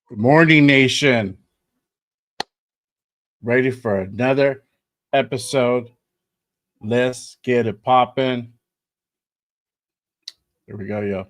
Good morning, nation. Ready for another episode. Let's get it popping. Here we go, yo.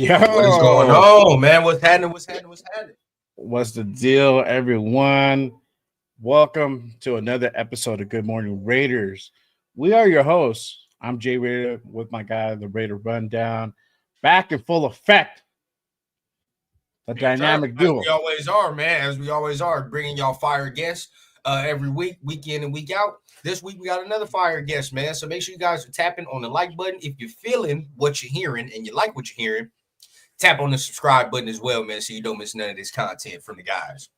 Yo, what is going on, man? What's happening? What's the deal, everyone? Welcome to another episode of Good Morning Raiders. We are your hosts. I'm Jay Raider with my guy, the Raider Rundown, back in full effect. The dynamic duo. As we always are, man. As we always are, bringing y'all fire guests every week, week in and week out. This week, we got another fire guest, man. So make sure you guys are tapping on the like button. If you're feeling what you're hearing and you like what you're hearing, tap on the subscribe button as well, man, so you don't miss none of this content from the guys.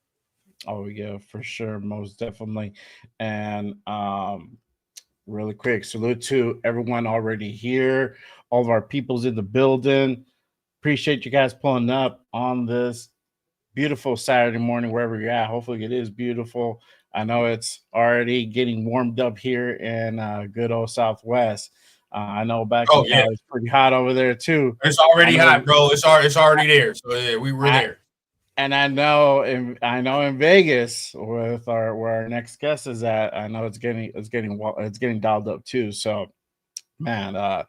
Oh, yeah, for sure. Most definitely. And really quick, salute to everyone already here, all of our peoples in the building. Appreciate you guys pulling up on this beautiful Saturday morning, wherever you're at. Hopefully it is beautiful. I know it's already getting warmed up here in good old Southwest. I know back in Cali, it's pretty hot over there too. It's already hot, bro. It's already there. So yeah, we were there. And I know in Vegas with where our next guest is at, I know it's getting dialed up too. So, man,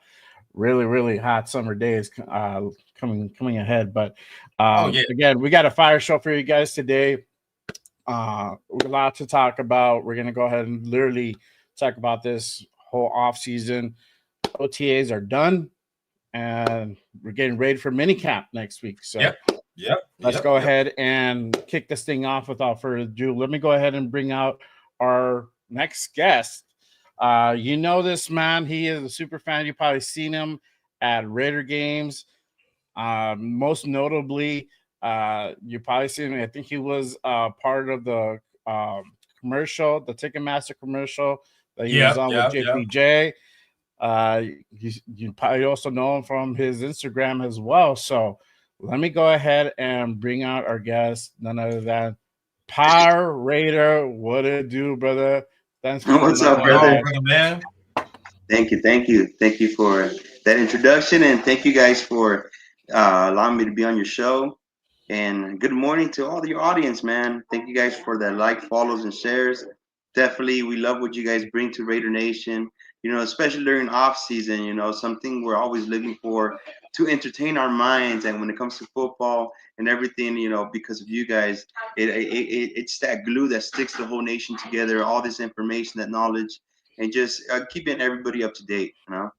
really, really hot summer days coming ahead. But again, we got a fire show for you guys today. We're a lot to talk about. We're gonna go ahead and literally talk about this whole offseason. OTAs are done, and we're getting ready for mini camp next week. So Let's go ahead and kick this thing off without further ado. Let me go ahead and bring out our next guest. You know this man. He is a super fan. You've probably seen him at Raider games. Most notably, you probably seen him. I think he was part of the commercial, the Ticketmaster commercial that he was on with JPJ. You probably also know him from his Instagram as well. So let me go ahead and bring out our guest, none other than Power Raider. What it do, brother? Thanks for what's up, brother, man. Thank you for that introduction, and thank you guys for allowing me to be on your show. And good morning to all your audience, man. Thank you guys for the follows, and shares. Definitely, we love what you guys bring to Raider Nation. Especially during off season, something we're always looking for to entertain our minds. And when it comes to football and everything, because of you guys, it's that glue that sticks the whole nation together. All this information, that knowledge, and just keeping everybody up to date. I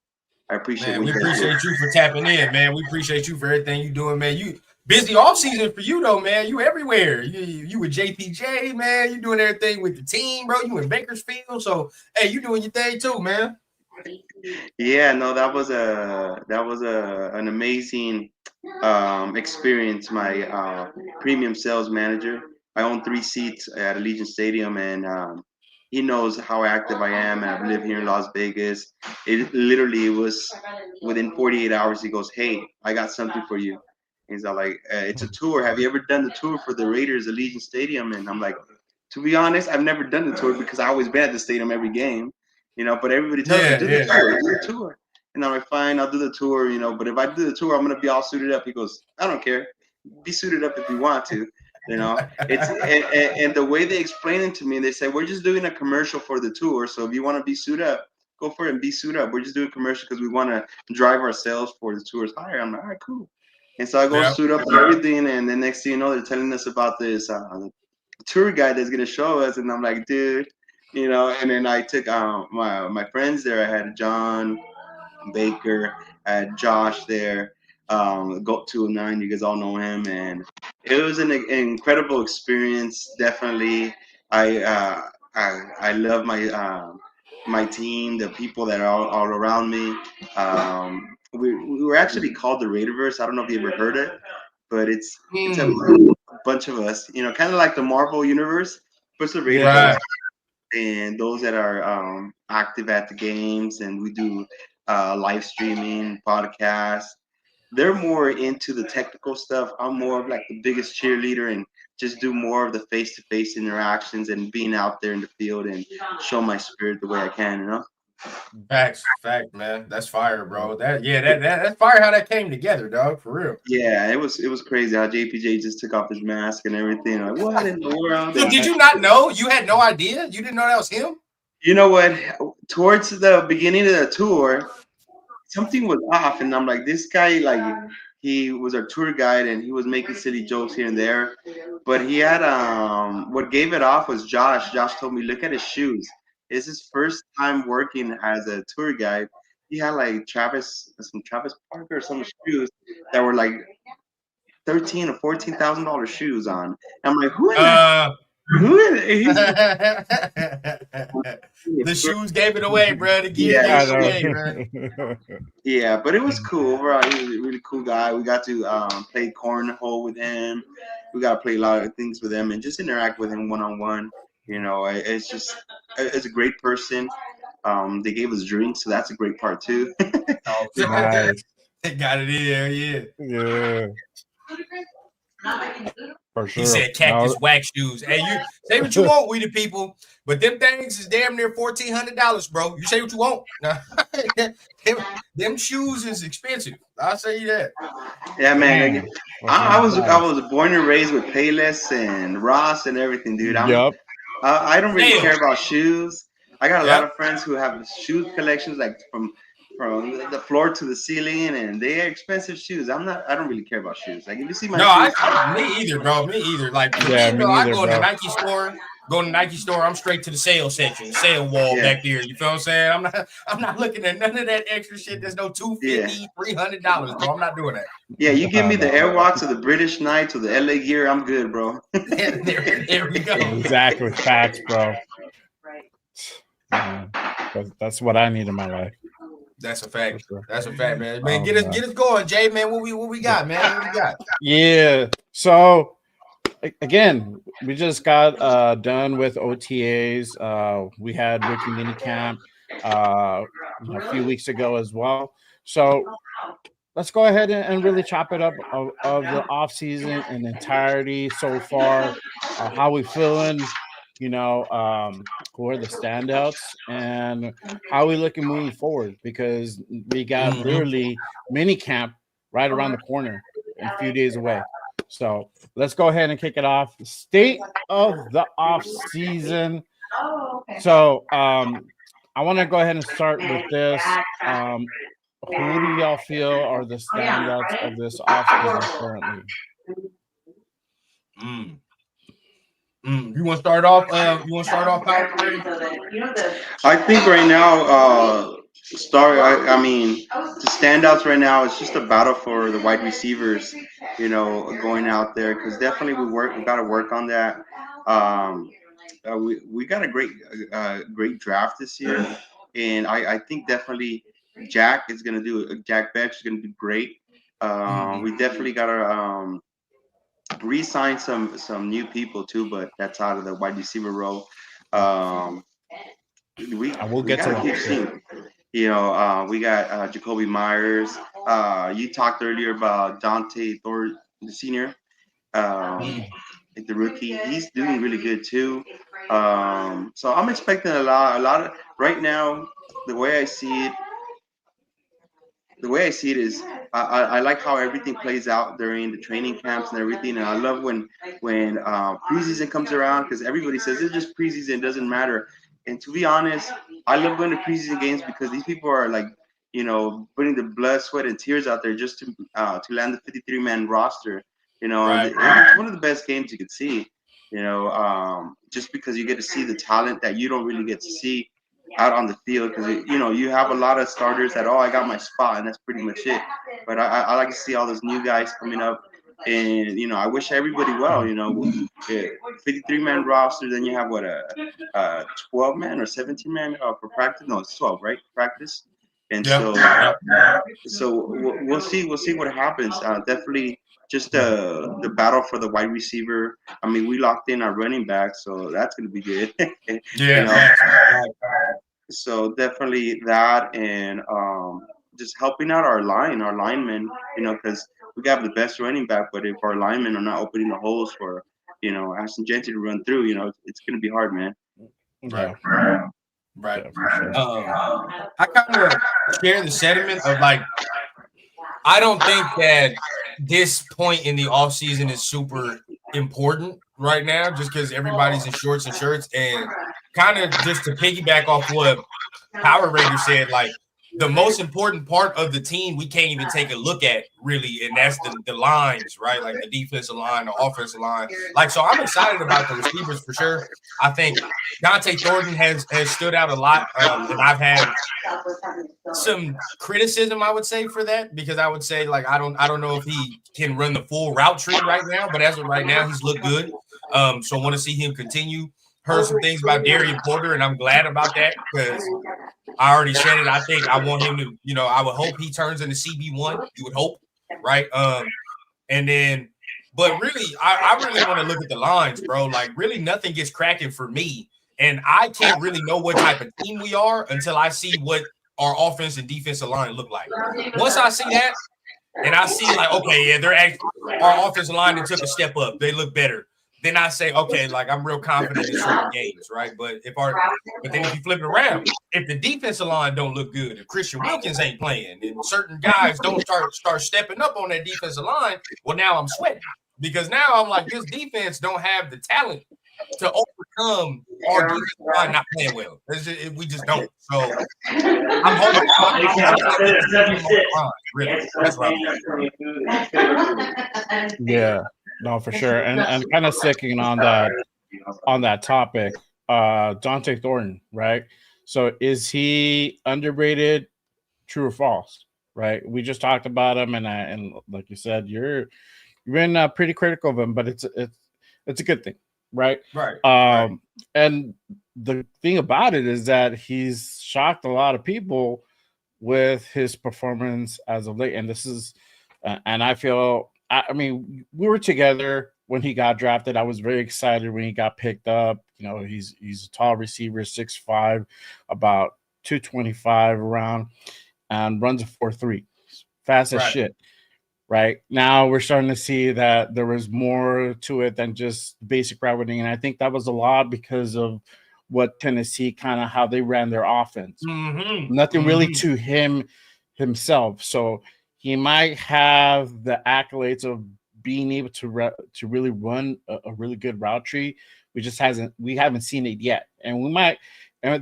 appreciate. Man, we appreciate you for tapping in, man. We appreciate you for everything you're doing, man. You busy off season for you though, man. You everywhere. You with JPJ, man. You doing everything with the team, bro. You in Bakersfield, so hey, you doing your thing too, man. Yeah, no, that was an amazing experience. My premium sales manager. I own 3 seats at Allegiant Stadium, and he knows how active I am, and I've lived here in Las Vegas. It literally was within 48 hours. He goes, "Hey, I got something for you." He's like, "It's a tour. Have you ever done the tour for the Raiders Allegiant Stadium?" And I'm like, "To be honest, I've never done the tour because I always been at the stadium every game, But everybody tells me do the tour. And I'm like, fine, I'll do the tour, But if I do the tour, I'm gonna be all suited up. He goes, "I don't care. Be suited up if you want to." It's and the way they explain it to me, they say, "We're just doing a commercial for the tour, so if you want to be suited up, go for it and be suited up. We're just doing a commercial because we want to drive our sales for the tours higher." I'm like, "All right, cool." And so I go suit up and everything, and the next thing you know, they're telling us about this tour guide that's gonna show us, and I'm like, dude, And then I took my friends there. I had John Baker, I had Josh there. Go 209, you guys all know him, and it was an incredible experience. Definitely, I love my team, the people that are all around me. We were actually called the Raiderverse. I don't know if you ever heard it, but it's a bunch of us, kind of like the Marvel universe, but it's the Raiderverse. And those that are active at the games, and we do live streaming, podcasts. They're more into the technical stuff. I'm more of like the biggest cheerleader and just do more of the face-to-face interactions and being out there in the field and show my spirit the way I can, Fact, man. That's fire, bro. That's fire how that came together, dog, for real. Yeah, it was crazy how JPJ just took off his mask and everything. Like, what in the world? So did you not know? You had no idea? You didn't know that was him? You know what? Towards the beginning of the tour, something was off, and I'm like, this guy, like, he was our tour guide, and he was making silly jokes here and there, but he had what gave it off was Josh. Josh told me, look at his shoes. It's his first time working as a tour guide. He had like some Travis Parker or some shoes that were like $13,000 or $14,000 shoes on. I'm like, the shoes gave it away, bro. Yeah, but it was cool. Overall, he was a really cool guy. We got to play cornhole with him. We got to play a lot of things with him and just interact with him one-on-one. It's a great person. They gave us drinks, so that's a great part too. Nice. They got it in there, yeah. For sure. He said cactus wax shoes. Hey, you say what you want, we the people, but them things is damn near $1,400, bro. You say what you want. them shoes is expensive. I'll say you that. Yeah, man. I was born and raised with Payless and Ross and everything, dude. I don't really care about shoes. I got a lot of friends who have shoe collections, like from the floor to the ceiling, and they are expensive shoes. I don't really care about shoes. Like if you see my shoes, me either, bro. Me either. Like I go in the Nike store. Go to the Nike store, I'm straight to the sale section, sale wall back there. You feel what I'm saying? I'm not looking at none of that extra shit. There's no $250, $300, bro. I'm not doing that. Yeah, you give me the Airwalks or the British Knights or the LA Gear, I'm good, bro. there we go. Exactly. Facts, bro. That's what I need in my life. That's a fact. Sure. That's a fact, man. Man, get us going, Jay, man. What we got, man? What we got? Yeah. So again, we just got done with OTAs. We had Rookie Mini Camp a few weeks ago as well. So let's go ahead and really chop it up of the off season in entirety so far. How we feeling? Who are the standouts and how we looking moving forward? Because we got literally mini camp right around the corner and a few days away. So let's go ahead and kick it off. State of the off season. So I want to go ahead and start with this. Who do y'all feel are the standouts of this off season currently? You want to start off? Power? I think right now, the standouts right now is just a battle for the wide receivers. Going out there because definitely we got to work on that. We got a great draft this year, and I think definitely Jack Beck is gonna do great. We definitely got to re-sign some new people too, but that's out of the wide receiver role. We'll get to keep seeing. We got Jacoby Myers. You talked earlier about Dante Thornton, the senior, the rookie. He's doing really good too. So I'm expecting a lot of right now. The way I see it is I like how everything plays out during the training camps and everything, and I love when preseason comes around because everybody says it's just preseason, it doesn't matter. And to be honest, I love going to preseason games because these people are like, putting the blood, sweat, and tears out there just to land the 53-man roster. Right. And it's one of the best games you could see. Just because you get to see the talent that you don't really get to see out on the field because you have a lot of starters that I got my spot and that's pretty much it. But I like to see all those new guys coming up, and I wish everybody well. 53-man roster, then you have what a 12-man or 17-man for practice. No, it's 12, right? Practice, and so we'll see what happens. Definitely. Just the battle for the wide receiver. I mean, we locked in our running back, so that's going to be good. So definitely that, and just helping out our linemen, because we got the best running back, but if our linemen are not opening the holes for, Ashton Genty to run through, it's going to be hard, man. Right. Yeah, for sure. I kind of share the sentiment of I don't think that this point in the offseason is super important right now just because everybody's in shorts and shirts. And kind of just to piggyback off what Power Ranger said, the most important part of the team we can't even take a look at really, and that's the lines, right? Like the defensive line, the offensive line. So I'm excited about the receivers for sure. I think Dante Thornton has stood out a lot, and I've had some criticism, I would say, for that because I would say I don't know if he can run the full route tree right now, but as of right now, he's looked good. So I want to see him continue. Heard some things about Darian Porter, and I'm glad about that because I already said it. I think I want him to, I would hope he turns into CB1. You would hope, right? And then, but really, I really want to look at the lines, bro. Really nothing gets cracking for me. And I can't really know what type of team we are until I see what our offense and defensive line look like. Once I see that, and I see okay, yeah, they're actually, our offensive line, they took a step up. They look better. Then I say, okay, I'm real confident in certain games, right? But then if you flip it around, if the defensive line don't look good, if Christian Wilkins ain't playing, and certain guys don't start stepping up on that defensive line, well, now I'm sweating because now I'm this defense don't have the talent to overcome our defensive line not playing well. We just don't. So I'm hoping. Really, that's right. Yeah. No, for sure. And kind of sticking on that, on that topic, Dante Thornton, right? So is he underrated, true or false? Right. We just talked about him, and like you said, you've been pretty critical of him, but it's a good thing, right? Right. And the thing about it is that he's shocked a lot of people with his performance as of late, and this is, and I feel, I mean, we were together when he got drafted. I was very excited when he got picked up. You know, he's a tall receiver, 6'5", about 225 around, and runs a 4.3, fast as shit. Right now, we're starting to see that there was more to it than just basic route running, and I think that was a lot because of what Tennessee how they ran their offense. Nothing really to himself, so he might have the accolades of being able to really run a really good route tree. We haven't seen it yet, and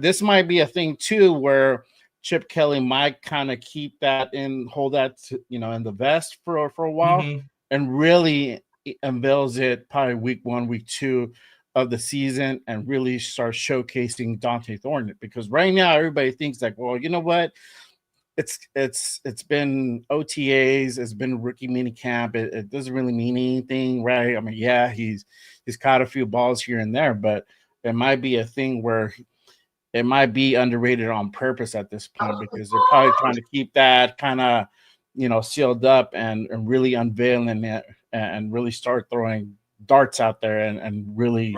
this might be a thing too where Chip Kelly might kind of keep that and hold that in the vest for a while, and really unveils it probably week 1, week 2 of the season, and really start showcasing Dante Thornton. Because right now everybody thinks like, well, you know what? It's been OTAs, it's been rookie mini camp. It doesn't really mean anything, right? I mean, yeah, he's caught a few balls here and there, but it might be a thing where it might be underrated on purpose at this point, because they're probably trying to keep that kind of, sealed up and really unveiling it and really start throwing darts out there and really,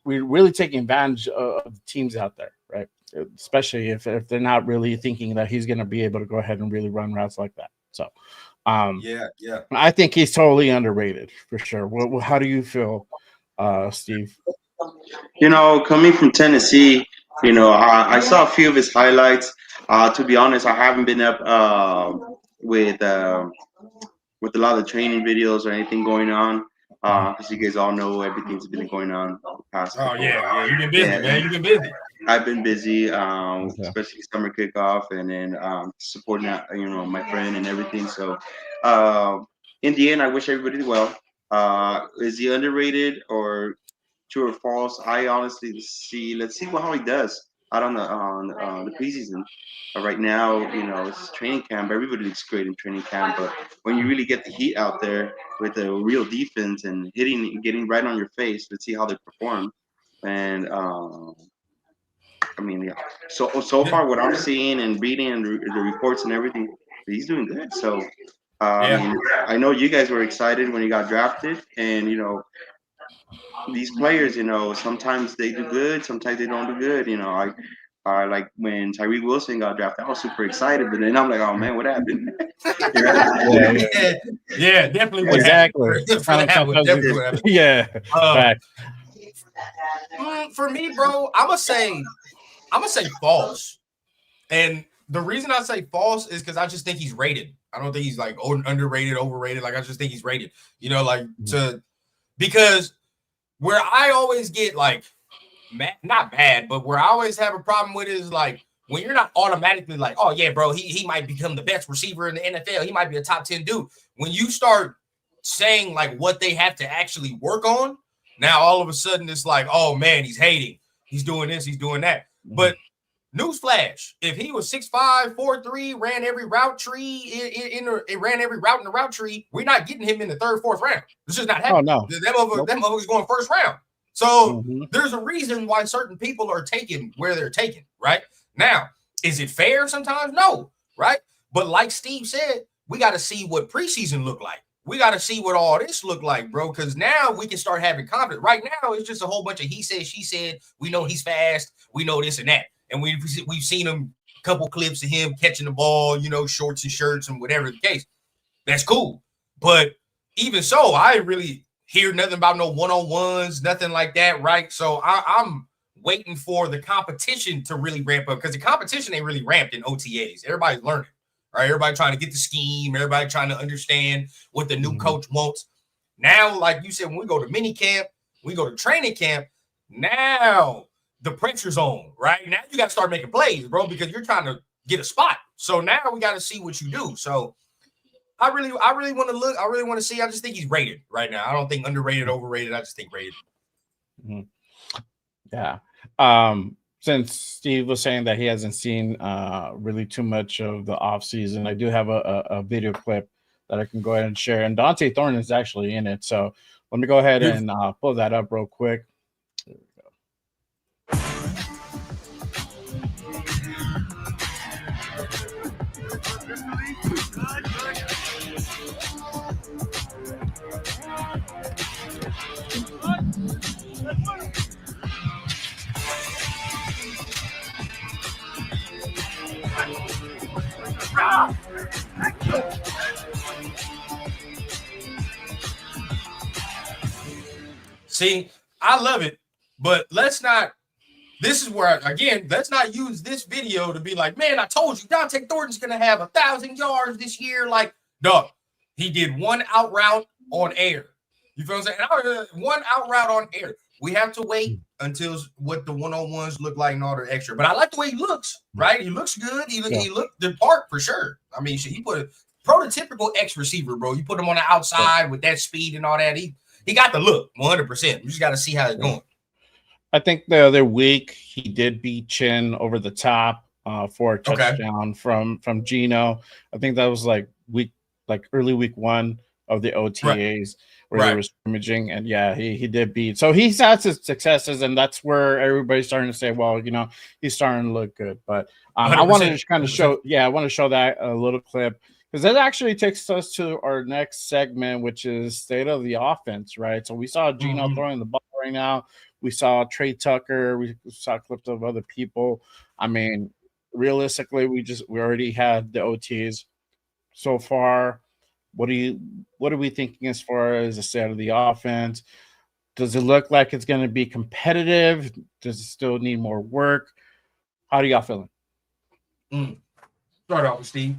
we're really taking advantage of the teams out there, right? Especially if they're not really thinking that he's going to be able to go ahead and really run routes like that. So, I think he's totally underrated for sure. How do you feel, Steve? Coming from Tennessee, I saw a few of his highlights. To be honest, I haven't been up with a lot of training videos or anything going on. Because you guys all know everything's been going on the past. You've been busy, man. You've been busy. I've been busy, especially summer kickoff, and then supporting my friend and everything. So, in the end, I wish everybody well. Is he underrated or true or false? I honestly let's see how he does out on the preseason. Right now, it's training camp. Everybody looks great in training camp, but when you really get the heat out there with a real defense and getting right on your face, let's see how they perform. And I mean, yeah. So far, what I'm seeing and reading and the reports and everything, he's doing good. So, I mean, I know you guys were excited when he got drafted, and these players, sometimes they do good, sometimes they don't do good. I like when Tyreek Wilson got drafted, I was super excited, but then I'm like, oh man, what happened? Definitely. Exactly. Yeah. For me, bro, I'm gonna say false. And the reason I say false is because I just think he's rated. I don't think he's like underrated, overrated. Like, I just think he's rated. Because where I always get like not bad, but where I always have a problem with is like when you're not automatically like, oh yeah, bro, he might become the best receiver in the NFL. He might be a top 10 dude. When you start saying like what they have to actually work on, now all of a sudden it's like, oh man, he's hating. He's doing this, he's doing that. But newsflash, if he was 6'5", 4'3", ran every route tree ran every route in the route tree, we're not getting him in the 3rd, 4th round. It's just not happening. Oh, no. That motherfucker's going 1st round. So there's a reason why certain people are taken where they're taken, right? Now, is it fair sometimes? No, right? But like Steve said, we got to see what preseason look like. We got to see what all this look like, bro, because now we can start having confidence. Right now, it's just a whole bunch of he said, she said. We know he's fast. We know this and that. And we've seen him, a couple clips of him catching the ball, shorts and shirts and whatever the case. That's cool. But even so, I really hear nothing about no one-on-ones, nothing like that, right? So I'm waiting for the competition to really ramp up, because the competition ain't really ramped in OTAs. Everybody's learning, right? Everybody trying to get the scheme. Everybody trying to understand what the new coach wants. Now, like you said, when we go to mini camp, we go to training camp, now the pressure's on, right? Now you got to start making plays, bro, because you're trying to get a spot. So now we got to see what you do. So I really want to look. I really want to see. I just think he's rated right now. I don't think underrated, overrated. I just think rated. Mhm. Yeah. Since Steve was saying that he hasn't seen really too much of the off season, I do have a video clip that I can go ahead and share. And Dante Thornton is actually in it. So let me go ahead and pull that up real quick. See, I love it, but let's not. This is where, again, let's not use this video to be like, man, I told you Dante Thornton's going to have 1,000 yards this year. Like, dog, he did one out route on air. You feel what I'm saying? One out route on air. We have to wait until what the one-on-ones look like and all the extra. But I like the way he looks, right? He looks good. He looked the part for sure. I mean, he put a prototypical X receiver, bro. You put him on the outside with that speed and all that. He got the look 100%. You just got to see how it's going. I think the other week he did beat Chin over the top for a touchdown from Gino. I think that was like early week 1 of the OTAs where they were scrimmaging, and yeah, he did beat. So he's had his successes, and that's where everybody's starting to say, well, you know, he's starting to look good. But I wanted to kind of show, I want to show that a little clip, because that actually takes us to our next segment, which is state of the offense, right? So we saw Gino throwing the ball right now. We saw Trey Tucker. We saw clips of other people. I mean, realistically, we already had the OTs so far. What are we thinking as far as the state of the offense? Does it look like it's going to be competitive? Does it still need more work? How do y'all feeling? Start off with Steve.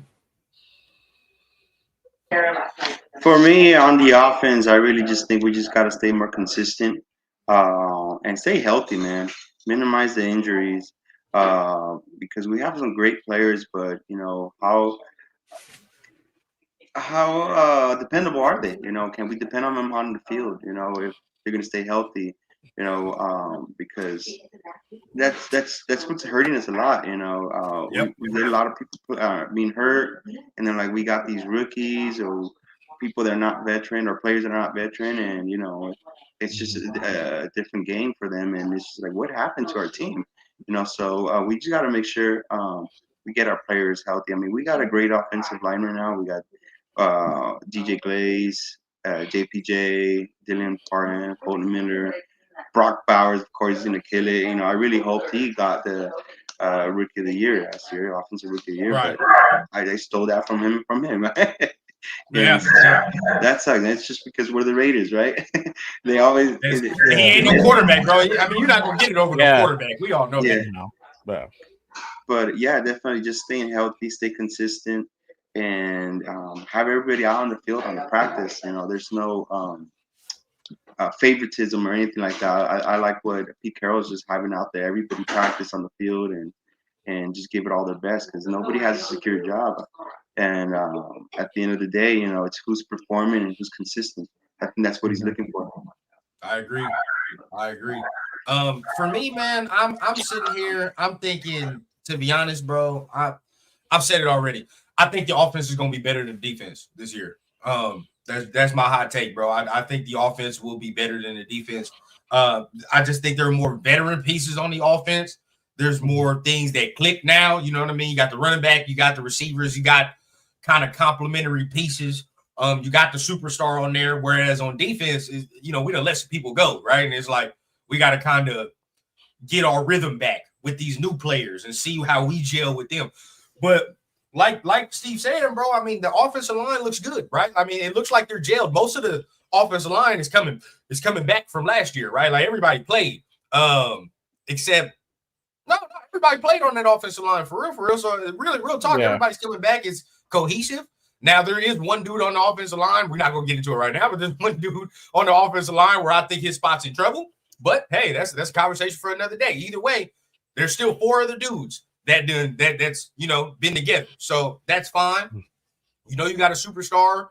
For me, on the offense, I really just think we just got to stay more consistent and stay healthy, man. Minimize the injuries because we have some great players, but you know how dependable are they? You know, can we depend on them on the field? You know, if they're going to stay healthy, you know, because that's what's hurting us a lot. You know, we get a lot of people being hurt, and then like we got these rookies or people that are not veteran or players that are not veteran, and you know, it's just a different game for them, and it's just like what happened to our team, you know. So we just got to make sure we get our players healthy. I mean, we got a great offensive line right now. We got DJ Glaze, JPJ, Dylan Parton, Colton Miller, Brock Bowers, of course, is going to kill it. You know, I really hoped he got the Rookie of the Year last year, Offensive Rookie of the Year, but I stole that from him. Yeah, that sucks. It's just because we're the Raiders, right? They always. He ain't no quarterback, bro. I mean, you're not gonna get it over the quarterback. We all know that. You know, but yeah, definitely just staying healthy, stay consistent, and have everybody out on the field on the practice. You know, there's no favoritism or anything like that. I like what Pete Carroll's just having out there. Everybody practice on the field and just give it all their best because nobody has a secure job. And at the end of the day, you know, it's who's performing and who's consistent. I think that's what he's looking for. I agree. For me, man, I'm sitting here. I'm thinking, to be honest, bro, I've said it already. I think the offense is going to be better than the defense this year. That's my hot take, bro. I think the offense will be better than the defense. I just think there are more veteran pieces on the offense. There's more things that click now. You know what I mean? You got the running back, you got the receivers, you got kind of complementary pieces. You got the superstar on there, whereas on defense, you know, we done let some people go, right? And it's like we got to kind of get our rhythm back with these new players and see how we gel with them. But like Steve said, bro, I mean, the offensive line looks good, right? I mean, it looks like they're gelled. Most of the offensive line is coming back from last year, right? Like everybody played, except not everybody played on that offensive line for real. So really, real talk, everybody's coming back. It's cohesive. Now there is one dude on the offensive line. We're not gonna get into it right now, but there's one dude on the offensive line where I think his spot's in trouble. But hey, that's a conversation for another day. Either way, there's still 4 other dudes that's you know been together, so that's fine. You know, you got a superstar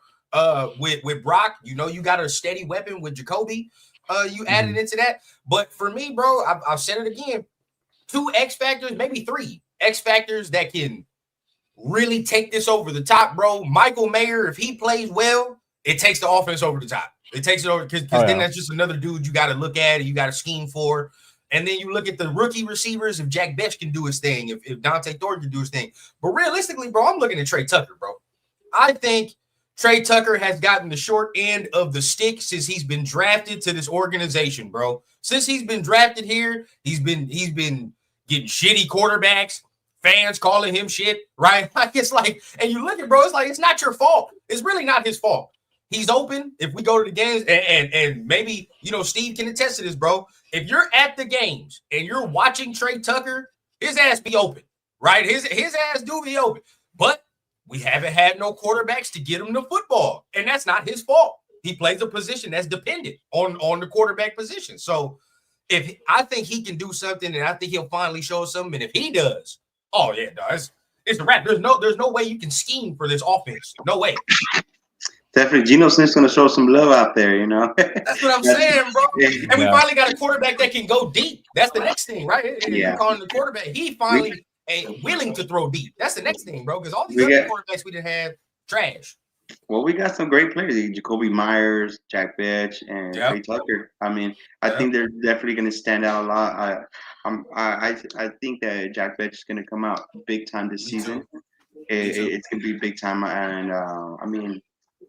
with Brock. You know, you got a steady weapon with Jacoby. you added into that. But for me, bro, I've said it again. 2 X factors, maybe 3 X factors that can really take this over the top, bro. Michael Mayer, if he plays well, it takes the offense over the top. It takes it over because then that's just another dude you got to look at and you got to scheme for. And then you look at the rookie receivers. If Jack Bech can do his thing, if Dante Thornton can do his thing. But realistically, bro, I'm looking at Trey Tucker, bro. I think Trey Tucker has gotten the short end of the stick since he's been drafted to this organization, bro. Since he's been drafted here, he's been getting shitty quarterbacks, fans calling him shit, right? Like it's like, and you look at, bro, it's like it's not your fault. It's really not his fault. He's open. If we go to the games, and maybe Steve can attest to this, bro. If you're at the games and you're watching Trey Tucker, his ass be open, right? His ass do be open, but we haven't had no quarterbacks to get him the football, and that's not his fault. He plays a position that's dependent on the quarterback position. So if I think he can do something, and I think he'll finally show something, and if he does, oh yeah, no, it's a wrap. There's no way you can scheme for this offense. No way. Definitely, Geno Smith's going to show some love out there, That's what I'm saying, bro. And we finally got a quarterback that can go deep. That's the next thing, right? Yeah. You're calling the quarterback. He finally ain't willing to throw deep. That's the next thing, bro, because all these other quarterbacks we didn't have, trash. Well, we got some great players: Jacoby Myers, Jack Bech, and Trey Tucker. I mean, I think they're definitely going to stand out a lot. I think that Jack Bech is going to come out big time this season. It's going to be big time, and I mean,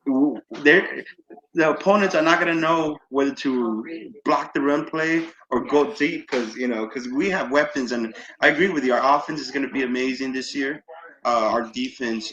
the opponents are not going to know whether to block the run play or go deep because we have weapons. And I agree with you. Our offense is going to be amazing this year. Our defense,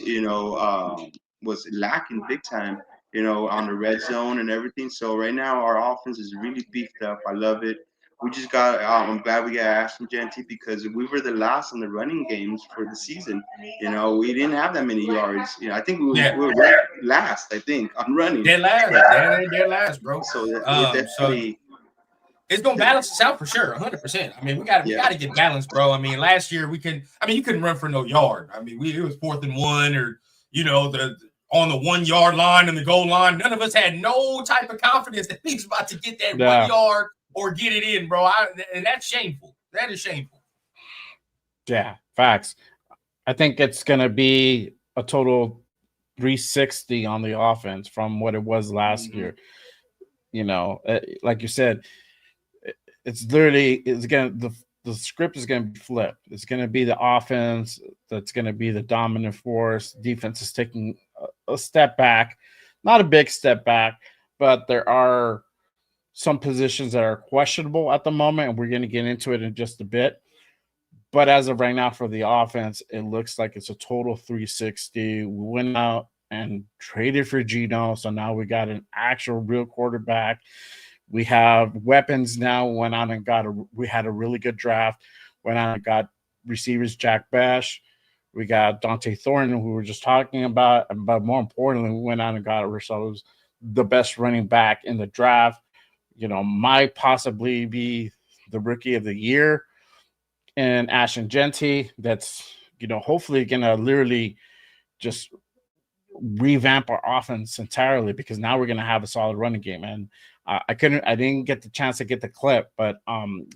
was lacking big time, on the red zone and everything. So right now our offense is really beefed up. I love it. We just got. I'm glad we got Ashton Genty because we were the last in the running games for the season. We didn't have that many yards. I think we were last. I think on running. They're last, bro. So definitely. It's gonna balance us out for sure, 100%. I mean, we got to get balanced, bro. I mean, last year you couldn't run for no yard. I mean, it was 4th and 1, or on the 1 yard line and the goal line. None of us had no type of confidence that he's about to get that 1 yard or get it in, bro. And that's shameful. That is shameful. Yeah, facts. I think it's gonna be a total 360 on the offense from what it was last year. Like you said. It's literally the script is going to be flipped. It's going to be the offense that's going to be the dominant force. Defense is taking a step back, not a big step back, but there are some positions that are questionable at the moment, and we're going to get into it in just a bit. But as of right now for the offense, it looks like it's a total 360. We went out and traded for Geno, so now we got an actual real quarterback. We have weapons now. We had a really good draft. Went out and got receivers Jack Bech. We got Dante Thornton, who we were just talking about. But more importantly, we went out and got ourselves the best running back in the draft. Might possibly be the rookie of the year. And Ashton Genty, that's, hopefully going to literally just revamp our offense entirely because now we're going to have a solid running game. And I didn't get the chance to get the clip, but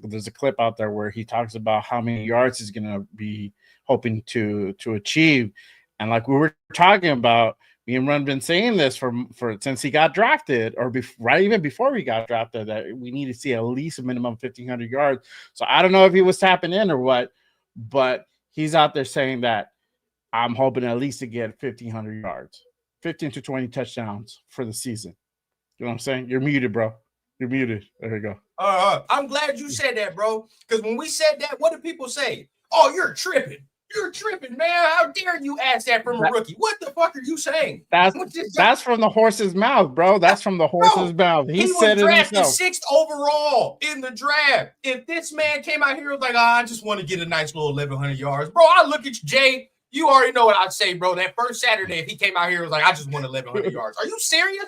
there's a clip out there where he talks about how many yards he's going to be hoping to achieve. And like we were talking about, me and Ron been saying this for since he got drafted, or even before he got drafted, that we need to see at least a minimum 1,500 yards. So I don't know if he was tapping in or what, but he's out there saying that I'm hoping at least to get 1,500 yards, 15 to 20 touchdowns for the season. You know what I'm saying? You're muted, bro. You're muted. There you go. I'm glad you said that, bro. Because when we said that, what did people say? Oh, you're tripping. You're tripping, man. How dare you ask that from a rookie? What the fuck are you saying? That's from the horse's mouth, bro. That's from the horse's mouth. He said was drafted it himself. 6th overall in the draft. If this man came out here and was like, I just want to get a nice little 1,100 yards, bro, I look at you, Jay. You already know what I'd say, bro. That first Saturday, if he came out here and was like, I just want 1,100 yards. Are you serious?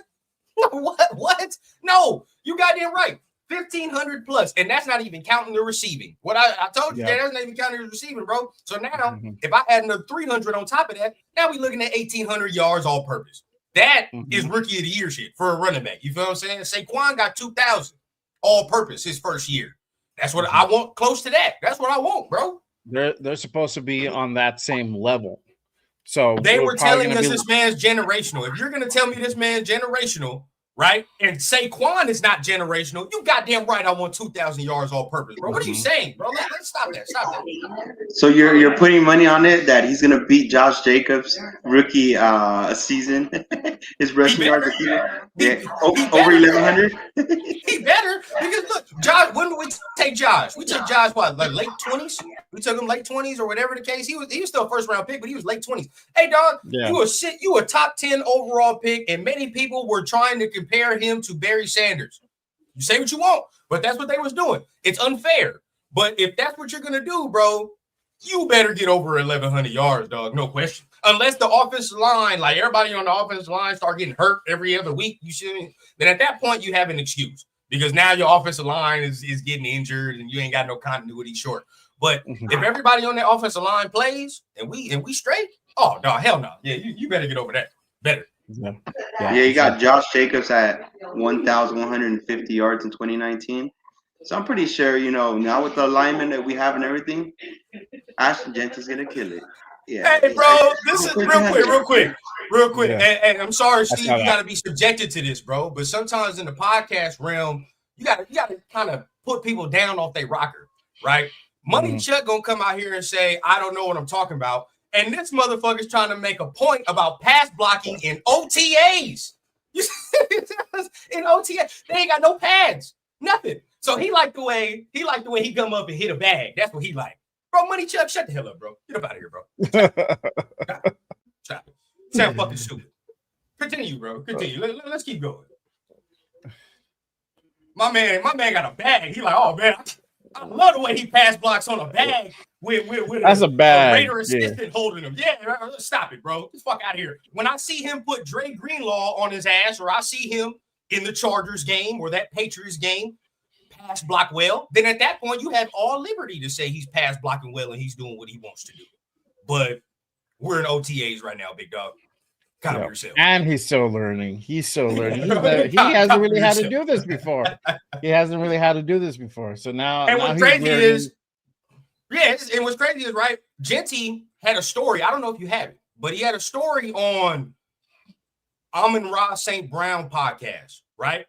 What? No, you got it right. 1,500 plus, and that's not even counting the receiving. What I told you, that's not even counting the receiving, bro. So now, if I add another 300 on top of that, now we're looking at 1,800 yards all purpose. That is rookie of the year shit for a running back. You feel what I'm saying? Saquon got 2,000. all purpose his first year. That's what I want, close to that. That's what I want, bro. They're supposed to be on that same level. So they were telling us this man's generational. If you're going to tell me this man's generational, right, and Saquon is not generational, you goddamn right I want 2,000 yards all purpose, bro. What are you saying, bro? Let's stop that. Stop that. So you're putting money on it that he's going to beat Josh Jacobs' rookie season, his rushing yards. Over 1,100. He better, because look, Josh. When did we take Josh? We took Josh what, like late 20s? We took him late 20s or whatever the case. He was still a first round pick, but he was late 20s. Hey, dog, you a top 10 overall pick, and many people were trying to compare him to Barry Sanders. You say what you want, but that's what they was doing. It's unfair. But if that's what you're gonna do, bro, you better get over 1,100 yards, dog. No question. Unless the offensive line, like everybody on the offensive line, start getting hurt every other week, then at that point you have an excuse, because now your offensive line is getting injured and you ain't got no continuity short. But if everybody on the offensive line plays and we straight, oh no, hell no. Yeah, you better get over that. Better. Yeah, you got Josh Jacobs at 1,150 yards in 2019. So I'm pretty sure, now with the alignment that we have and everything, Ashton Jeanty's gonna kill it. Yeah. Hey, bro, this is real quick. Yeah. And I'm sorry, Steve, you got to be subjected to this, bro. But sometimes in the podcast realm, you got to kind of put people down off their rocker, right? Money Chuck gonna come out here and say, I don't know what I'm talking about. And this motherfucker's trying to make a point about pass blocking in OTAs. In OTA, they ain't got no pads, nothing. So he like the way he come up and hit a bag. That's what he like. Bro, Money Chuck, shut the hell up, bro. Get up out of here, bro. Stop it. Sound fucking stupid. Continue, bro. Continue. Let's keep going. My man got a bag. He like, oh man, I love the way he pass blocks on a bag with that's a bag. Raider assistant holding him. Yeah, stop it, bro. Get the fuck out of here. When I see him put Dre Greenlaw on his ass, or I see him in the Chargers game or that Patriots game pass block well, then at that point you have all liberty to say he's pass blocking well and he's doing what he wants to do. But we're in OTAs right now, big dog. Calm yourself. And he's still learning. He hasn't really had to do this before. So now, and what's crazy is, and what's crazy is, right, Jeanty had a story. I don't know if you have it, but he had a story on Amon-Ra St. Brown podcast, right?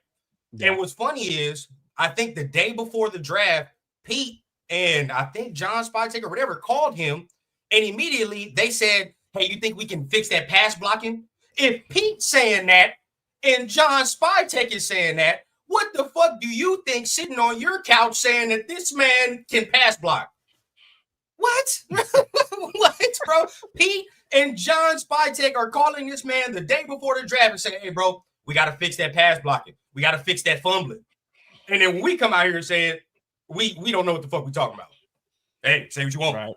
Yeah. And what's funny is, I think the day before the draft, Pete and I think John Spytek or whatever called him, and immediately they said, hey, you think we can fix that pass blocking? If Pete's saying that and John Spytek is saying that, what the fuck do you think sitting on your couch saying that this man can pass block? What? What, bro? Pete and John Spytek are calling this man the day before the draft and saying, hey, bro, we got to fix that pass blocking. We got to fix that fumbling. And then when we come out here and say it, we don't know what the fuck we talking about. Hey, say what you want. Right.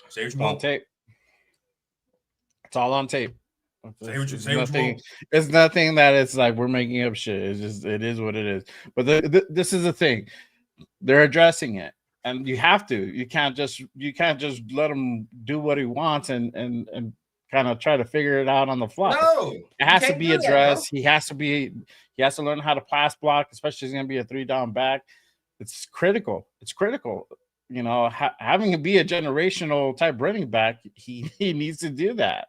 Say what you want. On tape. It's all on tape. Say what you want. It's nothing that it's like we're making up shit. It's just, it is what it is. But this is the thing. They're addressing it. And you have to. You can't just let him do what he wants and kind of try to figure it out on the fly. No, it has to be addressed. He has to learn how to pass block, especially if he's going to be a 3-down back. It's critical. Having to be a generational type running back, he needs to do that,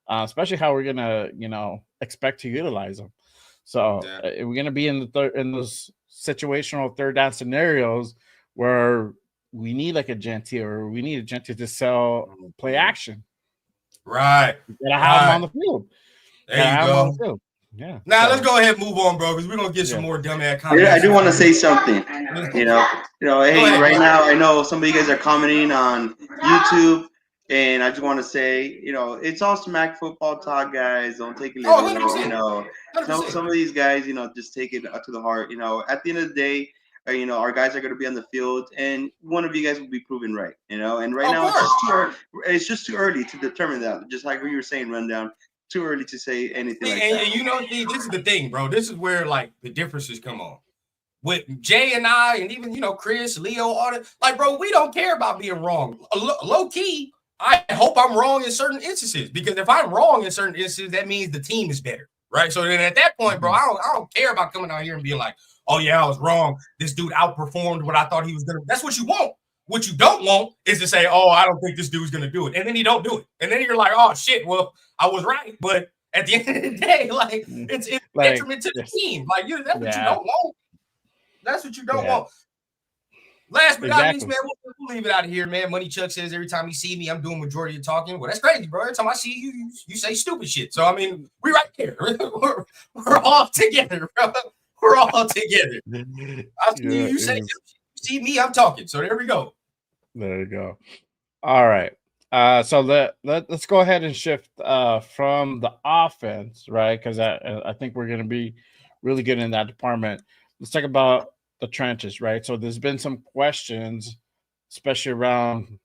especially how we're going to, expect to utilize him. So we're going to be in those situational 3rd-down scenarios where we need like a Jeanty, or we need a Jeanty to sell play action. Right. You gotta have him on the field. There you go. Yeah. Now let's go ahead and move on, bro, because we're gonna get some more dumbass comments. Yeah, I do want to say something. Hey, right now I know some of you guys are commenting on YouTube, and I just want to say, it's all smack football talk, guys. Don't take it literal. Some of these guys, just take it to the heart. At the end of the day, our guys are going to be on the field, and one of you guys will be proven right, and right now it's just too early to determine that. Just like you were saying, Rundown, too early to say anything like that. And this is the thing, bro. This is where like the differences come on. With Jay and I, and even Chris, Leo, all that, like, bro, we don't care about being wrong. Low key, I hope I'm wrong in certain instances, because if I'm wrong in certain instances, that means the team is better, right? So then at that point, bro, I don't care about coming out here and being like, oh yeah, I was wrong. This dude outperformed what I thought he was gonna. That's what you want. What you don't want is to say, oh, I don't think this dude's gonna do it, and then he don't do it, and then you're like, oh shit, well, I was right, but at the end of the day, like it's like, detriment to the team. Like that's what you yeah, don't want. That's what you don't yeah, want. Last but not least, exactly. man, we'll leave it out of here, man. Money Chuck says every time he see me, I'm doing majority of talking. Well, that's crazy, bro. Every time I see you, you say stupid shit. So I mean, we right there. We're all together, bro. We're all together. I see you, you say you see me, I'm talking. So there we go. There you go. All right. So let's go ahead and shift from the offense, right? Because I think we're going to be really good in that department. Let's talk about the trenches, right? So there's been some questions, especially around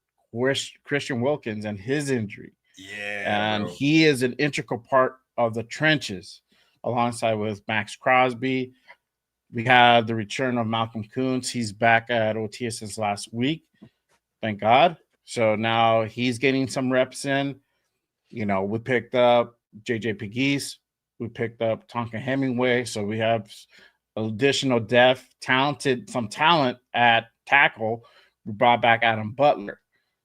Christian Wilkins and his injury. Yeah, And bro. he is an integral part of the trenches alongside with Max Crosby. We have the return of Malcolm Kuntz. He's back at OTA since last week. Thank God. So now he's getting some reps in. You know, we picked up JJ Pegues. We picked up Tonka Hemingway. So we have additional depth, some talent at tackle. We brought back Adam Butler.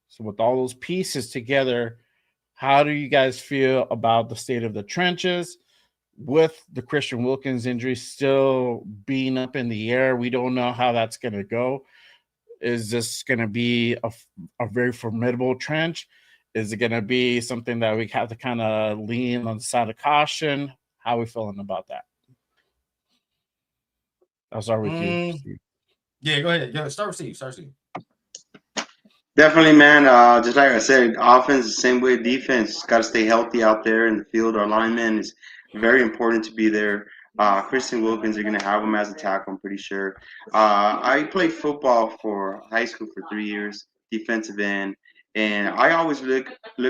So with all those pieces together, how do you guys feel about the state of the trenches with the Christian Wilkins injury still being up in the air? We don't know how that's going to go. Is this going to be a very formidable trench? Is it going to be something that we have to kind of lean on the side of caution? How are we feeling about that? I'll start with you, Steve. Yeah, go ahead. Yeah, start with Steve. Definitely, man. Just like I said, offense the same way. Defense got to stay healthy out there in the field. Our linemen is very important to be there. Christian Wilkins, you're gonna have him as a tackle. I'm pretty sure. I played football for high school for 3 years, defensive end, and I always look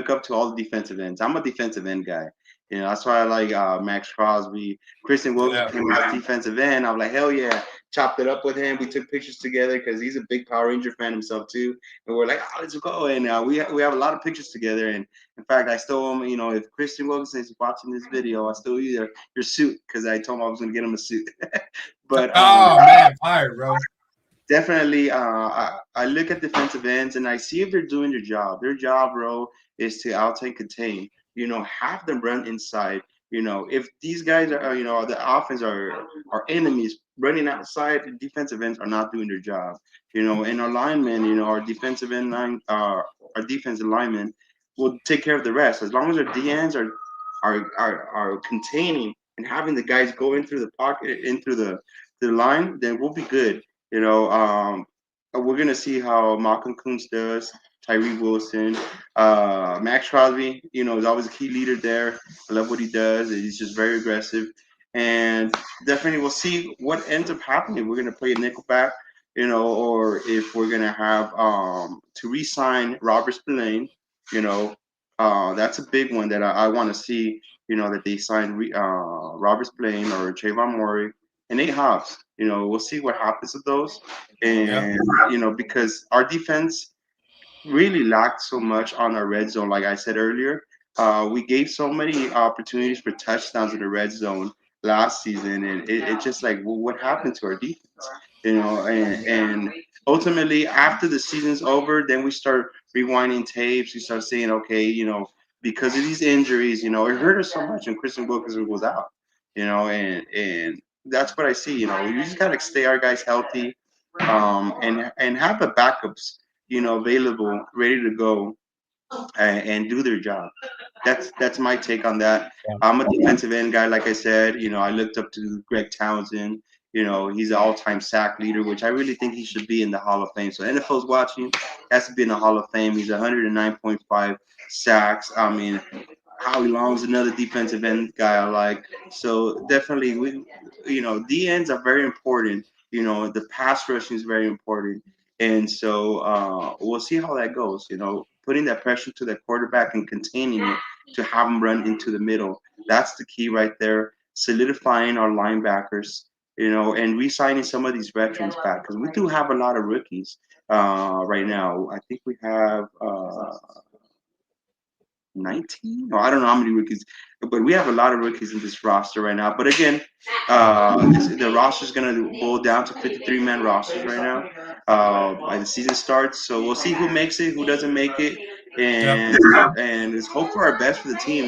up to all the defensive ends. I'm a defensive end guy. You know, that's why I like Max Crosby. Christian Wilkins came as defensive end. I'm like, hell yeah. Chopped it up with him. We took pictures together because he's a big Power Ranger fan himself too. And we're like, oh, let's go. And we have a lot of pictures together. And in fact, I stole him. You know, if Christian Wilkins is watching this video, I stole your suit because I told him I was going to get him a suit. But oh man, fire, bro. Definitely, I look at defensive ends and I see if they're doing their job. Their job, bro, is to out and contain. You know, have them run inside. You know, if these guys are, you know, the offense are enemies running outside, the defensive ends are not doing their job. You know, and our linemen, you know, our defensive end line, our defensive linemen will take care of the rest. As long as our DNs are containing and having the guys go in through the pocket, in through the line, then we'll be good. You know, we're gonna see how Malcolm Kuntz does, Tyree Wilson, Max Crosby. You know, is always a key leader there. I love what he does. He's just very aggressive, and definitely we'll see what ends up happening. We're gonna play a nickelback, you know, or if we're gonna have to re-sign Robert Spillane. You know, that's a big one that I want to see. You know, that they sign Robert Spillane or Trayvon Murray and Nate Hobbs. You know, we'll see what happens with those. And, you know, because our defense really lacked so much on our red zone, like I said earlier. We gave so many opportunities for touchdowns in the red zone last season, and it's just like, well, what happened to our defense? You know, and ultimately, after the season's over, then we start rewinding tapes. We start saying, okay, you know, because of these injuries, you know, it hurt us so much when Christian Wilkins was out. You know, and that's what I see. You know, you just gotta stay our guys healthy, and have the backups, you know, available, ready to go, and do their job. That's my take on that. Yeah. I'm a defensive end guy, like I said. You know, I looked up to Greg Townsend. You know, he's an all-time sack leader, which I really think he should be in the Hall of Fame. So NFL's watching, has to be in the Hall of Fame. He's 109.5 sacks. I mean, Howie Long's another defensive end guy I like. So definitely, you know, D ends are very important. You know, the pass rushing is very important, and so we'll see how that goes. You know, putting that pressure to the quarterback and containing it to have him run into the middle. That's the key right there. Solidifying our linebackers. You know, and re-signing some of these veterans back because we do have a lot of rookies right now. I think we have. 19. No, I don't know how many rookies, but we have a lot of rookies in this roster right now. But again, the roster is going to boil down to 53-man rosters right now by the season starts. So we'll see who makes it, who doesn't make it, and it's hope for our best for the team.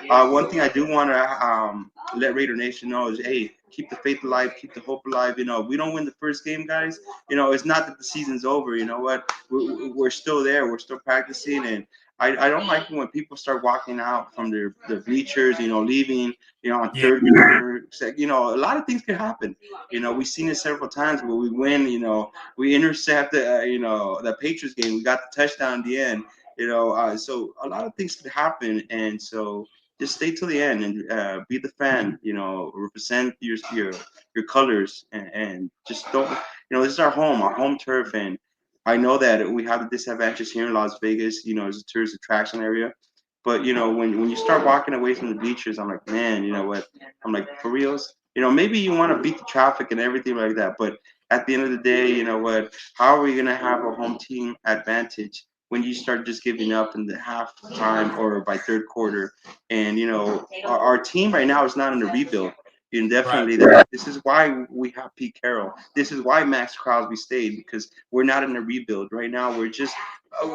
One thing I do want to let Raider Nation know is, hey, keep the faith alive, keep the hope alive. We don't win the first game, guys. It's not that the season's over. You know what? We're still there. We're still practicing, and I don't like it when people start walking out from their bleachers, leaving, on third quarter. A lot of things can happen. We've seen it several times where we win, we intercept the Patriots game. We got the touchdown at the end, so a lot of things could happen. And so just stay till the end and be the fan, represent your colors and just don't, this is our home turf. And I know that we have the disadvantages here in Las Vegas, as a tourist attraction area. But, when you start walking away from the bleachers, I'm like, man, you know what? I'm like, for reals? Maybe you want to beat the traffic and everything like that. But at the end of the day, you know what? How are we going to have a home team advantage when you start just giving up in the halftime or by third quarter? And, our team right now is not in a rebuild. And definitely this is why we have Pete Carroll. This is why Max Crosby stayed, because we're not in a rebuild right now. We're just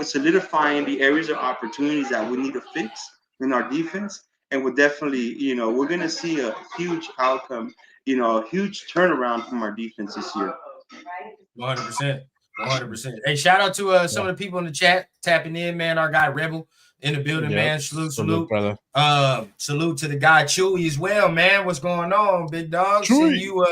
solidifying the areas of opportunities that we need to fix in our defense. And we're definitely, we're going to see a huge outcome, a huge turnaround from our defense this year. 100%. 100%. Hey, shout out to some of the people in the chat tapping in, man. Our guy Rebel in the building, man. Salute, brother. Salute to the guy Chewy as well, man. What's going on, big dog? See you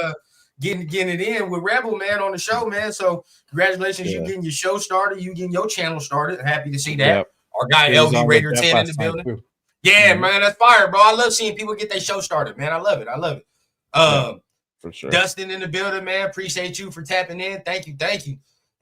getting it in with Rebel, man, on the show, man. So congratulations, you getting your show started, you getting your channel started. Happy to see that. Yep. Our guy LB Raider 10 in the building. Too. Yeah, man, that's fire, bro. I love seeing people get their show started, man. I love it. For sure. Dustin in the building, man. Appreciate you for tapping in. Thank you.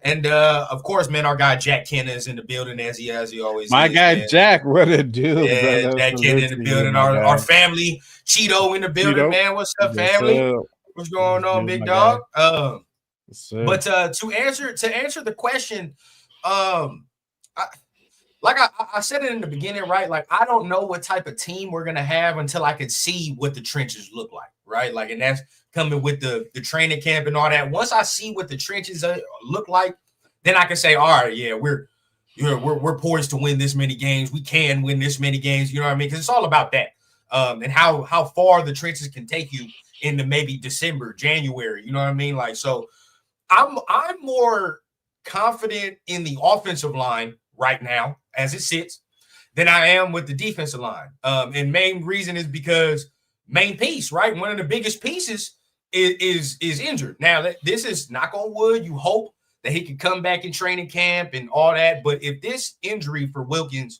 And of course, man, our guy Jack Kenna is in the building as he always My is. Guy man. Jack, what a dude. Yeah, brother. Jack Kenna in the building. Our family, Cheeto in the building, man. What's up, family? What's going on, big dog? But to answer the question, like I said it in the beginning, right? Like, I don't know what type of team we're gonna have until I can see what the trenches look like, right? Like, and that's coming with the training camp and all that. Once I see what the trenches look like, then I can say, all right, yeah, we're poised to win this many games. We can win this many games. You know what I mean? Because it's all about that, and how far the trenches can take you into maybe December, January. You know what I mean? Like, so I'm more confident in the offensive line right now as it sits than I am with the defensive line. And main reason is because main piece, right? One of the biggest pieces is injured. Now, this is knock on wood. You hope that he can come back in training camp and all that. But if this injury for Wilkins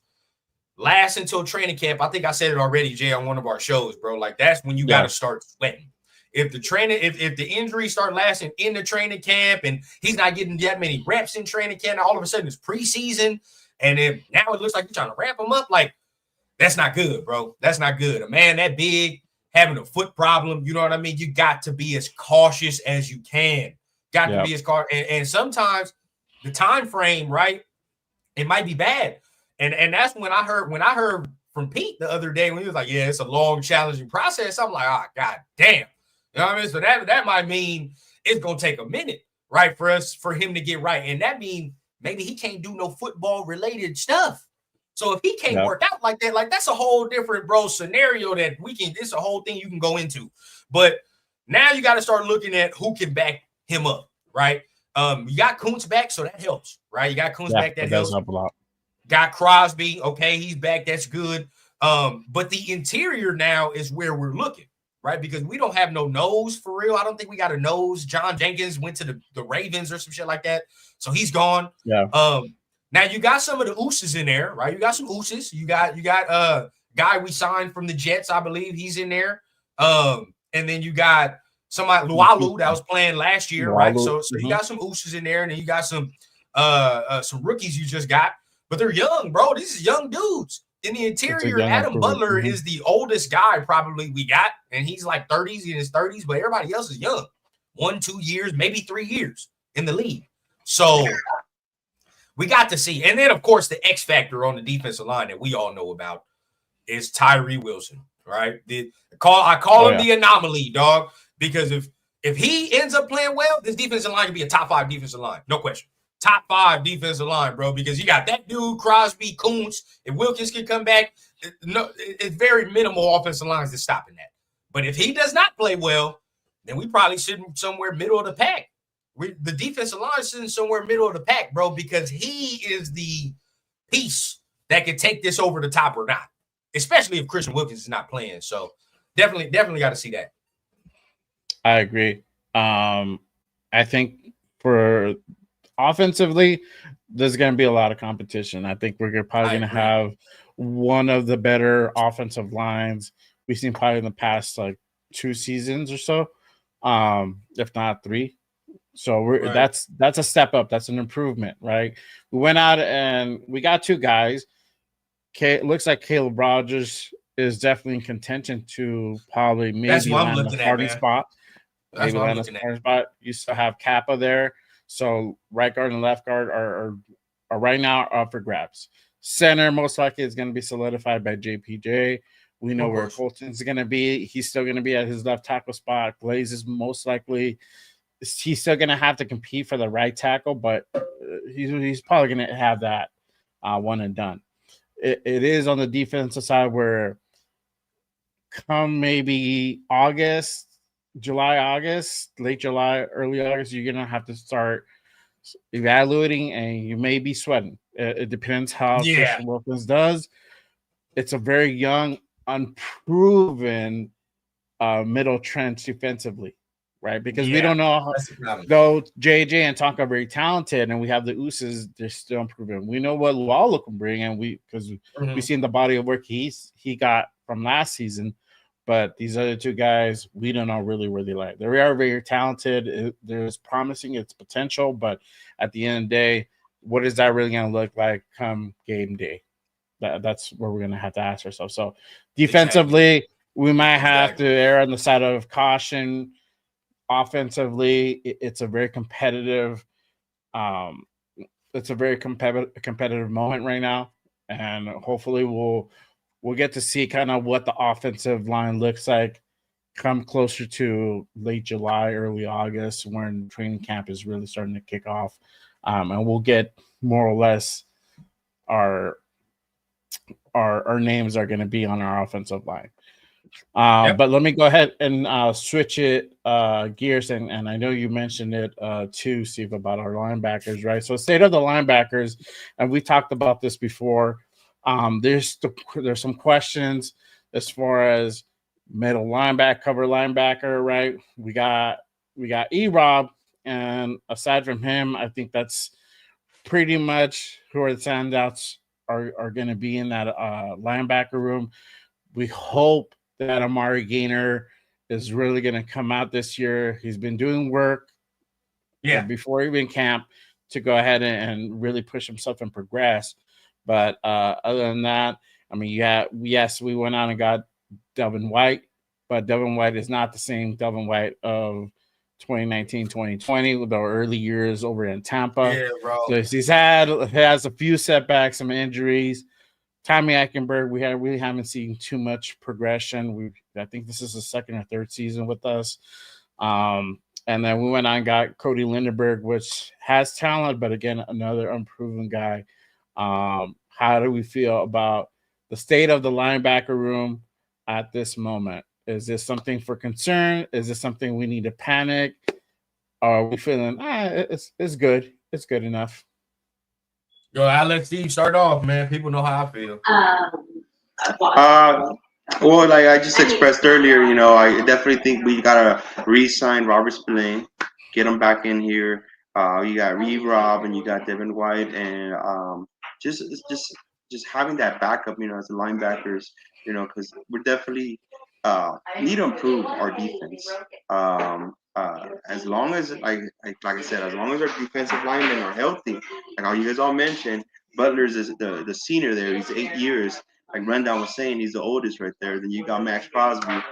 lasts until training camp, I think I said it already, Jay, on one of our shows, bro. Like, that's when you got to start sweating. If the injuries start lasting in the training camp and he's not getting that many reps in training camp, all of a sudden it's preseason, and then now it looks like you're trying to ramp him up, like, that's not good, bro. That's not good. A man that big having a foot problem, you know what I mean? You got to be as cautious as you can. Got to be as cautious. And sometimes the time frame, right, it might be bad. And that's when I heard from Pete the other day when he was like, yeah, it's a long, challenging process. I'm like, oh, God damn. You know what I mean? So that might mean it's going to take a minute, right, for him to get right. And that means maybe he can't do no football-related stuff. So if he can't work out like that, like, that's a whole different, bro, scenario that it's a whole thing you can go into. But now you got to start looking at who can back him up, right? You got Kuntz back, so that helps, right? You got Kuntz back, that helps. Help a lot. Got Crosby, okay, he's back, that's good. But the interior now is where we're looking, right? Because we don't have no nose for real. I don't think we got a nose. John Jenkins went to the Ravens or some shit like that, so he's gone. Yeah. Now you got some of the ooses in there, right? You got some ooses. You got guy we signed from the Jets, I believe he's in there. And then you got somebody Lualu that was playing last year, right? So you got some ooses in there, and then you got some rookies you just got, but they're young, bro. These is young dudes. In the interior, Adam Butler is the oldest guy probably we got, and he's like 30s, in his 30s, but everybody else is young. 1-2 years, maybe 3 years in the league. So we got to see. And then, of course, the X factor on the defensive line that we all know about is Tyree Wilson, right? I call him the anomaly, dog, because if he ends up playing well, this defensive line can be a top 5 defensive line, no question. Top 5 defensive line, bro, because you got that dude, Crosby, Kuntz. If Wilkins can come back, it's very minimal offensive lines that's stopping that. But if he does not play well, then we probably sitting somewhere middle of the pack. The defensive line is sitting somewhere middle of the pack, bro, because he is the piece that can take this over the top or not, especially if Christian Wilkins is not playing. So definitely got to see that. I agree. I think for offensively, there's going to be a lot of competition. I think we're probably going to have one of the better offensive lines we've seen probably in the past like 2 seasons or so, if not 3. So that's a step up. That's an improvement, right? We went out and we got 2 guys. It looks like Caleb Rogers is definitely in contention to probably maybe land a starting spot. That's what I'm looking at. You still have Kappa there. So right guard and left guard are right now up for grabs. Center most likely is going to be solidified by JPJ. We know where Colton's going to be. He's still going to be at his left tackle spot. Glaze is most likely he's still going to have to compete for the right tackle, but he's probably going to have that one and done. It is on the defensive side where come maybe late July, early August, you're going to have to start evaluating and you may be sweating. It depends how Christian Wilkins does. It's a very young, unproven middle trench defensively, right? Because we don't know how, though JJ and Tonka are very talented and we have the Ooses, they're still improving. We know what Lawler can bring, and because we've seen the body of work he got from last season. But these other 2 guys, we don't know really where they lie. They are very talented. There's promising its potential, but at the end of the day, what is that really going to look like come game day? That's where we're going to have to ask ourselves. So defensively, we might have to err on the side of caution. Offensively, it's a very competitive. It's a very competitive moment right now, and hopefully we'll get to see kind of what the offensive line looks like come closer to late July, early August, when training camp is really starting to kick off. And we'll get more or less our names are going to be on our offensive line. But let me go ahead and switch it gears. And I know you mentioned it too, Steve, about our linebackers, right? So state of the linebackers, and we talked about this before. There's some questions as far as middle linebacker, cover linebacker, right? We got E-Rob, and aside from him, I think that's pretty much who are the standouts are going to be in that linebacker room. We hope that Amari Gaynor is really going to come out this year. He's been doing work before even camp to go ahead and really push himself and progress. But other than that, I mean, we went out and got Devin White, but Devin White is not the same Devin White of 2019, 2020 with the early years over in Tampa. Yeah, bro. So he has a few setbacks, some injuries. Tommy Eichenberg, we haven't seen too much progression. I think this is the 2nd or 3rd season with us. And then we went on and got Cody Lindenberg, which has talent, but again, another unproven guy. How do we feel about the state of the linebacker room at this moment? Is this something for concern? Is this something we need to panic? Are we feeling, it's good. It's good enough. Yo, I'll let Steve start off, man. People know how I feel. Well, like I just expressed earlier, I definitely think we gotta re-sign Robert Spillane, get him back in here. You got Rob and you got Devin White, and just having that backup, as the linebackers, because we're definitely need to improve our defense. As long as, like I said, as long as our defensive linemen are healthy, like how you guys all mentioned, Butler's is the senior there. He's 8 years. Like Rundown was saying, he's the oldest right there. Then you got Max Crosby,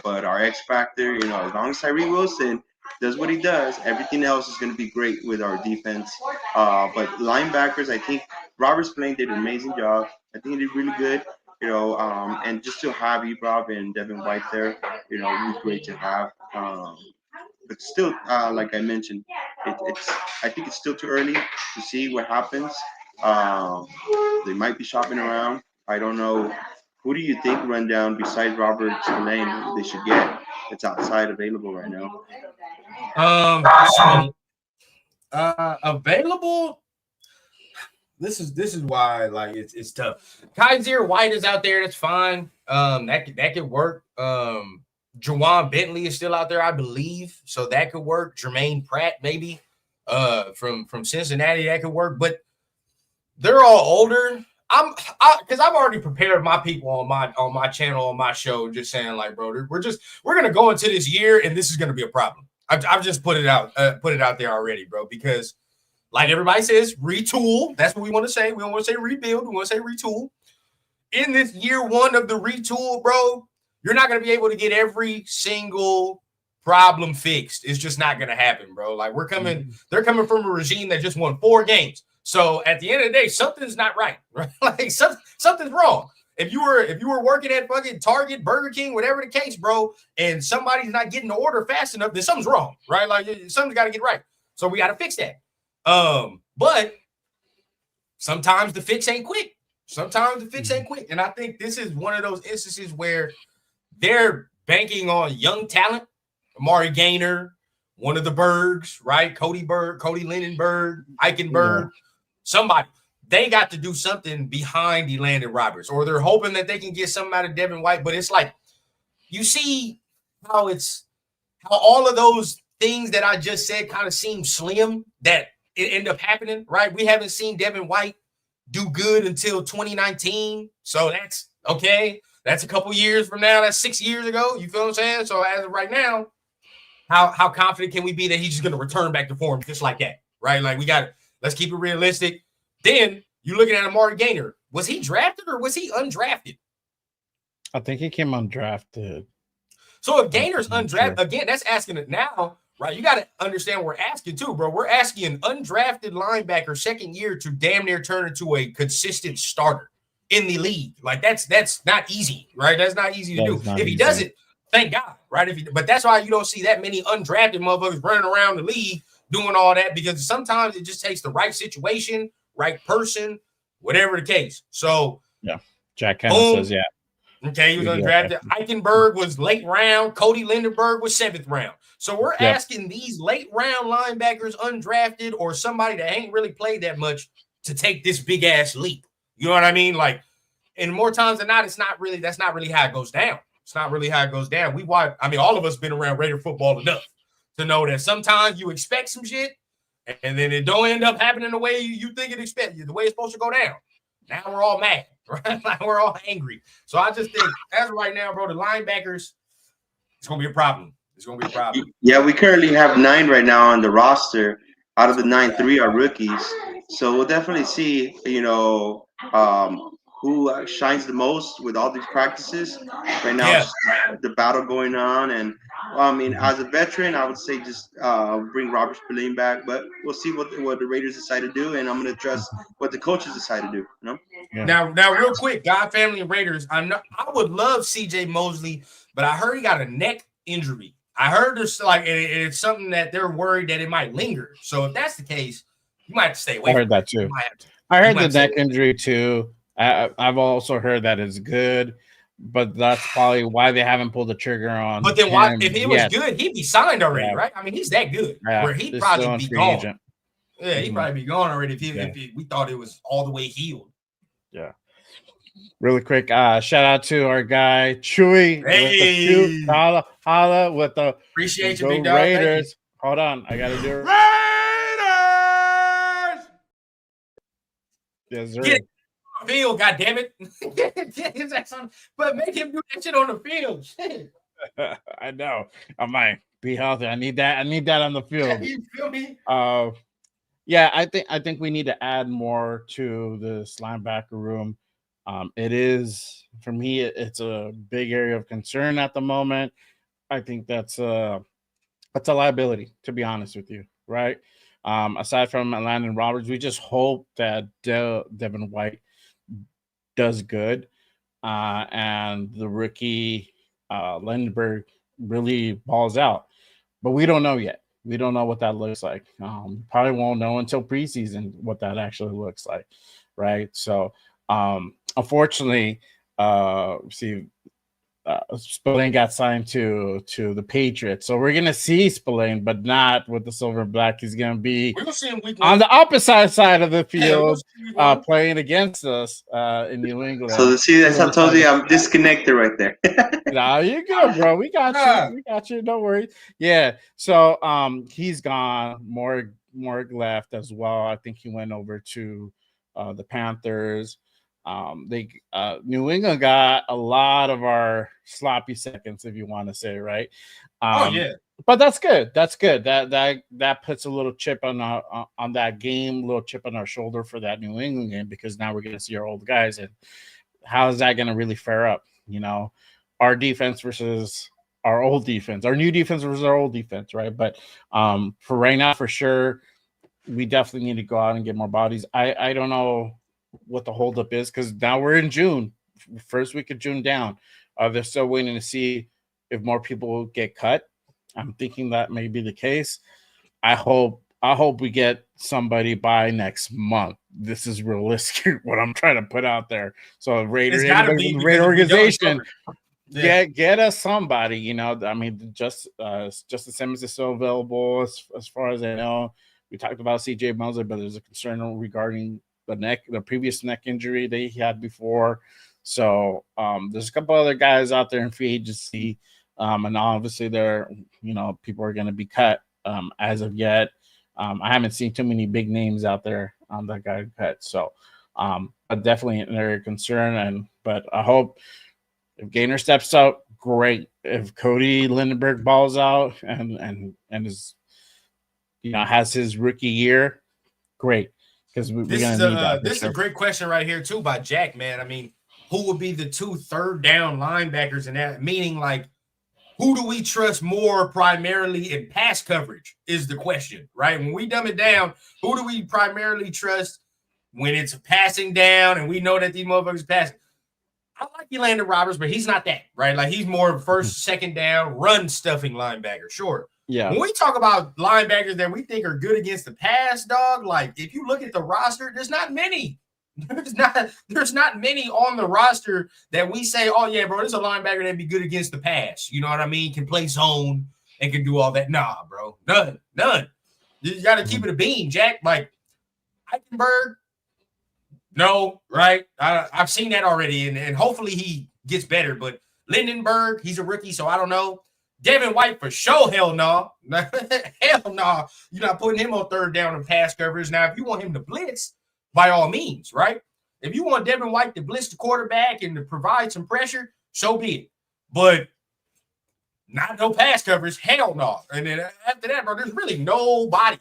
but our X factor, as long as Tyree Wilson does what he does, everything else is going to be great with our defense. But linebackers, I think Robert Spillane did an amazing job. I think he did really good. And just to have Rob and Devin White there, it was great to have. But still, like I mentioned, it's I think it's still too early to see what happens. Um, they might be shopping around. I don't know. Who do you think run down besides Robert Spillane they should get? It's outside available right now. So available. This is why like it's tough. Kaiser White is out there. That's fine. That could work. Jawan Bentley is still out there, I believe, so that could work. Jermaine Pratt maybe, from Cincinnati, that could work. But they're all older. Because I've already prepared my people on my channel, on my show, just saying like, bro, we're gonna go into this year and this is gonna be a problem. I've just put it out there already, bro, because like everybody says, retool. That's what we want to say. We don't want to say rebuild. We want to say retool. In this year one of the retool, bro, you're not going to be able to get every single problem fixed. It's just not going to happen, bro. Like they're coming from a regime that just won 4 games. So at the end of the day, something's not right, right? Like something's wrong. If you were working at fucking Target, Burger King, whatever the case, bro, and somebody's not getting the order fast enough, then something's wrong, right? Like something's got to get right. So we got to fix that. But sometimes the fix ain't quick. And I think this is one of those instances where they're banking on young talent, Amari Gaynor, one of the Bergs, right? Cody Lindenberg, Eichenberg, somebody. They got to do something behind Elandon Roberts, or they're hoping that they can get something out of Devin White. But it's like, you see how all of those things that I just said kind of seem slim that it end up happening, right? We haven't seen Devin White do good until 2019. So that's okay. That's a couple years from now. That's 6 years ago. You feel what I'm saying? So as of right now, how confident can we be that he's just going to return back to form just like that, right? Like let's keep it realistic. Then you're looking at Amari Gaynor. Was he drafted or was he undrafted? I think he came undrafted. So if Gaynor's undrafted, again, that's asking it now, right? You got to understand what we're asking too, bro. We're asking an undrafted linebacker second year to damn near turn into a consistent starter in the league. Like that's not easy, right? That's not easy to do. If he does it, thank God, right? But that's why you don't see that many undrafted motherfuckers running around the league doing all that, because sometimes it just takes the right situation, right person, whatever the case. So yeah, Jack kind of says yeah. Okay, he was undrafted. Eichenberg was late round. Cody Lindenberg was 7th round. So we're asking these late round linebackers, undrafted or somebody that ain't really played that much, to take this big ass leap. You know what I mean? Like, and more times than not, that's not really how it goes down. It's not really how it goes down. All of us been around Raider football enough to know that sometimes you expect some shit and then it don't end up happening the way you think it expected, the way it's supposed to go down. Now we're all mad, right? Like we're all angry. So I just think, as of right now, bro, the linebackers, it's going to be a problem. Yeah, we currently have 9 right now on the roster. Out of the 9, 3 are rookies. So we'll definitely see, who shines the most with all these practices. Right now, it's just the battle going on. And, as a veteran, I would say just bring Robert Spillane back. But we'll see what the Raiders decide to do. And I'm going to trust what the coaches decide to do. You know? Yeah. Now, real quick, God, family, and Raiders, I would love C.J. Mosley, but I heard he got a neck injury. I heard there's it's something that they're worried that it might linger. So if that's the case, you might have to stay away. I heard that too. I heard the neck injury too. I've also heard that it's good, but that's probably why they haven't pulled the trigger on. But then why? If it was good, he'd be signed already, right? I mean, he's that good. Where he'd probably be gone. Agent. Yeah, he'd probably be gone already if we thought it was all the way healed. Yeah. Really quick, shout out to our guy Chewy. Hey, holla with the appreciate you, big dog. Raiders. Hold on, I gotta do it. Raiders. Yes, sir. Get on the field, goddammit. Get his ass on, but make him do that shit on the field. Shit. I know. I might be healthy. I need that on the field. You feel me? Yeah, I think we need to add more to this linebacker room. It is, for me, it's a big area of concern at the moment. I think that's That's a liability, to be honest with you, right? Aside from Landon Roberts, we just hope that Devin White does good, and the rookie Lindbergh really balls out. But we don't know yet. We don't know what that looks like. Probably won't know until preseason what that actually looks like, right? So, unfortunately, Spillane got signed to the Patriots, so we're gonna see Spillane, but not with the silver and black. He's gonna be We're gonna see him week on one. the opposite side of the Yeah, we're gonna field, see him week one. playing against us in New England. So see, that's I told you I'm disconnected right there. Nah, you're good, bro. We got you. We got you. Don't worry. Yeah. So he's gone. Morg left as well. I think he went over to the Panthers. They New England got a lot of our sloppy seconds, if you want to say, right? Oh yeah. But that's good. That's good. That puts a little chip on that game, a little chip on our shoulder for that New England game, because now we're gonna see our old guys, and how is that gonna really fare up? You know, our defense versus our old defense, our new defense versus our old defense, right? But for right now, for sure, we definitely need to go out and get more bodies. I don't know what the holdup is, because now we're in June, first week of June down. They're still waiting to see if more people get cut. I'm thinking that may be the case. I hope we get somebody by next month. This is realistic what I'm trying to put out there. So Raider organization, get us somebody. You know, I mean, Justin Simmons is still available as far as I know. We talked about CJ Mosley, but there's a concern regarding the previous neck injury that he had before. So there's a couple other guys out there in free agency. And obviously people are going to be cut as of yet. I haven't seen too many big names out there that got cut. So definitely an area of concern. But I hope if Gainer steps out, great. If Cody Lindenberg balls out and is, has his rookie year, great. Because we're going to need that. This is a great question right here too by Jack, man. I mean, who would be the 2 third down linebackers in that? Meaning, like, who do we trust more primarily in pass coverage is the question, right? When we dumb it down, who do we primarily trust when it's passing down and we know that these motherfuckers passing? I like Landon Roberts, but he's not that, right? Like, he's more first, second down, run stuffing linebacker, sure. Yeah. When we talk about linebackers that we think are good against the pass, dog, like, if you look at the roster, there's not many. There's not many on the roster that we say, oh yeah, bro, this is a linebacker that'd be good against the pass. You know what I mean? Can play zone and can do all that. Nah, bro, none. You got to keep it a beam, Jack. Like Eichenberg, no, right? I've seen that already, and hopefully he gets better. But Lindenberg, he's a rookie, so I don't know. Devin White for sure, hell no. Hell no. You're not putting him on third down and pass coverage. Now, if you want him to blitz, by all means, right? If you want Devin White to blitz the quarterback and to provide some pressure, so be it. But not no pass coverage, hell no. And then after that, bro, there's really nobody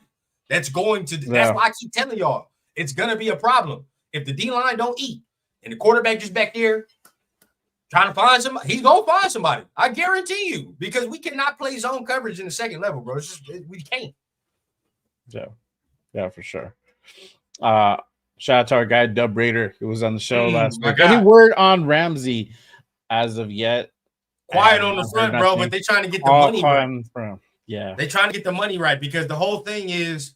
that's going to. That's why I keep telling y'all, it's going to be a problem. If the D-line don't eat and the quarterback just back there trying to find somebody, he's going to find somebody. I guarantee you, because we cannot play zone coverage in the second level, bro. It's just, we can't. Yeah, for sure. Shout out to our guy Dub Raider, who was on the show last week. God. Any word on Ramsey as of yet? Quiet on the front, bro, but they're trying to get the money right. Yeah. They're trying to get the money right, because the whole thing is,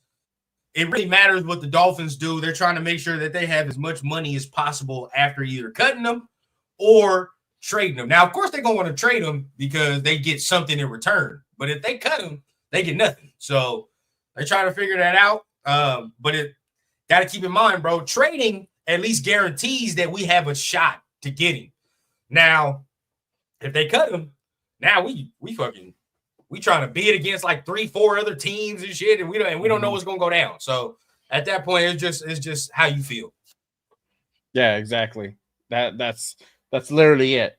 it really matters what the Dolphins do. They're trying to make sure that they have as much money as possible after either cutting them or trading them. Now, of course, they're going to want to trade them because they get something in return. But if they cut them, they get nothing. So they're trying to figure that out. But it got to keep in mind, bro, trading at least guarantees that we have a shot to get him. Now, if they cut him, now we trying to bid against like 3-4 other teams and shit, and we don't know what's gonna go down. So at that point, it's just how you feel. Yeah, exactly. That's literally it.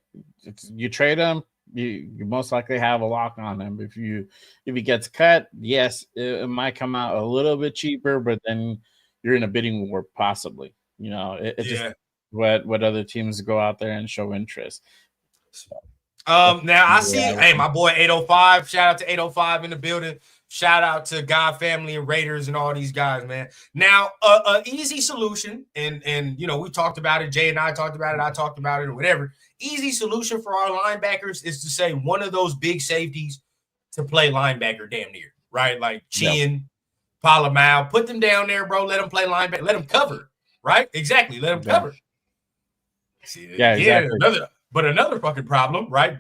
You trade him, you most likely have a lock on him. If he gets cut, yes, it might come out a little bit cheaper, but then you're in a bidding war possibly. It's just what other teams go out there and show interest. So. Now I see, hey, my boy 805. Shout out to 805 in the building. Shout out to God Family and Raiders and all these guys, man. Now, a easy solution, and you know, we talked about it. Jay and I talked about it. I talked about it, or whatever. Easy solution for our linebackers is to say one of those big safeties to play linebacker, damn near, right? Like Chin, Palamau, put them down there, bro. Let them play linebacker. Let them cover, right? Exactly. Let them cover. See, exactly. Another fucking problem, right?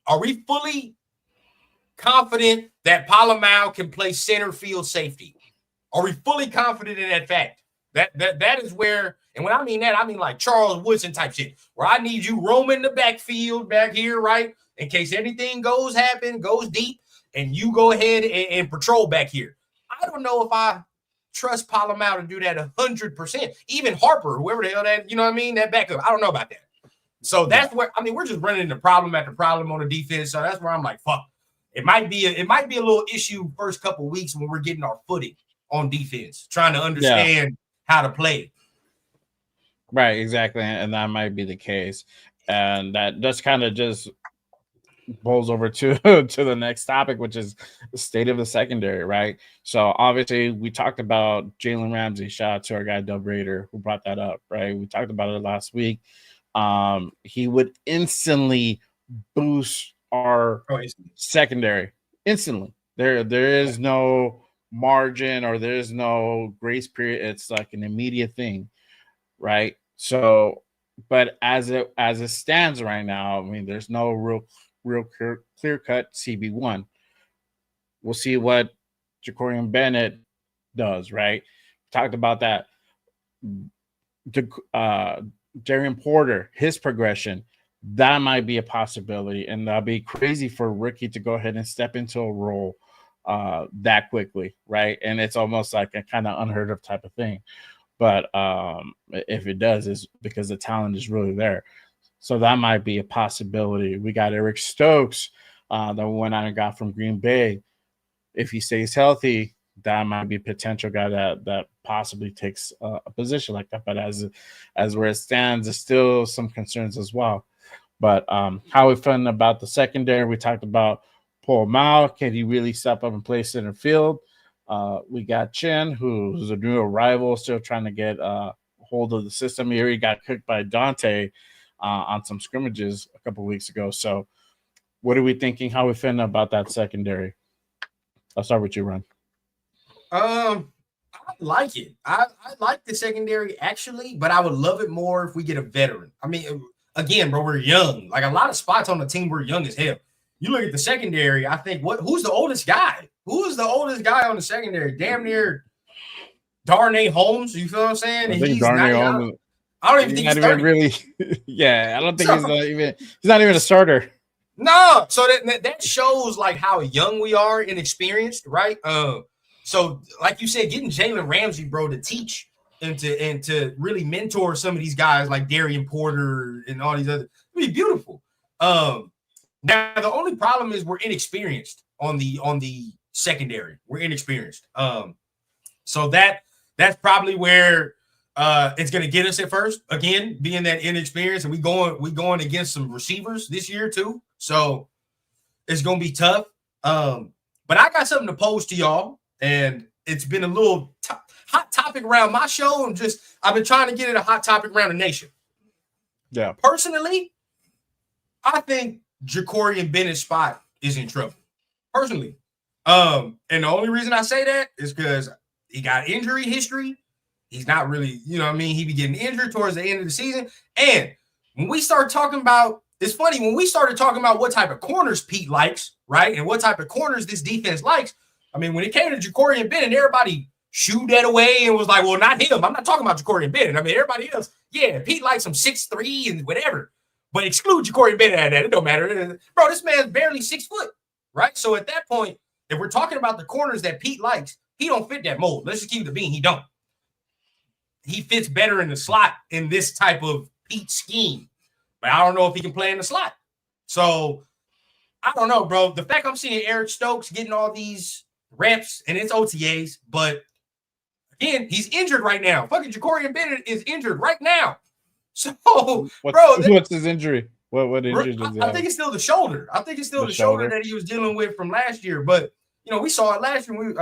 Are we fully confident that Palamau can play center field safety? Are we fully confident in that fact? That is where, and when I mean that, I mean like Charles Woodson type shit, where I need you roaming the backfield back here, right? In case anything goes deep, and you go ahead and patrol back here. I don't know if I trust Palamau to do that 100%. Even Harper, whoever the hell that, you know what I mean, that backup, I don't know about that. So that's where, I mean, we're just running into problem after problem on the defense. So that's where I'm like, fuck. It might be a little issue first couple weeks when we're getting our footing on defense, trying to understand how to play. Right, exactly. And that might be the case. And that just kind of just rolls over to the next topic, which is the state of the secondary, right? So obviously we talked about Jalen Ramsey. Shout out to our guy Dub Raider who brought that up, right? We talked about it last week. He would instantly boost our secondary instantly. There is no margin or there's no grace period. It's like an immediate thing, right? So, but as it stands right now, I mean, there's no real clear cut CB1. We'll see what Jacorian Bennett does, right? Talked about that. Darian Porter, his progression, that might be a possibility, and that'll be crazy for a rookie to go ahead and step into a role that quickly, right? And it's almost like a kind of unheard of type of thing. But if it does, it's because the talent is really there. So that might be a possibility. We got Eric Stokes that we went out and got from Green Bay. If he stays healthy, that might be a potential guy that possibly takes a position like that. But as where it stands, there's still some concerns as well. But how we feeling about the secondary? We talked about Paul Mao. Can he really step up and play center field? We got Chin, who's a new arrival, still trying to get hold of the system. He already got cooked by Dante on some scrimmages a couple weeks ago. So what are we thinking? How are we feeling about that secondary? I'll start with you, Ron. I like it. I like the secondary actually, but I would love it more if we get a veteran. I mean, again, bro, we're young. Like a lot of spots on the team, we're young as hell. You look at the secondary, I think who's the oldest guy? Who's the oldest guy on the secondary? Damn near Darnay Holmes. You feel what I'm saying? I think Darnay Holmes. I don't even think he's 30. Really. Yeah, I don't think he's not even a starter. No, so that shows like how young we are, inexperienced, right? So like you said, getting Jalen Ramsey, bro, to teach and to really mentor some of these guys like Darian Porter and all these other, it'd be beautiful. Now the only problem is we're inexperienced on the secondary. We're inexperienced. So that's probably where it's gonna get us at first. Again, being that inexperienced, and we going against some receivers this year too. So it's gonna be tough. But I got something to pose to y'all, and it's been a little hot topic around my show, and I've been trying to get it a hot topic around the nation. Yeah. Personally, I think Jacorian Bennett's spot is in trouble. Personally. And the only reason I say that is because he got injury history. He's not really, you know what I mean? He be getting injured towards the end of the season. And when we start talking about, it's funny, when we started talking about what type of corners Pete likes, right? And what type of corners this defense likes. I mean, when it came to Jacorian Bennett, everybody shooed that away and was like, well, not him. I'm not talking about Jacorian Bennett. I mean, everybody else, yeah, Pete likes him 6'3" and whatever. But exclude Jacorian Bennett at that. It don't matter. Bro, this man's barely 6 foot, right? So at that point, if we're talking about the corners that Pete likes, he don't fit that mold. Let's just keep the bean. He don't. He fits better in the slot in this type of Pete scheme. But I don't know if he can play in the slot. So I don't know, bro. The fact I'm seeing Eric Stokes getting all these reps, and it's OTAs, but again, he's injured right now. Fucking Jacorian Bennett is injured right now. So, what's his injury? What injury does he I have? think it's still the shoulder. I think it's still the shoulder that he was dealing with from last year. But you know, we saw it last year.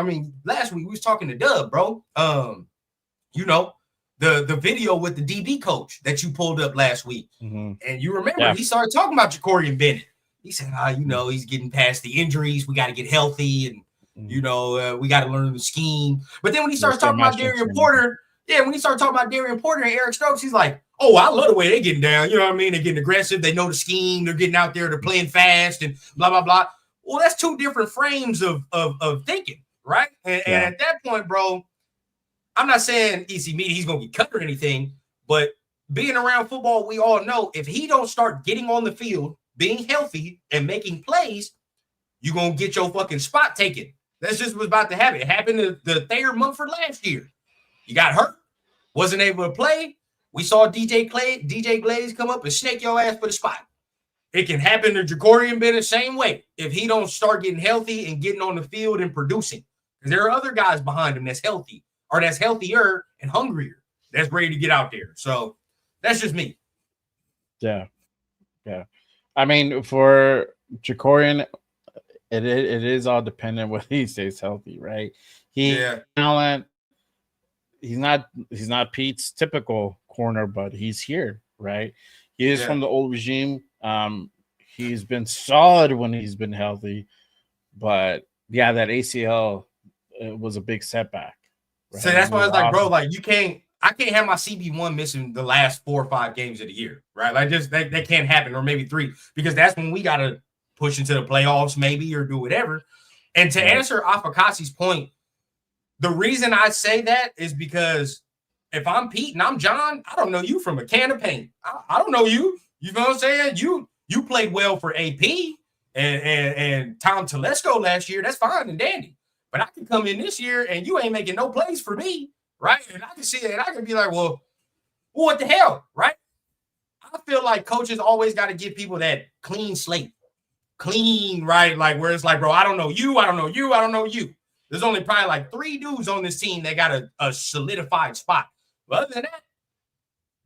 Last week we was talking to Dub, bro. You know, the video with the DB coach that you pulled up last week, and you remember he started talking about Jacorian Bennett. He said, you know, he's getting past the injuries. We got to get healthy, and you know, we got to learn the scheme. But then when he starts talking about Darian Porter, when he started talking about Darian Porter and Eric Stokes, he's like, oh, I love the way they're getting down. You know what I mean? They're getting aggressive. They know the scheme. They're getting out there. They're playing fast and blah, blah, blah. Well, that's two different frames of thinking, right? And at that point, bro, I'm not saying he's going to get cut or anything, but being around football, we all know if he don't start getting on the field, being healthy and making plays, you're going to get your fucking spot taken. That's just what's about to happen. It happened to the Thayer Mumford last year. He got hurt, wasn't able to play. We saw DJ Glaze come up and snake your ass for the spot. It can happen to Jacorian Bennett the same way if he don't start getting healthy and getting on the field and producing. Because there are other guys behind him that's healthy or that's healthier and hungrier that's ready to get out there. So that's just me. Yeah. I mean, for Jacorian, it is all dependent whether he stays healthy, right? Talent. He's not Pete's typical corner, but he's here, right? He is from the old regime. He's been solid when he's been healthy, but that ACL was a big setback. Right? So that's why I was like, bro, like I can't have my CB1 missing the last 4 or 5 games of the year, right? Like just that can't happen, or maybe 3, because that's when we gotta push into the playoffs, maybe, or do whatever. And to answer Afakasi's point, the reason I say that is because if I'm Pete and I'm John, I don't know you from a can of paint. I don't know you. You know what I'm saying? You played well for AP and Tom Telesco last year. That's fine and dandy. But I can come in this year and you ain't making no plays for me, right? And I can see it and I can be like, well, what the hell, right? I feel like coaches always got to give people that clean slate. Clean, right? Like where it's like, bro, I don't know you. I don't know you. I don't know you. There's only probably like 3 dudes on this team that got a solidified spot. But other than that,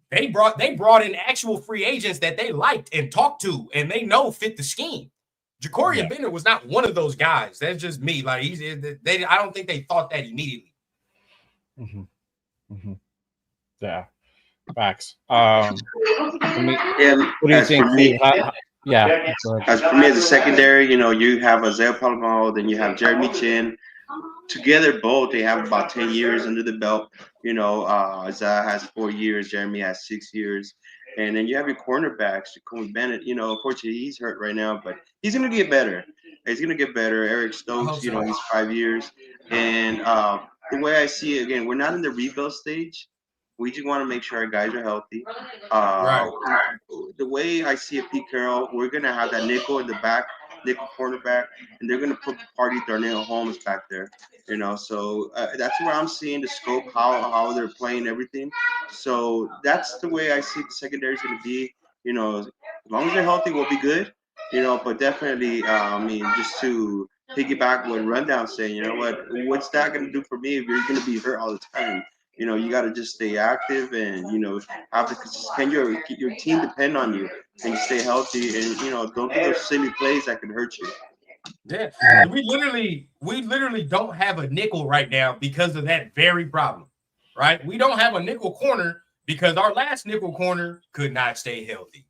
they brought in actual free agents that they liked and talked to and they know fit the scheme. Jacorian Bennett was not one of those guys. That's just me. Like I don't think they thought that immediately. Yeah, facts. What do you think? As for me as a secondary, you know, you have Isaiah Palomaro, then you have Jeremy Chin. Together, both they have about 10 years under the belt. You know, Isaiah has 4 years, Jeremy has 6 years, and then you have your cornerbacks, Jacoby Bennett. You know, unfortunately, he's hurt right now, but he's gonna get better. He's gonna get better. Eric Stokes, you know, he's 5 years, and the way I see it, again, we're not in the rebuild stage. We just want to make sure our guys are healthy. The way I see it, Pete Carroll, we're going to have that nickel in the back, nickel cornerback, and they're going to put Party Darnell Holmes back there. You know, so that's where I'm seeing the scope, how they're playing everything. So that's the way I see the secondary is going to be. You know, as long as they're healthy, we'll be good. You know, but definitely, I mean, just to piggyback what Rundown's saying, you know what's that going to do for me if you're going to be hurt all the time? You know, you got to just stay active and, you know, can your team depend on you and stay healthy and, you know, don't do those silly plays that can hurt you. Yeah. We literally don't have a nickel right now because of that very problem, right? We don't have a nickel corner because our last nickel corner could not stay healthy,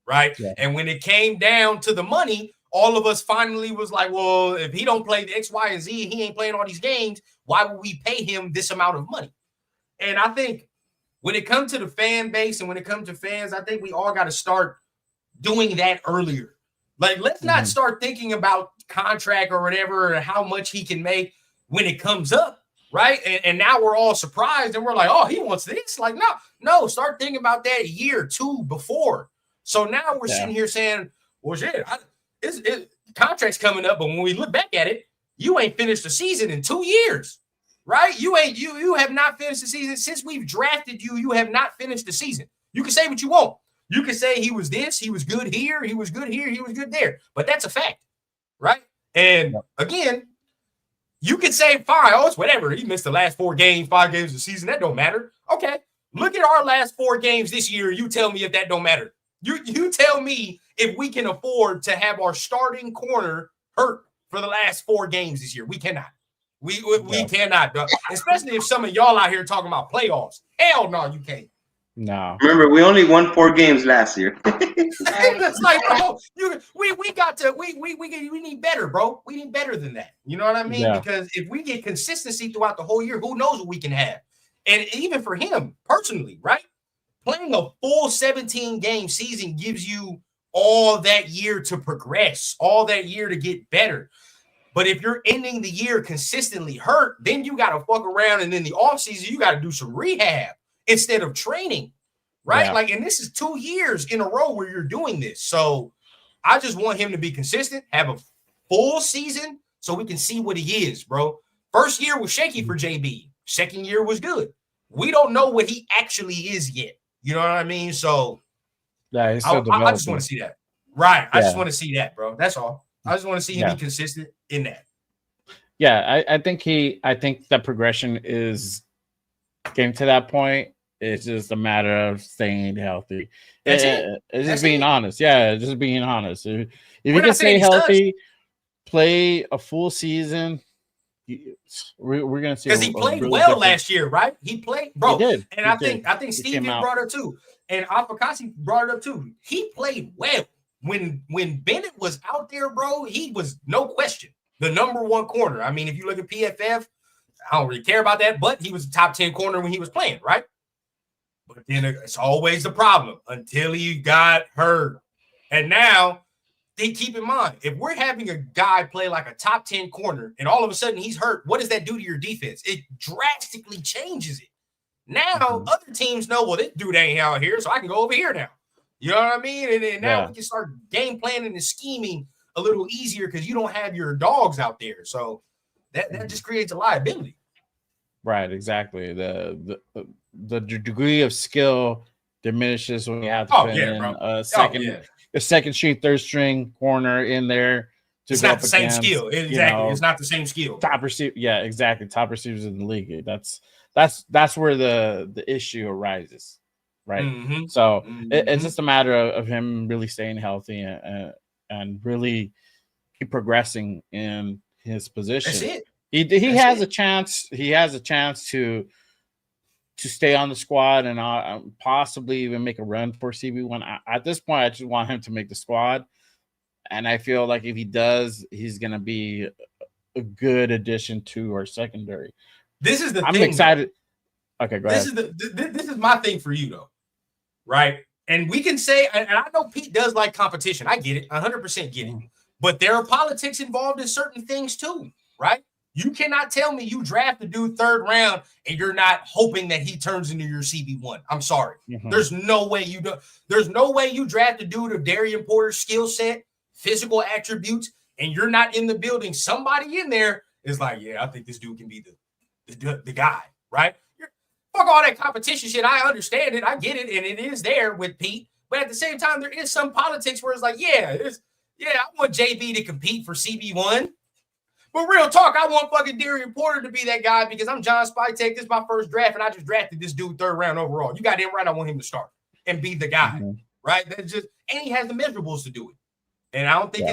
right? Yeah. And when it came down to the money, all of us finally was like, well, if he don't play the X, Y, and Z, he ain't playing all these games, why would we pay him this amount of money? And I think when it comes to the fan base and when it comes to fans, I think we all got to start doing that earlier. Like, let's not start thinking about contract or whatever, or how much he can make when it comes up, right? And now we're all surprised and we're like, oh, he wants this. Like, no, start thinking about that a year or 2 before. So now we're sitting here saying, well, shit, contract's coming up, but when we look back at it, you ain't finished the season in 2 years. Right? You have not finished the season. Since we've drafted you, you have not finished the season. You can say what you want. You can say he was this, he was good here, he was good here, he was good there. But that's a fact. Right? And again, you can say, fine, it's whatever. He missed the last 5 games of the season. That don't matter. Okay. Look at our last 4 games this year. You tell me if that don't matter. You tell me if we can afford to have our starting corner hurt for the last 4 games this year. We cannot. We cannot, bro. Especially if some of y'all out here talking about playoffs. Hell no, you can't. No. Remember, we only won 4 games last year. It's like, bro, we need better, bro. We need better than that. You know what I mean? Yeah. Because if we get consistency throughout the whole year, who knows what we can have? And even for him personally, right? Playing a full 17-game season gives you all that year to progress, all that year to get better. But if you're ending the year consistently hurt, then you got to fuck around, and in the offseason, you got to do some rehab instead of training, right? Yeah. Like, and this is 2 years in a row where you're doing this. So I just want him to be consistent, have a full season so we can see what he is, bro. First year was shaky for JB. Second year was good. We don't know what he actually is yet. You know what I mean? So Yeah, he's I still developing. just want to see that. Right. I just Yeah. want to see that, bro. That's all. I just want to see him Yeah. be consistent in that. Yeah, I think the progression is getting to that point. It's just a matter of staying healthy. That's it. It's That's just being it. honest. Yeah, just being honest. If you We're can not stay saying he sucks. healthy, play a full season, we're gonna see. Because he played really well different- last year, right? He played, bro. He did. And He I think He Steve came out. brought it up too. And Afakasi brought it up too. He played well. When Bennett was out there, bro, he was no question the number 1 corner. I mean, if you look at PFF, I don't really care about that, but he was a top 10 corner when he was playing, right? But then it's always the problem until he got hurt. And now, keep in mind, if we're having a guy play like a top 10 corner and all of a sudden he's hurt, what does that do to your defense? It drastically changes it. Now, other teams know, well, this dude ain't out here, so I can go over here now. You know what I mean? And now we can start game planning and scheming a little easier because you don't have your dogs out there. So that just creates a liability. Right, exactly. The degree of skill diminishes when you have to put in a second string, third string corner in there. It's not the same skill. Exactly. It's not the same skill. Top receiver. Yeah, exactly. Top receivers in the league. That's where the issue arises. Right. Mm-hmm. So it's just a matter of him really staying healthy and really keep progressing in his position. That's it. He has a chance. He has a chance to stay on the squad and possibly even make a run for CB1. At this point, I just want him to make the squad, and I feel like if he does, he's going to be a good addition to our secondary. This is the I'm thing, excited. Though. Okay, go ahead. This is my thing for you though, right? And we can say, and I know Pete does like competition. I get it, 100% get it. But there are politics involved in certain things too, right? You cannot tell me you draft a dude 3rd round and you're not hoping that he turns into your CB1. I'm sorry. Mm-hmm. There's no way you do. There's no way you draft a dude of Darian Porter's skill set, physical attributes, and you're not in the building. Somebody in there is like, yeah, I think this dude can be the guy, right? Fuck all that competition shit. I understand it. I get it. And it is there with Pete. But at the same time, there is some politics where it's like, I want JB to compete for CB1. But real talk, I want fucking Darian Porter to be that guy because I'm John Spytek. This is my first draft, and I just drafted this dude 3rd round overall. You got him right. I want him to start and be the guy, right? That's just, and he has the measurables to do it. And I don't think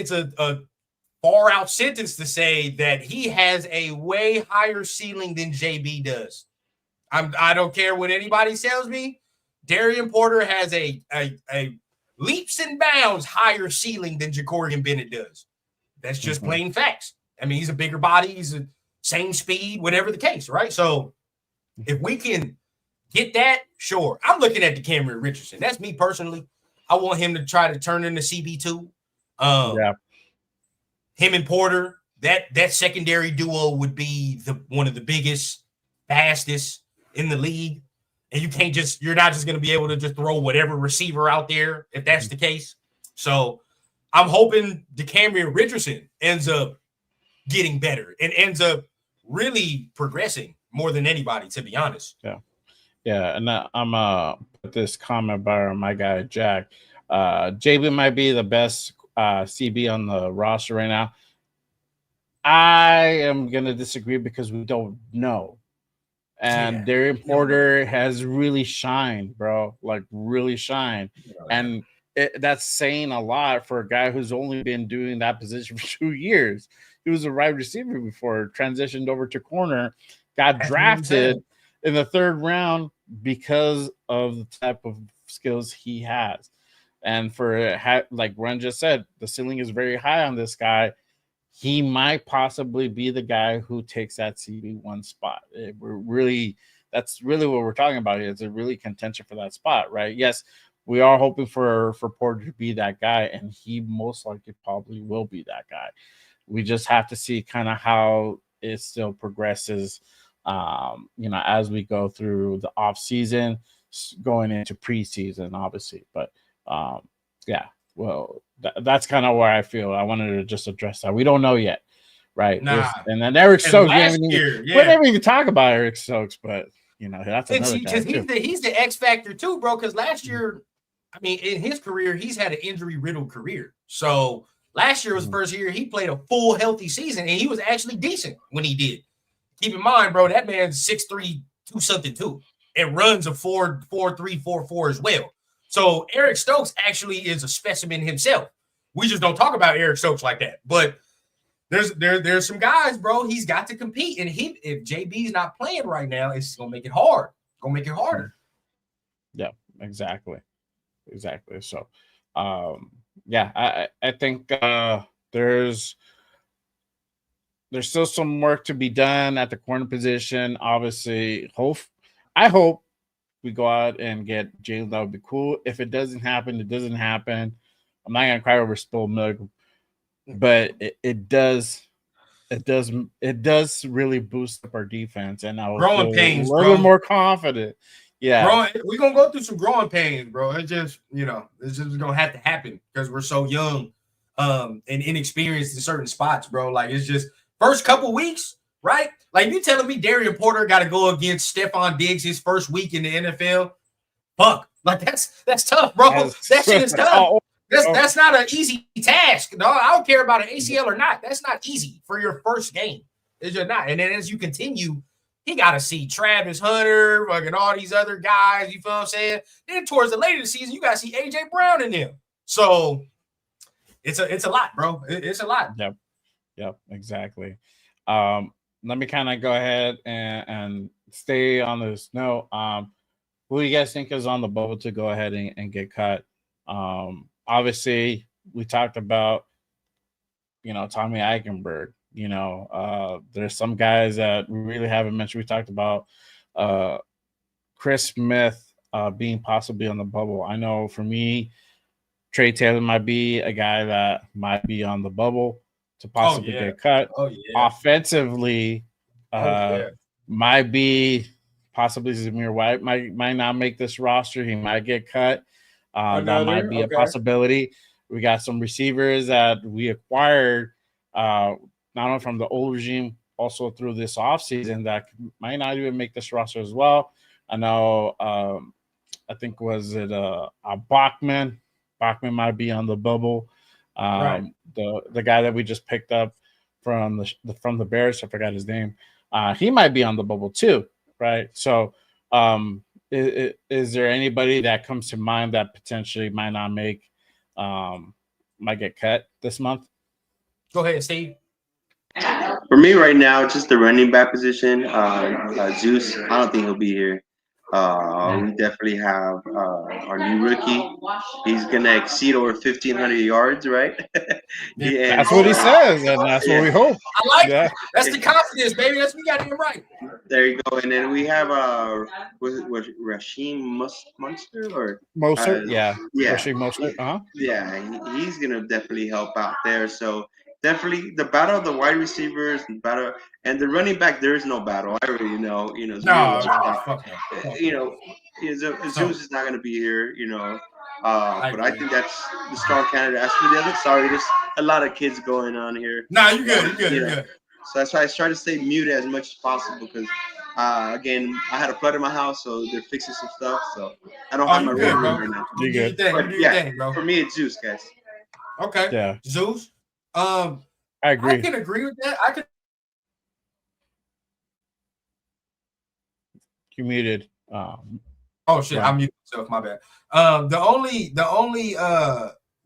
it's a far out sentence to say that he has a way higher ceiling than JB does. I don't care what anybody tells me. Darian Porter has a leaps and bounds higher ceiling than Jacorian Bennett does. That's just plain facts. I mean, he's a bigger body. He's the same speed, whatever the case, right? So if we can get that, sure. I'm looking at the Cameron Richardson. That's me personally. I want him to try to turn into CB2. Him and Porter, that secondary duo would be one of the biggest, fastest in the league. And you're not just going to be able to just throw whatever receiver out there if that's the case. So I'm hoping DeCamerion Richardson ends up getting better and ends up really progressing more than anybody, to be honest. Yeah. And I'm put this comment by my guy Jack. JB might be the best CB on the roster right now. I am gonna disagree because we don't know. And Darian Porter has really shined, bro. Like really shined. And that's saying a lot for a guy who's only been doing that position for 2 years. He was a wide receiver before, transitioned over to corner, got drafted in the 3rd round because of the type of skills he has. And for like Ron just said, the ceiling is very high on this guy. He might possibly be the guy who takes that CB1 spot. That's really what we're talking about here. It's a really contention for that spot, right? Yes, we are hoping for Porter to be that guy, and he most likely probably will be that guy. We just have to see kind of how it still progresses, as we go through the off season, going into preseason, obviously. But yeah, well, that's kind of where I feel. I wanted to just address that. We don't know yet, right? And then Eric Stokes. We didn't even talk about Eric Stokes, but that's another guy too. He's the X factor too, bro. Because last year, I mean, in his career, he's had an injury-riddled career. So last year was the first year he played a full healthy season, and he was actually decent when he did. Keep in mind, bro, that man's 6'3", 2-something too. It runs a 4.3, 4.4 as well. So Eric Stokes actually is a specimen himself. We just don't talk about Eric Stokes like that. But there's some guys, bro. He's got to compete, and if JB's not playing right now, it's gonna make it hard. It's gonna make it harder. Yeah, exactly. So, I think there's still some work to be done at the corner position. Obviously, I hope we go out and get Jalen. That would be cool. If it doesn't happen, it doesn't happen. I'm not gonna cry over spilled milk, but it does really boost up our defense, and I growing pains, a little more confident. Yeah, we're gonna go through some growing pains, bro. It's just gonna have to happen because we're so young, and inexperienced in certain spots, bro. Like it's just first couple weeks, right? Like you telling me Darian Porter got to go against Stephon Diggs his first week in the NFL? Fuck, like that's tough, bro. That shit is tough. That's not an easy task. No, I don't care about an ACL or not. That's not easy for your first game. It's just not. And then as you continue, he got to see Travis Hunter, fucking all these other guys. You feel what I'm saying? Then towards the later of the season, you got to see AJ Brown in them. So it's a lot, bro. It's a lot. Yep, exactly. Let me kind of go ahead and stay on this note. Who do you guys think is on the bubble to go ahead and get cut? Obviously, we talked about, Tommy Eichenberg. There's some guys that we really haven't mentioned. We talked about Chris Smith being possibly on the bubble. I know for me, Trey Taylor might be a guy that might be on the bubble to possibly get cut. Offensively, might be possibly Zamir White might not make this roster. He might get cut. That might be a possibility. We got some receivers that we acquired, not only from the old regime, also through this offseason that might not even make this roster as well. I know, I think was it Bachman? Bachman might be on the bubble. Right. The guy that we just picked up from the Bears, I forgot his name. He might be on the bubble too, right? So, is there anybody that comes to mind that potentially might not might get cut this month? Go ahead, Steve. For me right now, just the running back position. Zeus, I don't think he'll be here. We definitely have our new rookie. He's gonna exceed over 1,500 yards, right? That's what he says, and that's what we hope. I like it. That's the confidence, baby. That's we got him right. There you go. And then we have was Rasheem Munster or Mostert? yeah, Rasheem Mostert. Yeah, he's gonna definitely help out there. So definitely the battle of the wide receivers, and the running back. There is no battle. I already know. Zeus is not going to be here. But I think that's the strong candidate. As for the other, sorry, there's a lot of kids going on here. Nah, you're good. You're good. So that's why I try to stay muted as much as possible because, again, I had a flood in my house, so they're fixing some stuff. So I don't have my room right now. You good? Thing, bro. For me, it's Zeus, guys. Okay. Yeah. Zeus. I agree. I can agree with that. You muted. Oh shit, Right. I muted myself. My bad. The only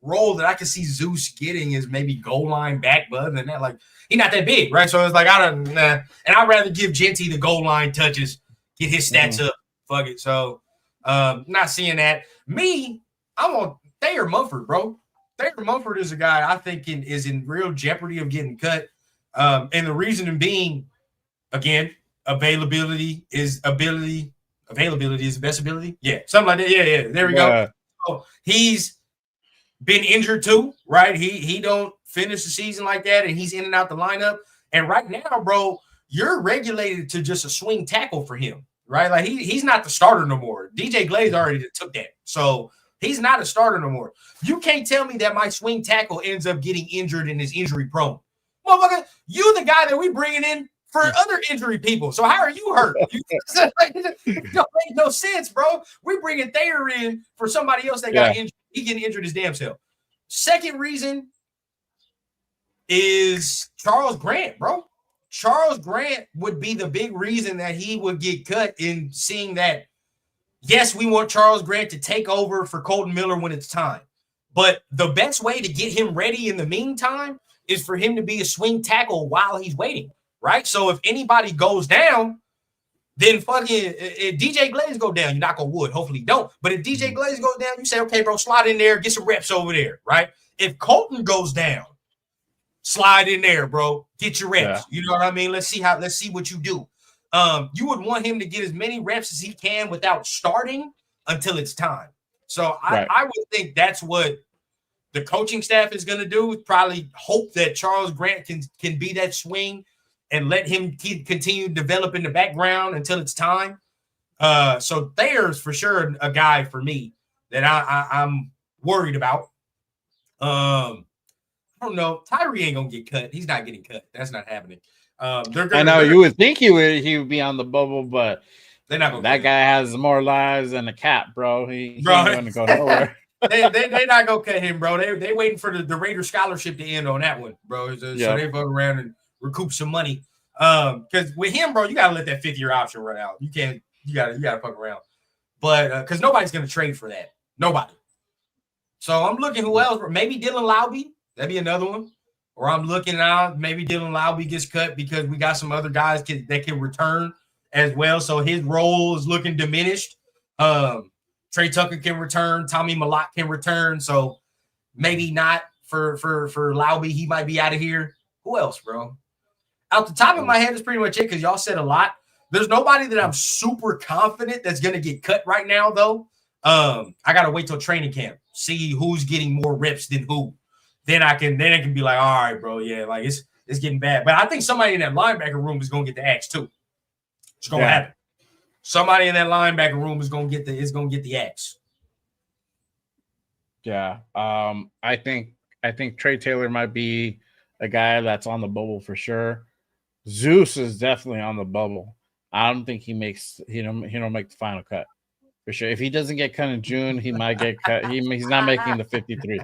role that I can see Zeus getting is maybe goal line back, but other than that, like he's not that big, right? So it's like I don't, and I'd rather give Genty the goal line touches, get his stats up. Fuck it. So, not seeing that. Me, I'm on Thayer Mumford, bro. Thayer Mumford is a guy I think is in real jeopardy of getting cut, and the reason being, again, availability is ability. Availability is the best ability. Yeah, something like that. Yeah. There we go. So he's been injured too, right? He don't finish the season like that, and he's in and out the lineup. And right now, bro, you're regulated to just a swing tackle for him, right? Like he's not the starter no more. DJ Glaze already took that, so he's not a starter no more. You can't tell me that my swing tackle ends up getting injured and is injury prone, motherfucker. You the guy that we bringing in for other injury people. So how are you hurt? It don't make no sense, bro. We bringing Thayer in for somebody else that got injured. He getting injured his damn self. Second reason is Charles Grant, bro. Charles Grant would be the big reason that he would get cut in seeing that, yes, we want Charles Grant to take over for Colton Miller when it's time. But the best way to get him ready in the meantime is for him to be a swing tackle while he's waiting. Right? So if anybody goes down, then fucking if DJ Glaze go down, you're not gonna wood. Hopefully you don't. But if DJ Glaze goes down, you say, okay, bro, slide in there, get some reps over there, right? If Colton goes down, slide in there, bro. Get your reps. You know what I mean? Let's see what you do. You would want him to get as many reps as he can without starting until it's time. So I would think that's what the coaching staff is going to do. Probably hope that Charles Grant can be that swing and let him continue to develop in the background until it's time. So Thayer's for sure a guy for me that I'm worried about. I don't know. Tyree ain't gonna get cut. He's not getting cut. That's not happening. I know you would think he would be on the bubble, but they're not gonna. That guy has more lives than a cat, bro. He ain't gonna go nowhere. they not gonna cut him, bro. They waiting for the Raider scholarship to end on that one, bro. So they fuck around and recoup some money. Because with him, bro, you gotta let that 5th-year option run out. You can't. You gotta fuck around. But because nobody's gonna trade for that. Nobody. So I'm looking who else. Maybe Dylan Lowby. That'd be another one. Or I'm looking out. Maybe Dylan Lowby gets cut because we got some other guys that can return as well. So his role is looking diminished. Trey Tucker can return. Tommy Malott can return. So maybe not for Lowby. He might be out of here. Who else, bro? Out the top of my head is pretty much it because y'all said a lot. There's nobody that I'm super confident that's going to get cut right now, though. I got to wait till training camp, see who's getting more reps than who. Then I can be like, all right, bro, yeah, like it's getting bad. But I think somebody in that linebacker room is going to get the axe too. It's going to happen. Somebody in that linebacker room is going to get the axe. Yeah. I think Trey Taylor might be a guy that's on the bubble for sure. Zeus is definitely on the bubble. I don't think he don't make the final cut for sure. If he doesn't get cut in June, he might get cut. He's not making the 53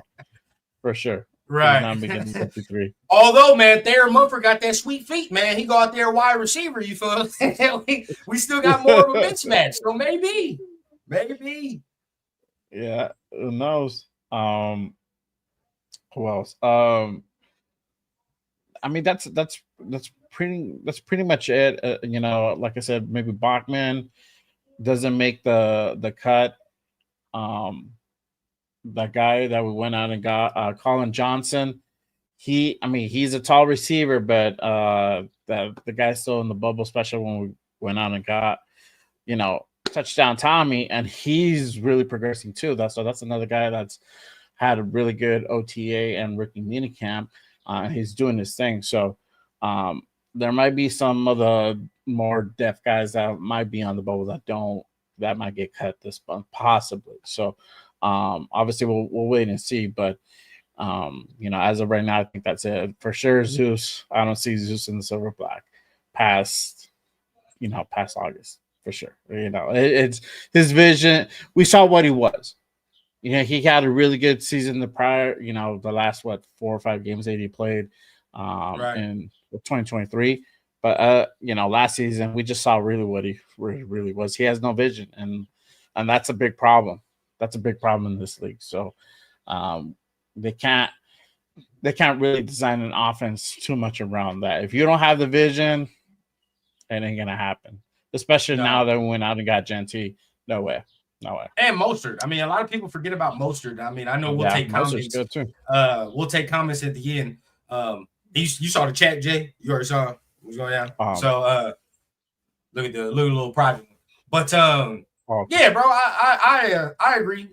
for sure. Right. He's not making the 53. Although, man, Thayer Mumford got that sweet feet, man. He go out there wide receiver. You feel? we still got more of a mismatch, so maybe. Yeah. Who knows? Who else? I mean, that's pretty much it. Like I said, maybe Bachman doesn't make the cut. That guy that we went out and got, Colin Johnson. He's a tall receiver, but the guy's still in the bubble, especially when we went out and got, touchdown Tommy, and he's really progressing too. That's another guy that's had a really good OTA and rookie mini camp. He's doing his thing. So there might be some of the more depth guys that might be on the bubble that might get cut this month, possibly. So obviously we'll wait and see. But as of right now, I think that's it. For sure, Zeus. I don't see Zeus in the silver black past August for sure. It's his vision. We saw what he was. He had a really good season the prior, the last 4 or 5 games that he played in 2023. But last season we just saw really what he really was. He has no vision, and that's a big problem. That's a big problem in this league. So they can't really design an offense too much around that. If you don't have the vision, it ain't gonna happen. Especially now that we went out and got Genty. No way. And Mostert. I mean, a lot of people forget about Mostert. I mean, I know we'll take comments. Good too. We'll take comments at the end. You saw the chat, Jay. You already saw what's going on. So look at the little private one. But yeah, bro, I agree.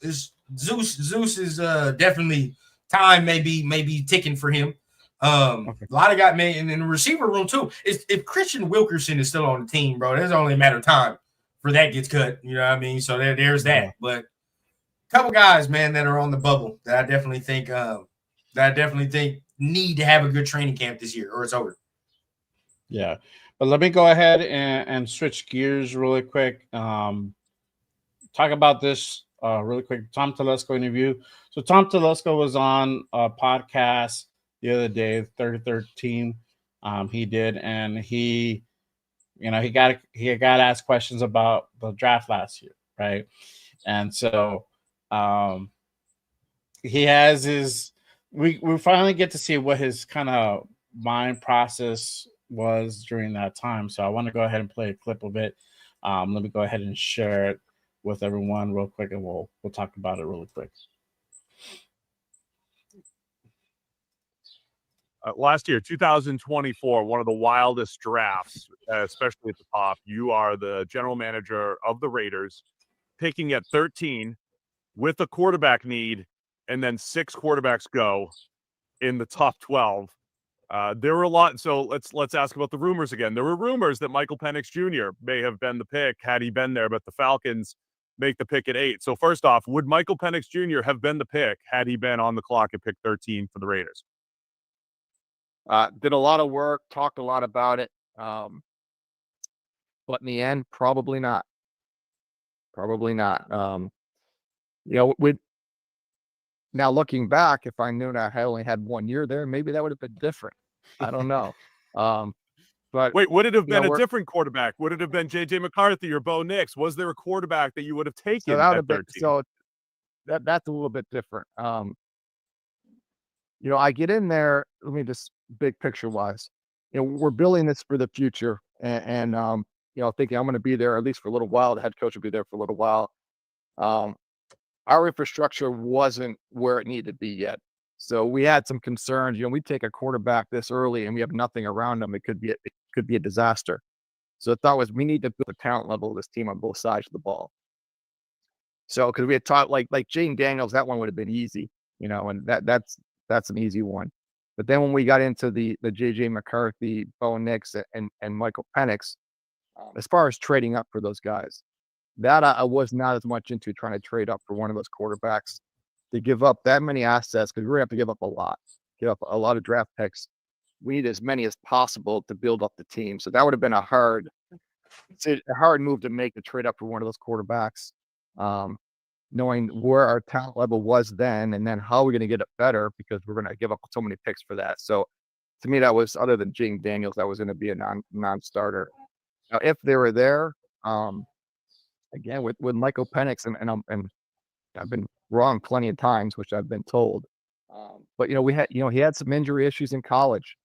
It's Zeus is definitely time maybe ticking for him. A lot of guys in the receiver room too. If Christian Wilkerson is still on the team, bro, there's only a matter of time for that gets cut. You know what I mean? So there's that. Yeah. But a couple guys, man, that are on the bubble that I definitely think need to have a good training camp this year, or it's over. Yeah. But let me go ahead and switch gears really quick. Talk about this really quick. Tom Telesco interview. So Tom Telesco was on a podcast the other day, 33rd team. He did, and he got asked questions about the draft last year, right? And so he has his. We finally get to see what his kind of mind process was during that time. So I want to go ahead and play a clip of it. Let me go ahead and share it with everyone real quick, and we'll talk about it really quick. Last year, 2024, one of the wildest drafts, especially at the top. You are the general manager of the Raiders, picking at 13 with a quarterback need, and then 6 quarterbacks go in the top 12. There were a lot. So let's ask about the rumors again. There were rumors that Michael Penix Jr. may have been the pick had he been there, but the Falcons make the pick at 8. So first off, would Michael Penix Jr. have been the pick had he been on the clock at pick 13 for the Raiders? Did a lot of work, talked a lot about it. But in the end, probably not. Probably not. Now looking back, if I knew that I only had 1 year there, maybe that would have been different. I don't know. But wait, would it have been a different quarterback? Would it have been J.J. McCarthy or Bo Nix? Was there a quarterback that you would have taken at 13? So that's a little bit different. I get in there. Let me just big picture wise. We're building this for the future, and thinking I'm going to be there at least for a little while. The head coach will be there for a little while. Our infrastructure wasn't where it needed to be yet, so we had some concerns. We take a quarterback this early and we have nothing around him. It could be a disaster. So the thought was we need to build the talent level of this team on both sides of the ball. So because we had taught like Jaden Daniels, that one would have been easy, and that's an easy one. But then when we got into the J.J. McCarthy, Bo Nix, and Michael Penix, as far as trading up for those guys, that I was not as much into trying to trade up for one of those quarterbacks to give up that many assets, because we're going to have to give up a lot of draft picks. We need as many as possible to build up the team. So that would have been a hard move to make, to trade up for one of those quarterbacks, knowing where our talent level was then, and then how we're going to get it better, because we're going to give up so many picks for that. So to me, that was, other than Jaden Daniels, that was going to be a non-starter. Now, if they were there, again, with Michael Penix, and I've been wrong plenty of times, which I've been told. But he had some injury issues in college,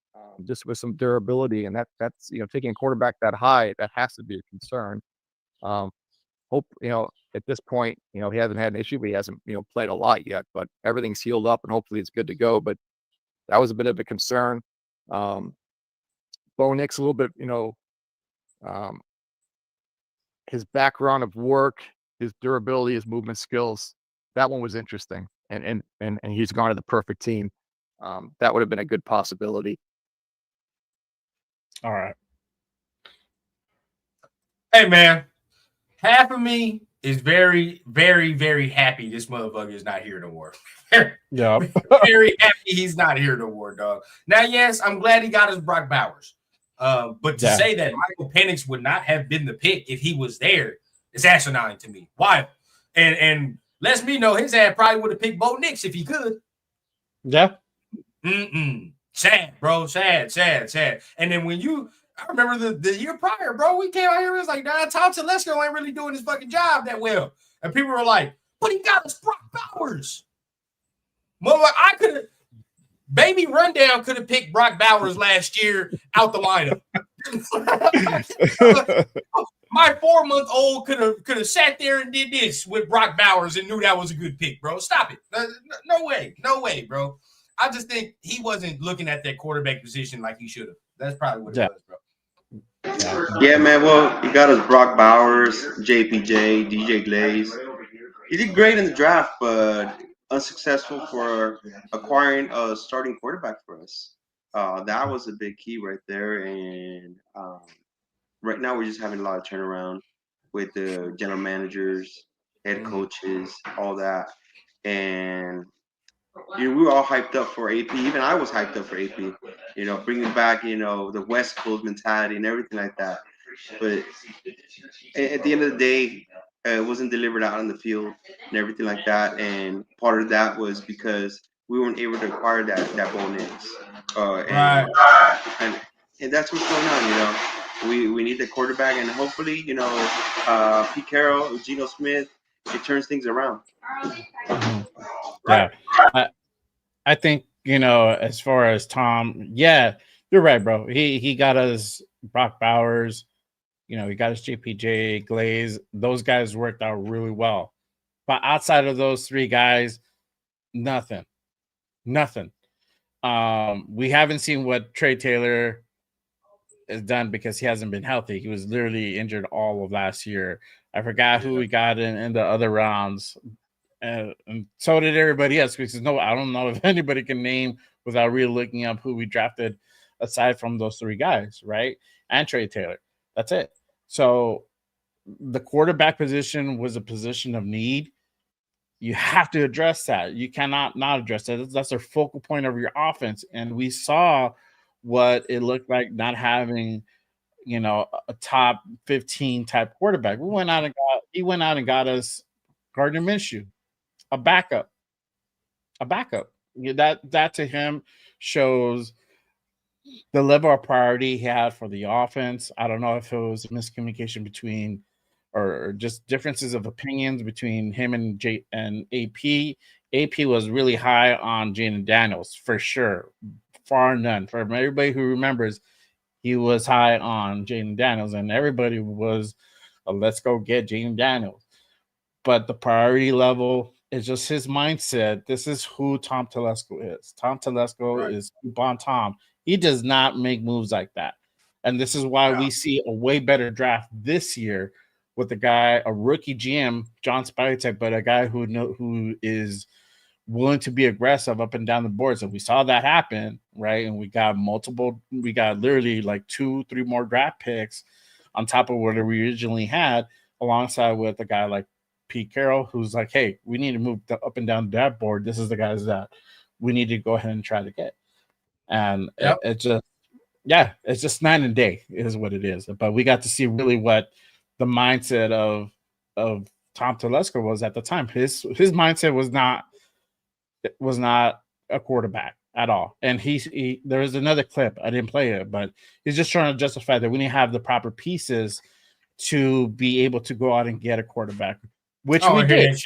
just with some durability, and that's taking a quarterback that high, that has to be a concern. Hope at this point, he hasn't had an issue, but he hasn't played a lot yet. But everything's healed up, and hopefully it's good to go. But that was a bit of a concern. Bo Nix, a little bit, his background of work, his durability, his movement skills, that one was interesting. And he's gone to the perfect team. That would have been a good possibility. All right. Hey, man, half of me is very, very, very happy this motherfucker is not here no more. Yeah. Very happy he's not here no more, dog. Now, yes, I'm glad he got his Brock Bowers. But to say that Michael Penix would not have been the pick if he was there is asinine to me. Why? And lets me know his ass probably would have picked Bo Nix if he could. Yeah. Sad, bro. Sad. And then when you I remember the year prior, bro. We came out here, it was like, nah, Tom Telesco ain't really doing his fucking job that well. And people were like, but he got us Brock Bowers. Well, I could have, Baby Rundown could have picked Brock Bowers last year out the lineup. My 4-month-old could have sat there and did this with Brock Bowers and knew that was a good pick, bro. Stop it. No way, bro. I just think he wasn't looking at that quarterback position like he should have. That's probably what it was, bro. Yeah, man. Well, he got us Brock Bowers, JPJ, DJ Glaze. He did great in the draft, but unsuccessful for acquiring a starting quarterback for us. That was a big key right there. And right now, we're just having a lot of turnaround with the general managers, head coaches, all that. And we were all hyped up for AP. Even I was hyped up for AP. Bringing back the West Coast mentality and everything like that. But at the end of the day, it wasn't delivered out on the field and everything like that. And part of that was because we weren't able to acquire that bonus. Right. And that's what's going on. We need the quarterback, and hopefully, Pete Carroll, Geno Smith, it turns things around. Yeah, I think as far as Tom, yeah, you're right, bro. He got us Brock Bowers, he got us JPJ Glaze. Those guys worked out really well, but outside of those three guys, nothing. We haven't seen what Trey Taylor has done because he hasn't been healthy. He was literally injured all of last year. I forgot who we got in the other rounds. And so did everybody else, because I don't know if anybody can name without really looking up who we drafted aside from those three guys, right? And Trey Taylor. That's it. So the quarterback position was a position of need. You have to address that. You cannot not address that. That's their focal point of your offense. And we saw what it looked like not having, a top 15 type quarterback. He went out and got us Gardner Minshew. A backup. That to him shows the level of priority he had for the offense. I don't know if it was miscommunication between or just differences of opinions between him and AP. AP was really high on Jaden Daniels for sure. Far none. For everybody who remembers, he was high on Jaden Daniels, and everybody was, let's go get Jaden Daniels. But the priority level is just his mindset. This is who Tom Telesco is. Tom Telesco is Bon Tom. He does not make moves like that. And this is why we see a way better draft this year with a rookie GM, John Spivak, but a guy who is willing to be aggressive up and down the board. So we saw that happen, right? And we got literally like 2-3 more draft picks on top of what we originally had, alongside with a guy like Pete Carroll, who's like, hey, we need to move up and down that board. This is the guys that we need to go ahead and try to get. And it's just night and day is what it is. But we got to see really what the mindset of Tom Telesco was at the time. His mindset was not a quarterback at all. And there was another clip, I didn't play it, but he's just trying to justify that we need to have the proper pieces to be able to go out and get a quarterback, which we did.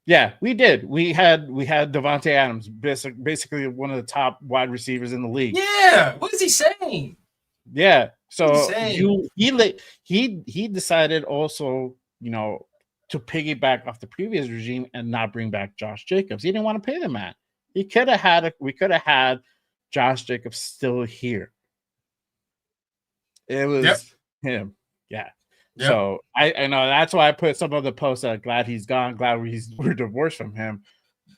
Yeah, we did. We had Devontae Adams, basically one of the top wide receivers in the league. Yeah, what is he saying? Yeah, so he decided also, to piggyback off the previous regime and not bring back Josh Jacobs. He didn't want to pay the man. We could have had Josh Jacobs still here. It was him. Yeah. Yep. So I know that's why I put some of the posts that glad he's gone, glad we're divorced from him.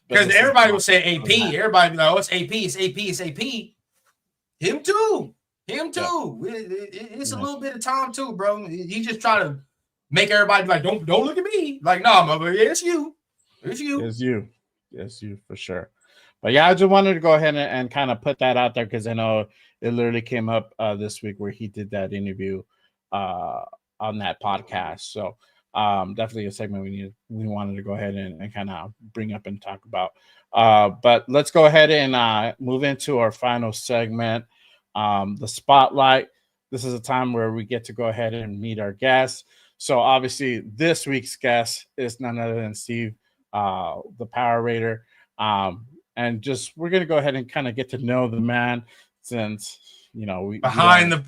Because everybody will say AP. Everybody be like, oh, it's AP, it's AP, it's AP. Him too. Yep. It's a little bit of Tom too, bro. He just try to make everybody like, don't look at me. Like, no, mother, it's you. It's you for sure. But yeah, I just wanted to go ahead and kind of put that out there because I know it literally came up this week where he did that interview on that podcast. So definitely a segment we wanted to go ahead and kind of bring up and talk about. But let's go ahead and move into our final segment, the spotlight. this is a time where we get to go ahead and meet our guests. So obviously, this week's guest is none other than Steve, the Power Raider. And just we're gonna go ahead and kind of get to know the man, since we Behind the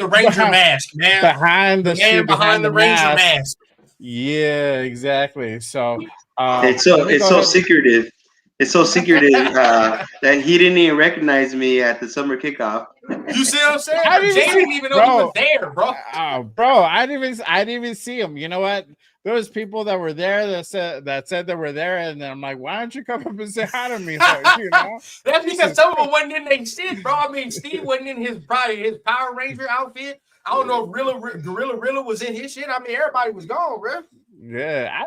Ranger mask, man. behind the man behind the Ranger mask. Yeah, exactly. So It's let me go so ahead. secretive. It's so secretive that he didn't even recognize me at the summer kickoff. You see what I'm saying? I didn't Jay see- didn't even know he was there, bro. Bro, I didn't even see him. You know what? There was people that were there that said they were there, and then I'm like, why don't you come up and say hi to me? So, That's because some of them wasn't in their shit, bro. I mean, Steve wasn't in his Power Ranger outfit. I don't know if Gorilla was in his shit. I mean, everybody was gone, bro. Yeah, I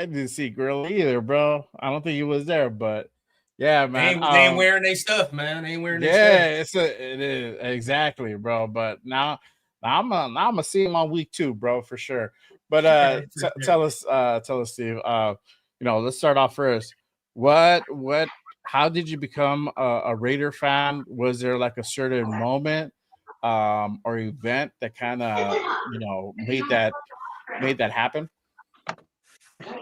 didn't see Gorilla either, bro. I don't think he was there, but yeah, man. They ain't wearing their stuff, man. They ain't wearing their Yeah, it is exactly, bro. But now I'm gonna see him on week 2, bro, for sure. But tell us, Steve. Let's start off first. How did you become a Raider fan? Was there like a certain moment or event that kind of made that happen?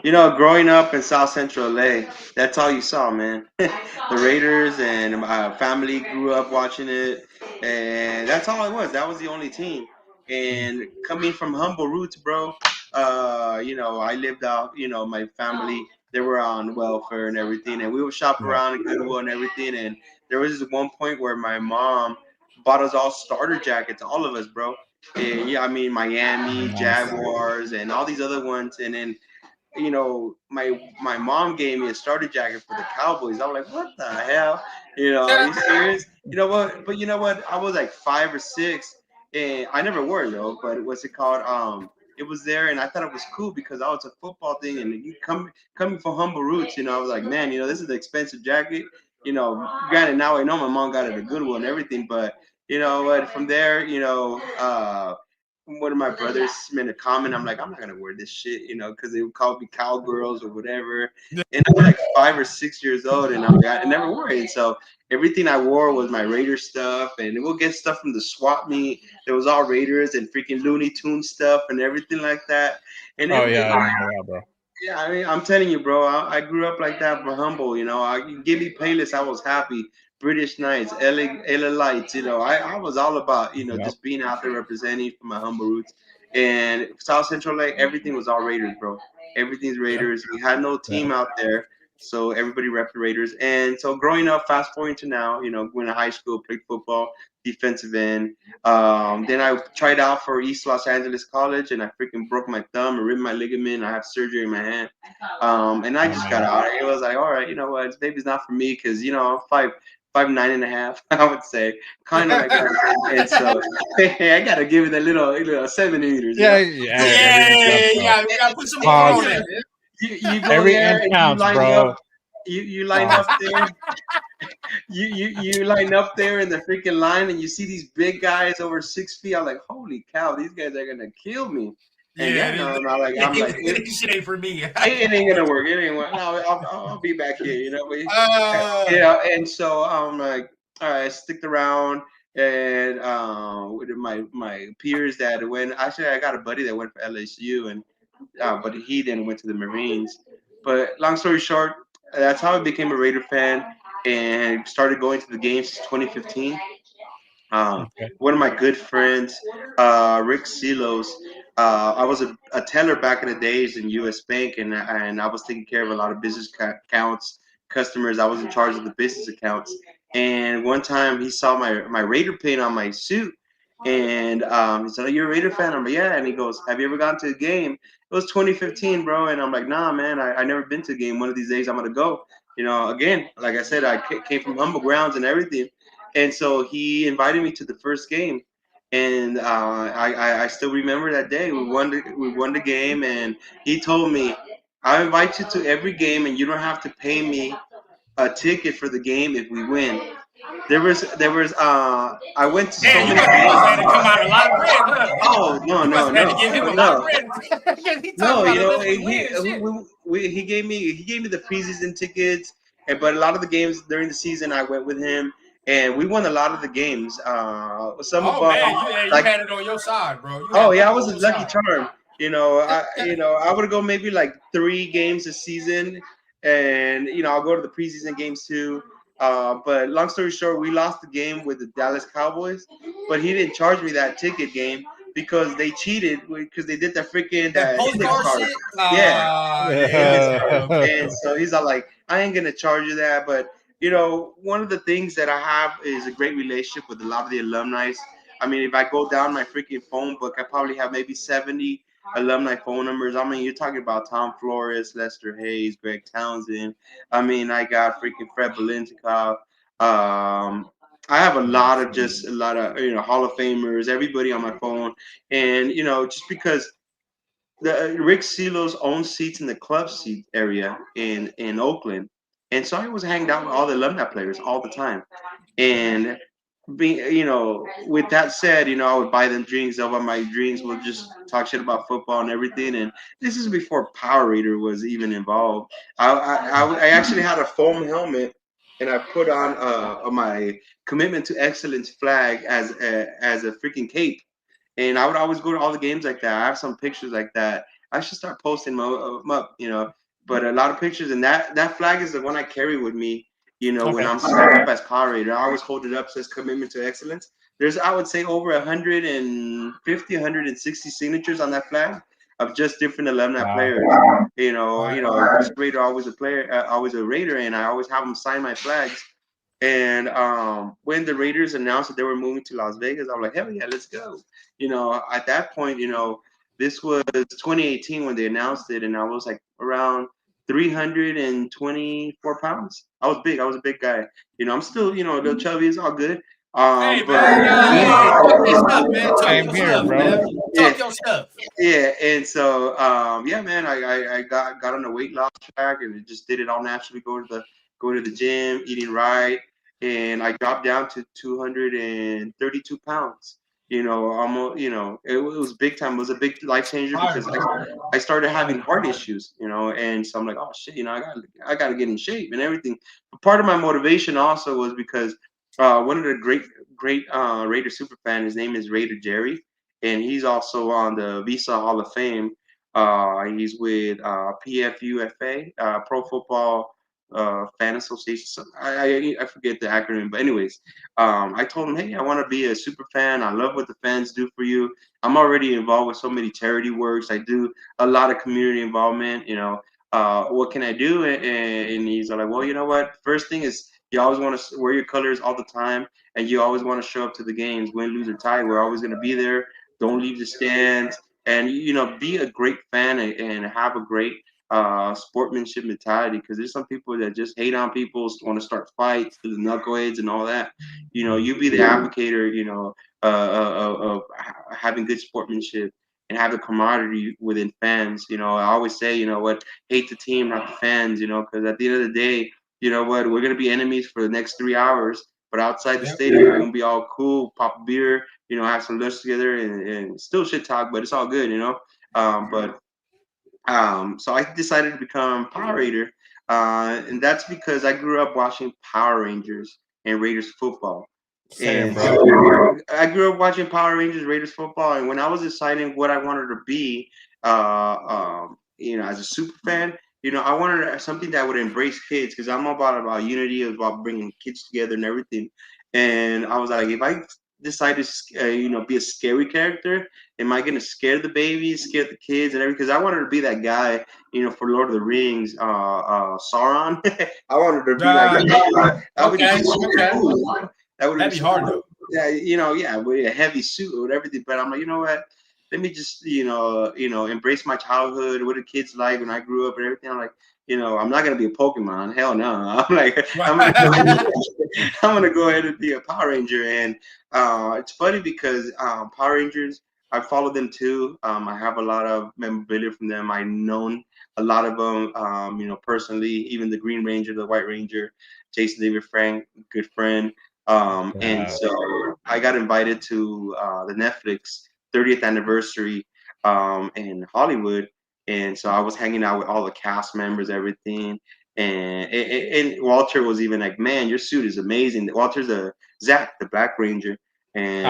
Growing up in South Central LA, that's all you saw, man. The Raiders, and my family grew up watching it, and that's all it was. That was the only team. And coming from humble roots, bro, I lived out, my family, they were on welfare and everything, and we would shop around in Goodwill and everything. And there was this one point where my mom bought us all starter jackets, all of us, bro. And yeah, I mean, Miami, Jaguars, and all these other ones. And then my mom gave me a starter jacket for the Cowboys. I'm like, what the hell? Are you serious? You know what? But you know what? I was like 5 or 6, and I never wore it though. But what's it called? It was there, and I thought it was cool because I was a football thing, and you coming from humble roots. I was like, man, this is an expensive jacket. Granted, now I know my mom got it a good one and everything, but you know what? From there, one of my brothers made a comment. I'm like, I'm not gonna wear this shit, because they would call me cowgirls or whatever. And I'm like 5 or 6 years old, and I never wore it. And so everything I wore was my Raider stuff, and we'll get stuff from the swap meet. There was all Raiders and freaking Looney Tunes stuff and everything like that. And bro. Yeah, I mean, I'm telling you, bro. I grew up like that, but humble. You give me playlists, I was happy. British Knights, LA Lights. I was all about just being out there representing for my humble roots. And South Central LA, everything was all Raiders, bro. Everything's Raiders. We had no team out there, so everybody repped the Raiders. And so growing up, fast forwarding to now, going to high school, played football, defensive end. Then I tried out for East Los Angeles College, and I freaking broke my thumb and ripped my ligament. I have surgery in my hand. And I just got out. It was like, all right, you know what, this baby's not for me, because I'm 5'9.5", I would say, kind of like that. And so I gotta give it a little 7 meters. Yeah. We gotta put some more on there. You go Every there inch counts, and bro. You line up there. You line up there in the freaking line, and you see these big guys over 6 feet. I'm like, holy cow, these guys are gonna kill me. And I'm like, this shit ain't for me. It ain't gonna work. It ain't work. No, I'll be back here. And so I'm like, all right, stick around. And with my peers that went, actually, I got a buddy that went for LSU, and but he then went to the Marines. But long story short, that's how I became a Raider fan and started going to the games since 2015. One of my good friends, Rick Silos, I was a teller back in the days in U.S. Bank, and I was taking care of a lot of business accounts, customers. I was in charge of the business accounts. And one time he saw my Raider paint on my suit, and he said, "Oh, you're a Raider fan?" I'm like, "Yeah." And he goes, "Have you ever gone to a game?" It was 2015, bro. And I'm like, "Nah, man, I never been to a game. One of these days I'm gonna go." Again, like I said, I came from humble grounds and everything. And so he invited me to the first game, and I still remember that day. We won the game, and he told me, "I invite you to every game, and you don't have to pay me a ticket for the game if we win." There was I went to so many games. Had to come out a lot of bread, huh? Oh no. Had to give him a lot of bread. He gave me the preseason tickets, but a lot of the games during the season I went with him. and we won a lot of the games. Some of Oh them, man, you like, had it on your side, bro. You oh had yeah, I luck was on a your lucky side. charm. I would go maybe like 3 games a season, and I'll go to the preseason games too. But long story short, we lost the game with the Dallas Cowboys, but he didn't charge me that ticket game because they cheated because they did the freaking That index postcard card. shit? Yeah, Yeah, index card. and so he's all like, I ain't gonna charge you that. But one of the things that I have is a great relationship with a lot of the alumni. I mean, if I go down my freaking phone book, I probably have maybe 70 alumni phone numbers. I mean, you're talking about Tom Flores, Lester Hayes, Greg Townsend. I mean, I got freaking Fred Belintikov. I have a lot of Hall of Famers, everybody on my phone, and just because the Rick Silos owns seats in the club seat area in Oakland, and so I was hanging out with all the alumni players all the time, and with that said, I would buy them drinks. They'll buy my drinks. We'll just talk shit about football and everything. And this is before Power Raider was even involved. I actually had a foam helmet, and I put on my commitment to excellence flag as a freaking cape. And I would always go to all the games like that. I have some pictures like that. I should start posting them up. But a lot of pictures, and that flag is the one I carry with me. When Okay. I'm set up as Power Rater, I always hold it up, says commitment to excellence. There's, I would say, over 150, 160 signatures on that flag of just different alumni players. This Raider always a player, always a Raider, and I always have them sign my flags. And when the Raiders announced that they were moving to Las Vegas, I'm like, hell yeah, let's go. At that point, this was 2018 when they announced it, and I was like around 324 pounds. I was big. I was a big guy. I'm still, a little chubby. It's all good. Hey But man, hey, talk your stuff, man. Talk Same your here, stuff, bro. man. yeah, Talk your stuff. yeah. And so, yeah, man, I got on the weight loss track and just did it all naturally. Going to the gym, eating right, and I dropped down to 232 pounds. Almost, it was big time. It was a big life changer because I started having heart issues, and so I'm like, oh shit, I got to get in shape and everything. But part of my motivation also was because one of the great Raider super fan, his name is Raider Jerry, and he's also on the Visa Hall of Fame. He's with PFUFA, Pro Football Fan Association. So I forget the acronym, but anyways, I told him, hey, I want to be a super fan. I love what the fans do for you. I'm already involved with so many charity works. I do a lot of community involvement. What can I do? And he's like, well, you know what? First thing is you always want to wear your colors all the time, and you always want to show up to the games, win, lose, or tie. We're always going to be there. Don't leave the stands, and be a great fan and have a great sportsmanship mentality, because there's some people that just hate on people, want to start fights, the knuckleheads and all that. You be the advocator, of having good sportsmanship and have the camaraderie within fans. I always say, hate the team, not the fans, because at the end of the day, we're going to be enemies for the next 3 hours, but outside the stadium, we're going to be all cool, pop a beer, have some lunch together and still shit talk, but it's all good, so I decided to become Power Raider, and that's because I grew up watching Power Rangers and Raiders football. Same, And bro. so I grew up watching Power Rangers, Raiders football, and when I was deciding what I wanted to be, as a super fan, I wanted something that would embrace kids, because I'm about unity, about bringing kids together and everything. And I was like, if I decide to, be a scary character, am I gonna scare the babies, scare the kids, and everything? Because I wanted to be that guy, for Lord of the Rings, Sauron. I wanted to be like that. I would Okay, be super okay. cool. That would That'd be hard though. Yeah, yeah, with a heavy suit or everything. But I'm like, you know what? Let me just, embrace my childhood, what the kids like when I grew up and everything. I'm like, I'm not gonna be a Pokemon. Hell no. I'm like, I'm gonna go ahead and be a Power Ranger. And it's funny because Power Rangers, I follow them too. I have a lot of memorabilia from them. I've known a lot of them, personally. Even the Green Ranger, the White Ranger, Jason David Frank, good friend. And so I got invited to the Netflix 30th anniversary in Hollywood. And so I was hanging out with all the cast members, everything. And Walter was even like, man, your suit is amazing. Walter's Zach, the Black Ranger, and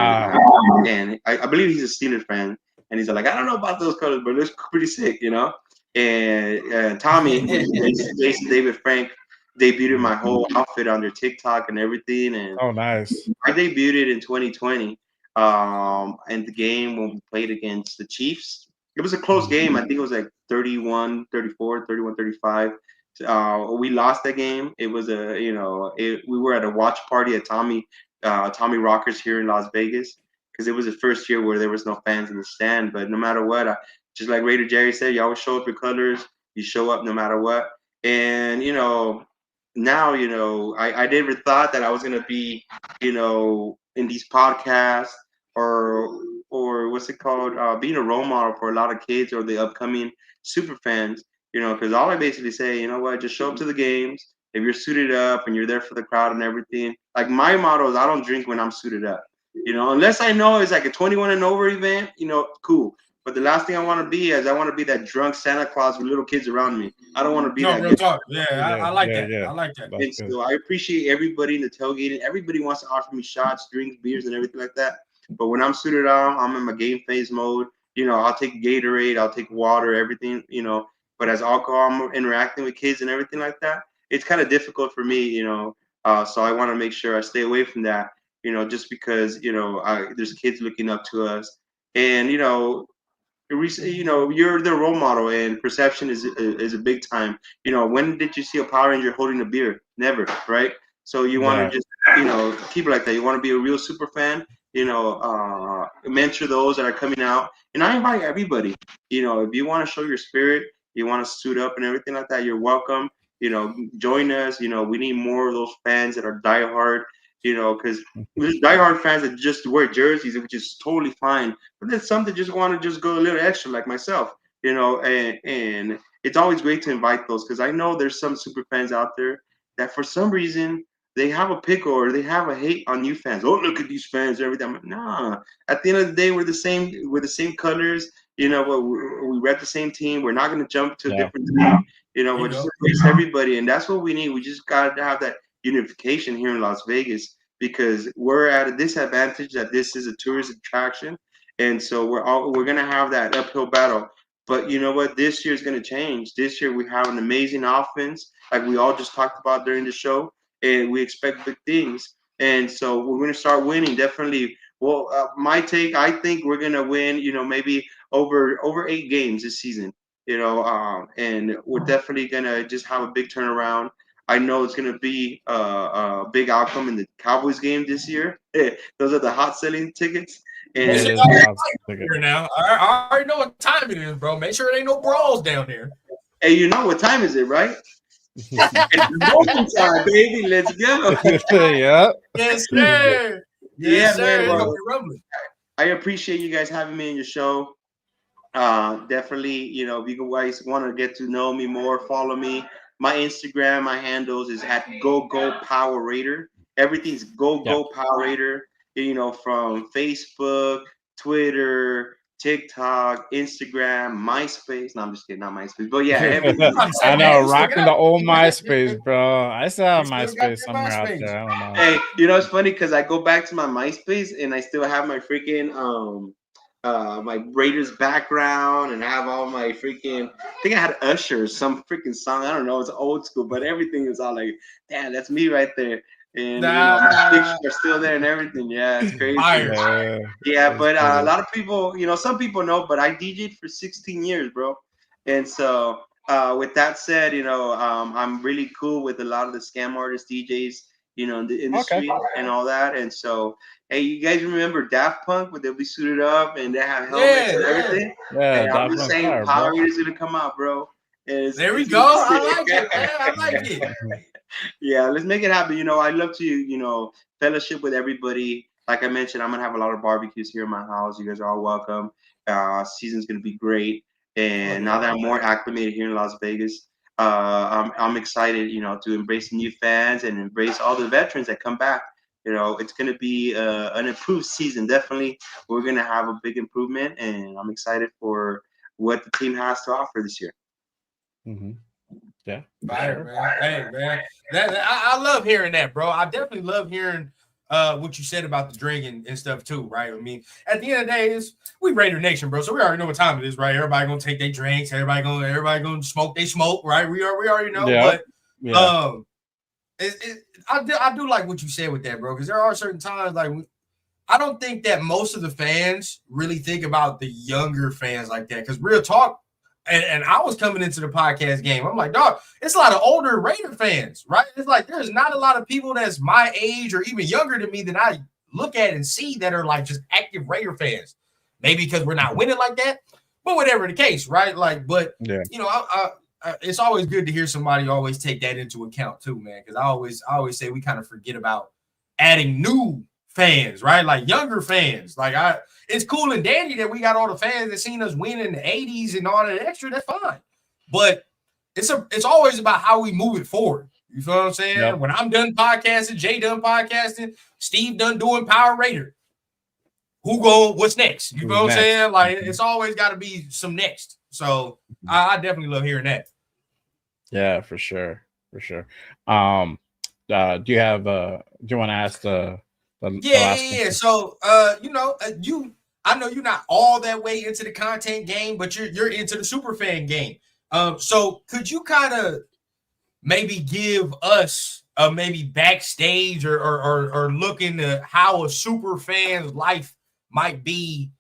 I believe he's a Steelers fan, and he's like, I don't know about those colors, but it looks pretty sick, you know. And Tommy, Jason David Frank, debuted my whole outfit on their TikTok and everything, and Oh, nice. I debuted in 2020. And the game when we played against the Chiefs, it was a close game. I think it was like 31-34, 31-35. We lost that game. It was we were at a watch party at Tommy Rockers here in Las Vegas, because it was the first year where there was no fans in the stand. But no matter what, just like Raider Jerry said, you always show up your colors. You show up no matter what. And now I never thought that I was gonna be in these podcasts or what's it called, being a role model for a lot of kids or the upcoming super fans. Because all I basically say, you know what, just show up to the games. If you're suited up and you're there for the crowd and everything, like my motto is I don't drink when I'm suited up. Unless I know it's like a 21 and over event, cool. But the last thing I want to be is I want to be that drunk Santa Claus with little kids around me. I don't want to be that. Real talk. Yeah, I like that. Yeah. I like that. And so I appreciate everybody in the tailgating. Everybody wants to offer me shots, drinks, beers, and everything like that. But when I'm suited up, I'm in my game phase mode. I'll take Gatorade, I'll take water, everything. But as alcohol, I'm interacting with kids and everything like that. It's kind of difficult for me. So I want to make sure I stay away from that. Just because there's kids looking up to us, and you're the role model, and perception is a big time. When did you see a Power Ranger holding a beer? Never, right? So you want to just keep it like that. You want to be a real super fan. Mentor those that are coming out, and I invite everybody. If you want to show your spirit, you want to suit up and everything like that, you're welcome. Join us. We need more of those fans that are diehard. Because there's diehard fans that just wear jerseys, which is totally fine. But there's some that just want to just go a little extra, like myself. And it's always great to invite those, because I know there's some super fans out there that for some reason they have a pick or they have a hate on new fans. Oh, look at these fans, everything. I'm like, nah. At the end of the day, we're the same. We're the same colors. But we rep the same team. We're not going to jump to a different team. We're just embrace everybody, and that's what we need. We just got to have that unification here in Las Vegas, because we're at a disadvantage that this is a tourist attraction, and so we're going to have that uphill battle. But you know what? This year is going to change. This year we have an amazing offense, like we all just talked about during the show, and we expect big things. And so we're going to start winning, definitely. Well, my take, I think we're going to win, maybe over 8 games this season, and we're definitely going to just have a big turnaround. I know it's going to be a big outcome in the Cowboys game this year. Those are the hot selling tickets. And here now, I already know what time it is, bro. Make sure it ain't no brawls down there. Hey, what time is it, right? It's time, baby. Let's go. Yeah. Yes, sir. Yes, sir. Man. Well, I appreciate you guys having me in your show. Definitely, if you guys want to get to know me more, follow me. My Instagram, my handles is at Go Power Raider. Everything's Go Power Raider. From Facebook, Twitter, TikTok, Instagram, MySpace. No, I'm just kidding, not MySpace. But yeah, I know, rocking the old MySpace, bro. I still have MySpace somewhere out there. I don't know. Hey, it's funny because I go back to my MySpace and I still have my freaking my Raiders background, and I have all my freaking. I think I had Usher, some freaking song. I don't know. It's old school, but everything is all like, damn, that's me right there. And my pictures are still there and everything. Yeah, it's crazy. Yeah, but a lot of people, some people know, but I DJ'd for 16 years, bro. And so with that said, I'm really cool with a lot of the scam artist DJs, in the industry and all that. And so, hey, you guys remember Daft Punk, where they'll be suited up and they have helmets and everything? Yeah, hey, I'm just saying, Power Rangers gonna come out, bro. There we go. I like it, man. I like it. Yeah, let's make it happen. I love to, fellowship with everybody. Like I mentioned, I'm gonna have a lot of barbecues here in my house. You guys are all welcome. Season's gonna be great. And now that I'm more acclimated here in Las Vegas, I'm excited, to embrace the new fans and embrace all the veterans that come back. It's going to be an improved season. Definitely, we're going to have a big improvement, and I'm excited for what the team has to offer this year. Mm-hmm. Yeah. Fire, man. Hey, man. I love hearing that, bro. I definitely love hearing what you said about the drinking and stuff too, right? I mean, at the end of the day, we Raider Nation, bro. So we already know what time it is, right? Everybody gonna take their drinks, everybody gonna smoke, they smoke, right? We already know, Yeah. but I do like what you said with that, bro, because there are certain times like I don't think that most of the fans really think about the younger fans like that. Because real talk, and I was coming into the podcast game, I'm like, dog, it's a lot of older Raider fans, right? It's like there's not a lot of people that's my age or even younger than me that I look at and see that are like just active Raider fans. Maybe because we're not winning like that, but whatever the case, right? Like, but Yeah. you know, it's always good to hear somebody always take that into account too, man. Because I always say we kind of forget about adding new fans, right? Like younger fans. Like it's cool and dandy that we got all the fans that seen us win in the 80s and all that extra. That's fine. But it's always about how we move it forward. You feel what I'm saying? Yep. When I'm done podcasting, Jay done podcasting, Steve done doing Power Raider. What's next? You know what I'm saying? Like it's always got to be some next. So I definitely love hearing that. Yeah, for sure. For sure. Do you want to ask the yeah. So, I know you're not all that way into the content game, but you're into the super fan game. So could you kind of maybe give us maybe backstage or look into how a super fan's life might be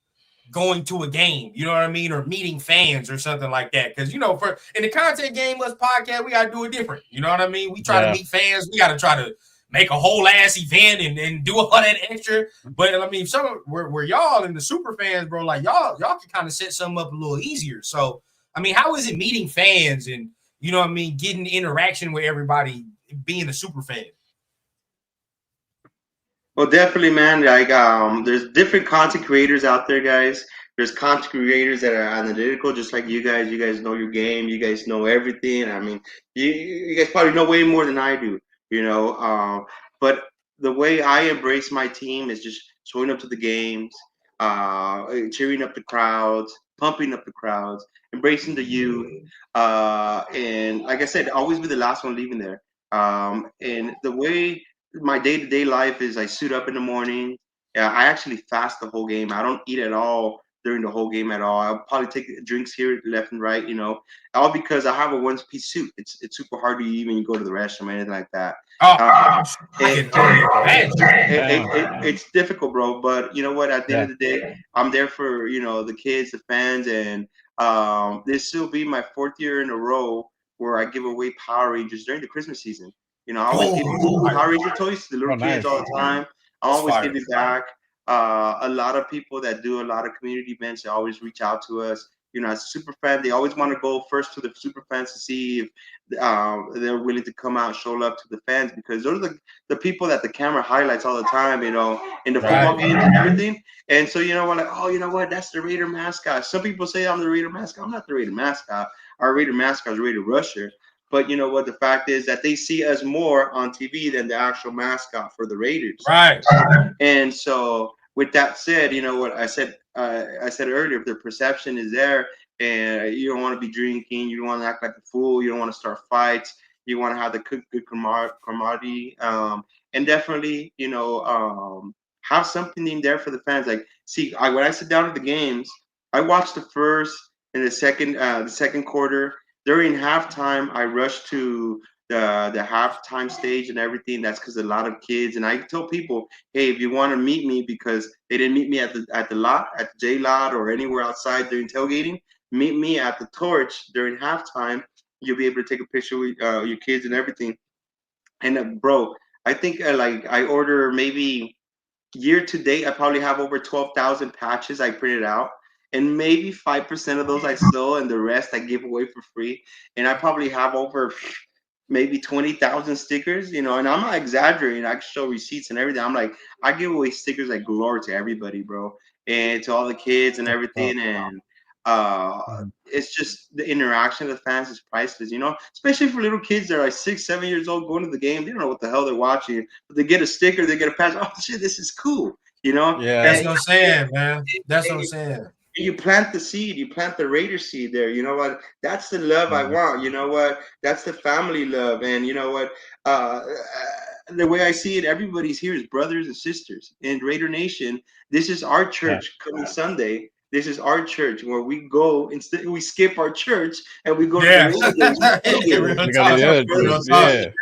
going to a game, you know what I mean, or meeting fans or something like that? Because for in the content game, us podcast, we gotta do it different. You know what I mean? We try to meet fans, we gotta try to make a whole ass event and do all that extra. But I mean, where y'all and the super fans, bro, like y'all can kind of set something up a little easier. So I mean, how is it meeting fans and you know what I mean, getting interaction with everybody, being a super fan? Well, definitely, man. Like, there's different content creators out there, guys. There's content creators that are analytical, just like you guys. You guys know your game. You guys know everything. I mean, you guys probably know way more than I do, But the way I embrace my team is just showing up to the games, cheering up the crowds, pumping up the crowds, embracing the youth, and like I said, always be the last one leaving there. And the way my day-to-day life is I suit up in the morning. Yeah, I actually fast the whole game. I don't eat at all during the whole game at all. I'll probably take drinks here left and right, all because I have a one-piece suit. It's super hard to even go to the restroom or anything like that. It's difficult, bro. But you know what? At the end of the day, I'm there for the kids, the fans, and this will be my 4th year in a row where I give away Power Rangers during the Christmas season. I always give Power Ranger toys to the little kids all the time. I always give it back. A lot of people that do a lot of community events, they always reach out to us. As a super fan, they always want to go first to the super fans to see if they're willing to come out and show love to the fans, because those are the people that the camera highlights all the time, in the football games and everything. And so, like, that's the Raider mascot. Some people say I'm the Raider mascot. I'm not the Raider mascot. Our Raider mascot is Raider Rusher. But you know what? The fact is that they see us more on TV than the actual mascot for the Raiders. Right. And so, with that said, you know what I said? I said earlier, if the perception is there, and you don't want to be drinking, you don't want to act like a fool, you don't want to start fights, you want to have the good camaraderie, and definitely, have something in there for the fans. Like, see, when I sit down at the games, I watch the first and the second quarter. During halftime, I rush to the halftime stage and everything. That's because a lot of kids, and I tell people, hey, if you want to meet me, because they didn't meet me at the lot, at the J lot, or anywhere outside during tailgating, meet me at the Torch during halftime. You'll be able to take a picture with your kids and everything. And bro, I think like I order maybe year to date, I probably have over 12,000 patches I printed out. And maybe 5% of those I sell, and the rest I give away for free. And I probably have over maybe 20,000 stickers, and I'm not exaggerating. I can show receipts and everything. I'm like, I give away stickers like glory to everybody, bro, and to all the kids and everything. And it's just the interaction of the fans is priceless, especially for little kids that are like 6, 7 years old going to the game. They don't know what the hell they're watching, but they get a sticker, they get a patch. Oh shit, this is cool. That's what I'm saying, man. That's what I'm saying. You plant the seed, you plant the Raider seed there. You know what? That's the love I want. You know what? That's the family love. And you know what? The way I see it, everybody's here is brothers and sisters. In Raider Nation, this is our church coming Sunday. This is our church where we go, instead we skip our church and we go to the Raider Real game. talk. Real talk.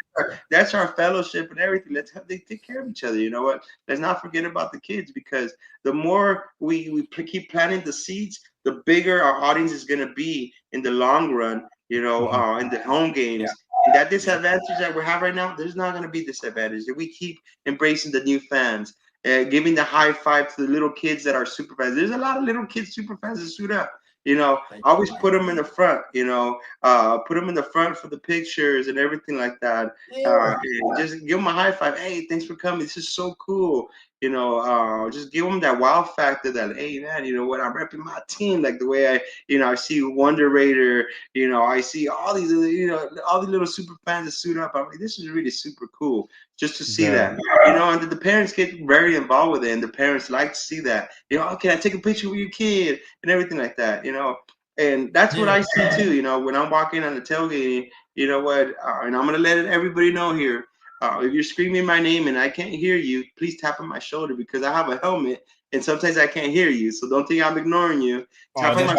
That's our fellowship and everything. They take care of each other. You know what? Let's not forget about the kids, because the more we keep planting the seeds, the bigger our audience is going to be in the long run. You know, in the home games. And that disadvantage that we have right now, there's not going to be disadvantage. If we keep embracing the new fans, giving the high five to the little kids that are super fans. There's a lot of little kids super fans that suit up. You know, I always put them in the front. You know, put them in the front for the pictures and everything like that. And just give them a high five. Hey, thanks for coming. This is so cool. You know, just give them that wow factor that, hey, man, you know what, I'm repping my team, like the way I see Wonder Raider, you know, I see all these, all the little super fans that suit up. I'm like, this is really super cool just to see that, you know, and the parents get very involved with it, and the parents like to see that, you know, oh, can I take a picture with your kid and everything like that, you know, and that's what I see too, you know, when I'm walking on the tailgate, you know what, and I'm going to let everybody know here. If you're screaming my name and I can't hear you, please tap on my shoulder, because I have a helmet and sometimes I can't hear you. So don't think I'm ignoring you. Tap on my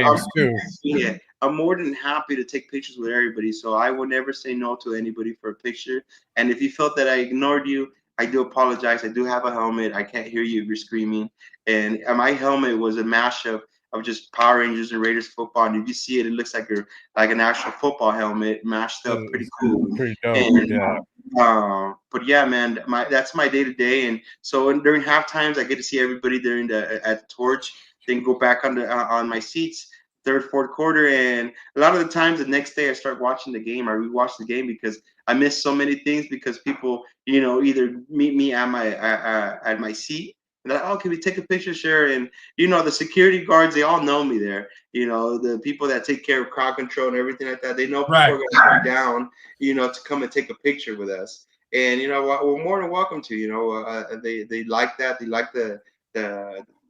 shoulder. Yeah, I'm more than happy to take pictures with everybody. So I will never say no to anybody for a picture. And if you felt that I ignored you, I do apologize. I do have a helmet. I can't hear you if you're screaming. And my helmet was a mashup of just Power Rangers and Raiders football. And if you see it, it looks like an actual football helmet mashed up, pretty cool. Pretty dope. And, but yeah, man, that's my day to day. And so during half times, I get to see everybody during at the torch. Then go back on my seats, third, fourth quarter, and a lot of the times the next day I start watching the game. I rewatch the game because I miss so many things, because people, you know, either meet me at my seat. And they're like, oh, can we take a picture, sure? And you know, the security guards, they all know me there. You know, the people that take care of crowd control and everything like that, they know people are going to come down, you know, to come and take a picture with us. And you know what, we're more than welcome to. You know, they like that. They like the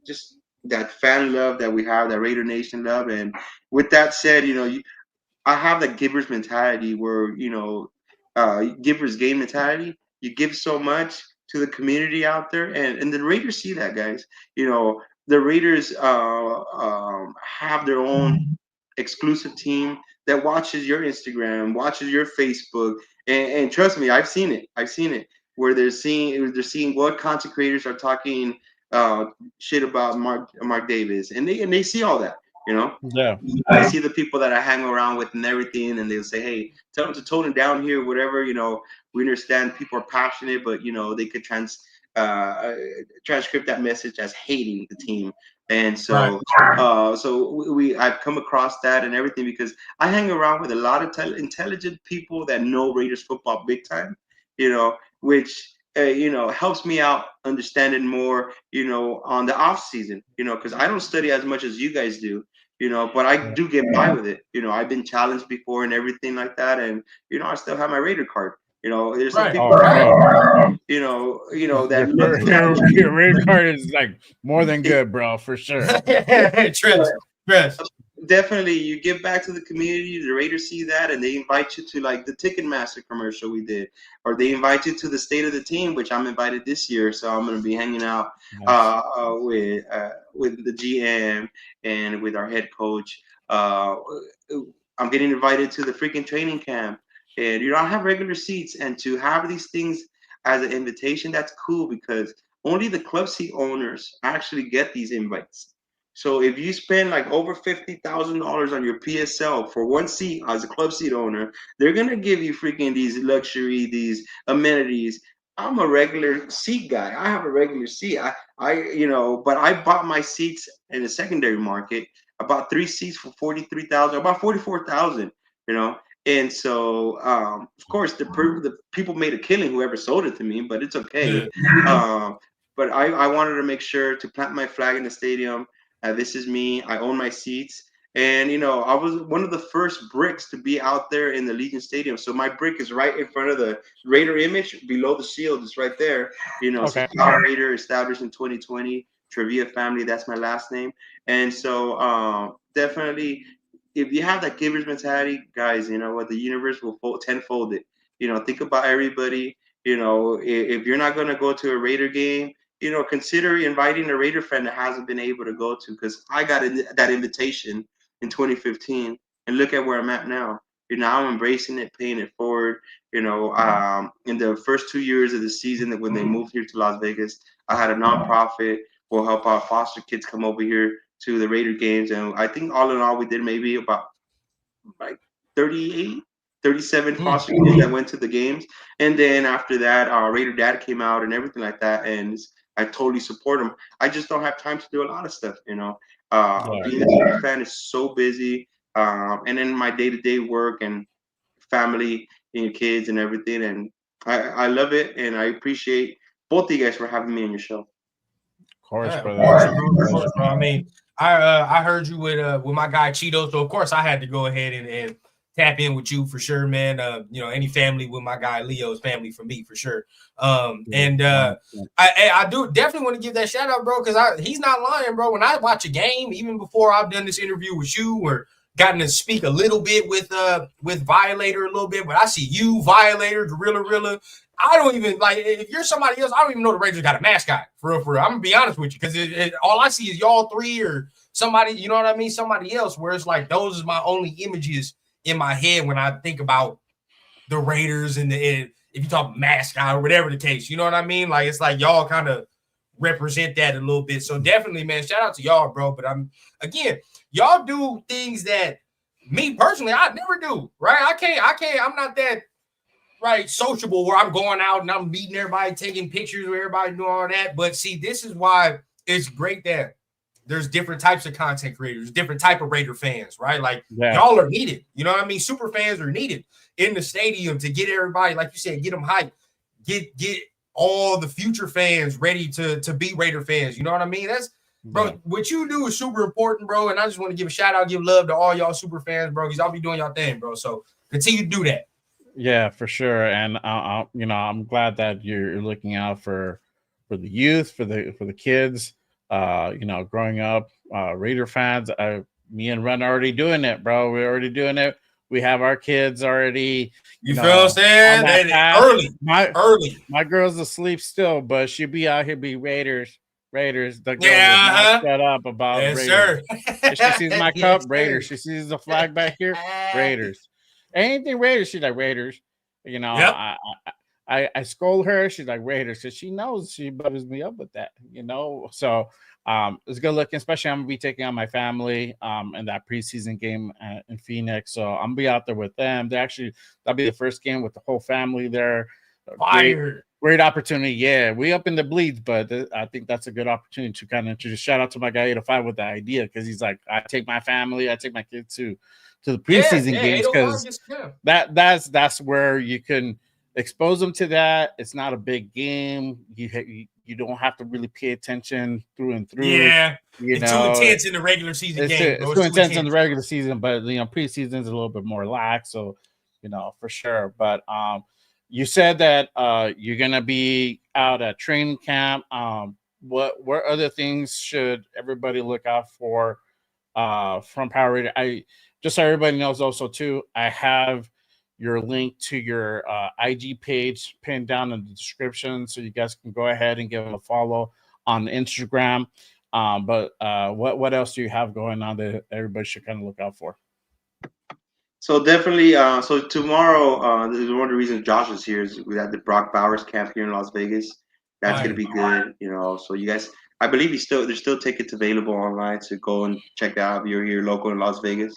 just that fan love that we have, that Raider Nation love. And with that said, you know, I have that giver's mentality where, you know, giver's game mentality. You give so much to the community out there, and the Raiders see that, guys. You know, the Raiders have their own exclusive team that watches your Instagram, watches your Facebook, and trust me, I've seen it. I've seen it where they're seeing what content creators are talking shit about Mark Davis, and they see all that. You know, I see the people that I hang around with and everything, and they'll say, "Hey, tell them to tone it down here, whatever." You know, we understand people are passionate, but you know, they could transcript that message as hating the team. And so, I've come across that and everything, because I hang around with a lot of intelligent people that know Raiders football big time. You know, which you know, helps me out understanding more, you know, on the off season, you know, because I don't study as much as you guys do, you know, but I do get by with it. You know, I've been challenged before and everything like that. And, you know, I still have my Raider card. You know, there's some people, you know, that your Raider card is like more than good, bro, for sure. Definitely, you give back to the community. The Raiders see that, and they invite you to like the Ticketmaster commercial we did, or they invite you to the State of the Team, which I'm invited this year. So I'm going to be hanging out with the GM and with our head coach. I'm getting invited to the freaking training camp, and you know, I have regular seats, and to have these things as an invitation, that's cool, because only the club seat owners actually get these invites. So if you spend like over $50,000 on your PSL for one seat as a club seat owner, they're gonna give you freaking these these amenities. I'm a regular seat guy. I have a regular seat. But I bought my seats in the secondary market. I bought 3 seats for 43,000, about 44,000. You know, and so of course the people made a killing, whoever sold it to me, but it's okay. But I wanted to make sure to plant my flag in the stadium. This is me. I own my seats. And, you know, I was one of the first bricks to be out there in the Legion Stadium. So my brick is right in front of the Raider image, below the shield. It's right there. You know, so Power Raider established in 2020. Trivia family. That's my last name. And so definitely, if you have that giver's mentality, guys, you know what, the universe will tenfold it. You know, think about everybody. You know, if you're not going to go to a Raider game, you know, consider inviting a Raider fan that hasn't been able to go to, because I got that invitation in 2015, and look at where I'm at now. You know, I'm embracing it, paying it forward. You know, in the first 2 years of the season, that when they moved here to Las Vegas, I had a nonprofit. We'll help out foster kids come over here to the Raider games, and I think all in all, we did maybe about like 38, 37 foster kids that went to the games. And then after that, Raider Dad came out and everything like that, and I totally support him. I just don't have time to do a lot of stuff, you know. Being a Raider fan is so busy, and then my day-to-day work and family and kids and everything, and I love it, and I appreciate both of you guys for having me on your show. Of course, Yeah, brother. of course, bro. I mean, I heard you with my guy Cheeto, so of course I had to go ahead and tap in with you for sure, man. You know, any family with my guy Leo's family for me for sure. I do definitely want to give that shout out, bro, because he's not lying, bro. When I watch a game, even before I've done this interview with you or gotten to speak a little bit with Violator a little bit, but I see you, Violator, Gorilla. I don't even like, if you're somebody else, I don't even know the Raiders got a mascot for real. I'm gonna be honest with you, because all I see is y'all three or somebody, you know what I mean, somebody else. Where it's like those is my only images in my head when I think about the Raiders and if you talk mascot or whatever the case, you know what I mean? Like it's like y'all kind of represent that a little bit. So definitely, man, shout out to y'all, bro. But y'all do things that me personally I never do, right? I can't. I'm not that. Right, sociable where I'm going out and I'm meeting everybody, taking pictures with everybody, doing all that. But see, this is why it's great that there's different types of content creators, different type of Raider fans, right? Like y'all are needed. You know what I mean? Super fans are needed in the stadium to get everybody, like you said, get them hyped, get all the future fans ready to be Raider fans. You know what I mean? That's bro. What you do is super important, bro. And I just want to give a shout out, give love to all y'all super fans, bro, because y'all be doing y'all thing, bro. So continue to do that. Yeah, for sure. And you know, I'm glad that you're looking out for the youth, for the kids. You know, growing up, Raider fans. Me and Ren are already doing it, bro. We're already doing it. We have our kids already. You feel what I'm saying? Early. My girl's asleep still, but she'll be out here be Raiders. The girl will not shut up about Raiders. Sir. If she sees my cup, Raiders. She sees the flag back here, Raiders. Anything Raiders, she's like Raiders. You know, I scold her. She's like Raiders, because she knows she butters me up with that. You know, so it's good looking. Especially I'm gonna be taking on my family in that preseason game in Phoenix. So I'm gonna be out there with them. That'll be the first game with the whole family there. Great opportunity. Yeah, we up in the bleeds, but I think that's a good opportunity to kind of introduce. Shout out to my guy 805 with the idea, because he's like, I take my family, I take my kids to the preseason games, because that's where you can expose them to that. It's not a big game. You don't have to really pay attention through and through. Yeah, it's too intense in the regular season game. It's too intense in the regular season, but you know, preseason is a little bit more lax. So, you know, for sure. But you said that you're gonna be out at training camp. What other things should everybody look out for from Power Raider? Just so everybody knows also too, I have your link to your IG page pinned down in the description, so you guys can go ahead and give them a follow on Instagram. But what else do you have going on that everybody should kind of look out for? So definitely, so tomorrow, this is one of the reasons Josh is here, is we have the Brock Bowers camp here in Las Vegas. That's gonna be good, you know. So you guys, I believe there's still tickets available online to go and check out if you're here local in Las Vegas.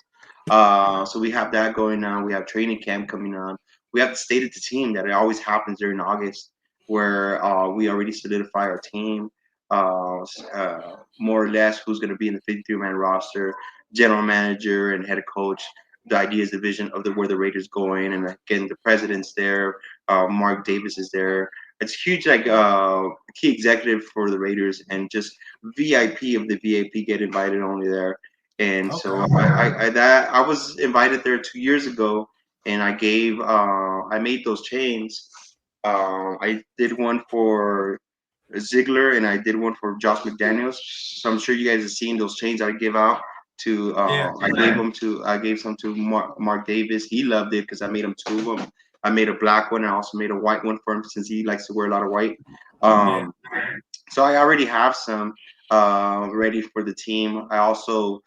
So we have that going on. We have training camp coming on. We have the state of the team that it always happens during August, where we already solidify our team, more or less who's going to be in the 53-man roster, general manager and head coach, the ideas, the vision of where the Raiders going, and again the president's there, Mark Davis is there. It's huge, like key executive for the Raiders, and just VIP of the VIP get invited only there. And so I was invited there 2 years ago, and I made those chains. I did one for Ziegler, and I did one for Josh McDaniels. So I'm sure you guys have seen those chains I give out to. I gave some to Mark Davis. He loved it because I made him 2 of them. I made a black one. I also made a white one for him since he likes to wear a lot of white. So I already have some ready for the team. I also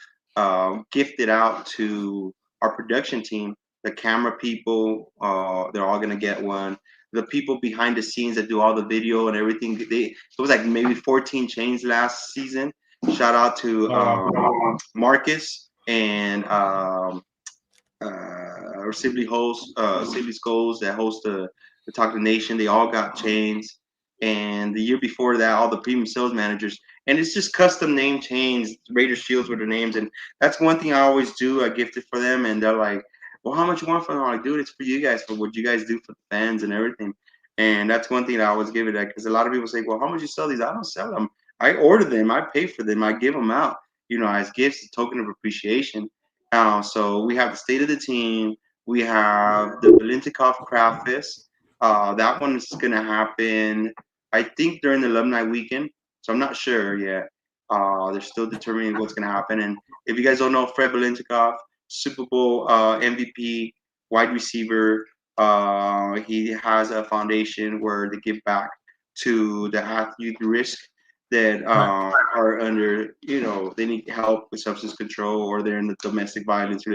gifted out to our production team, the camera people. They're all gonna get one. The people behind the scenes that do all the video and everything. It was like maybe 14 chains last season. Shout out to Marcus and our Sibley Skulls that host the Talk the Nation. They all got chains. And the year before that, all the premium sales managers. And it's just custom name chains, Raider shields with their names. And that's one thing I always do. I gift it for them. And they're like, well, how much you want for them? I'm like, dude, it's for you guys, for what you guys do for the fans and everything. And that's one thing that I always give it at, because a lot of people say, well, how much you sell these? I don't sell them. I order them. I pay for them. I give them out, as gifts, a token of appreciation. So we have the state of the team. We have the Valentikov Craft Fest. That one is going to happen, I think, during the alumni weekend. So I'm not sure yet. They're still determining what's going to happen. And if you guys don't know, Fred Valentikov, Super Bowl MVP, wide receiver, he has a foundation where they give back to the athlete risk that are under, they need help with substance control, or they're in the domestic violence.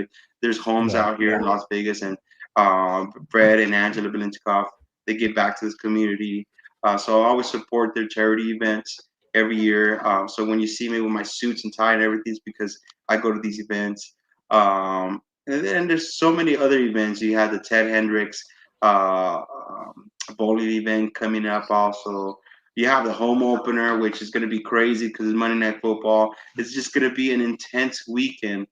There's homes out here in Las Vegas, and Fred and Angela Valentikov, they give back to this community. So I always support their charity events every year. So when you see me with my suits and tie and everything, it's because I go to these events. And then there's so many other events. You have the Ted Hendricks bowling event coming up also. You have the home opener, which is going to be crazy because it's Monday Night Football. It's just going to be an intense weekend.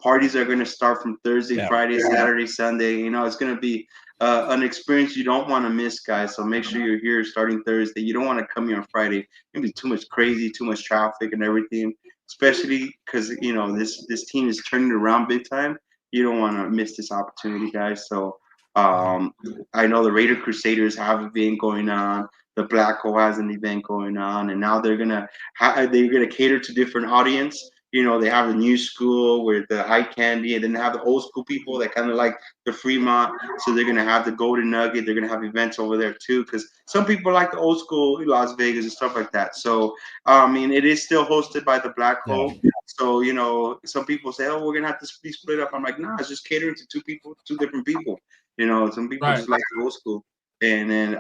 Parties are going to start from Thursday, Friday, Saturday, Sunday. It's going to be an experience you don't want to miss, guys. So make sure you're here starting Thursday. You don't want to come here on Friday. It's going to be too much crazy, too much traffic and everything, especially because, this team is turning around big time. You don't want to miss this opportunity, guys. So I know the Raider Crusaders have an event going on. The Black Hole has an event going on, and now they're gonna cater to different audience. They have the new school with the high candy, and then they have the old school people that kind of like the Fremont. So they're gonna have the Golden Nugget. They're gonna have events over there too, because some people like the old school Las Vegas and stuff like that. So it is still hosted by the Black Hole. So some people say, "Oh, we're gonna have to be split up." I'm like, "Nah, it's just catering to two different people." Some people just like the old school, and then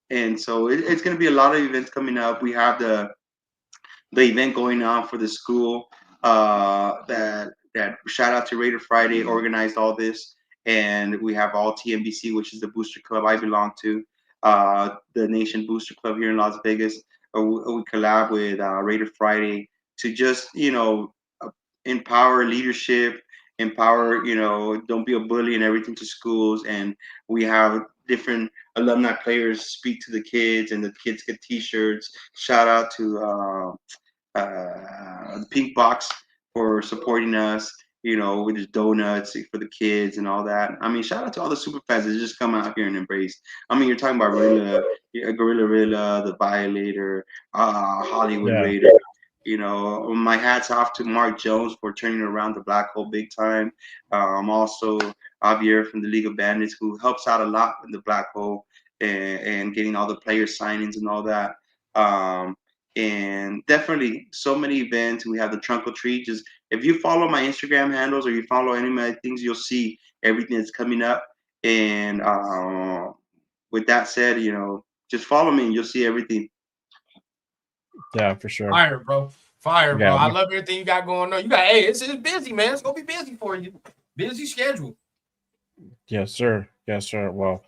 and so it's going to be a lot of events coming up. We have the event going on for the school. That shout out to Raider Friday organized all this, and we have all TMBC, which is the booster club I belong to, the Nation Booster Club here in Las Vegas. We collab with Raider Friday to just empower leadership, empower, don't be a bully and everything to schools. And we have different alumni players speak to the kids, and the kids get t-shirts. Shout out to the Pink Box for supporting us, with the donuts for the kids and all that. Shout out to all the super fans that just come out here and embrace. You're talking about Gorilla Rilla, the Violator, Hollywood Raider. My hat's off to Mark Jones for turning around the Black Hole big time. Also Javier from the League of Bandits, who helps out a lot in the Black Hole and getting all the player signings and all that. And definitely so many events. We have the Trunk or Treat. Just if you follow my Instagram handles or you follow any of my things, you'll see everything that's coming up. And with that said, just follow me and you'll see everything. Yeah, for sure. Fire, bro. Fire, bro. I love everything you got going on. It's busy, man. It's gonna be busy for you. Busy schedule. Yes, sir. Yes, sir. Well,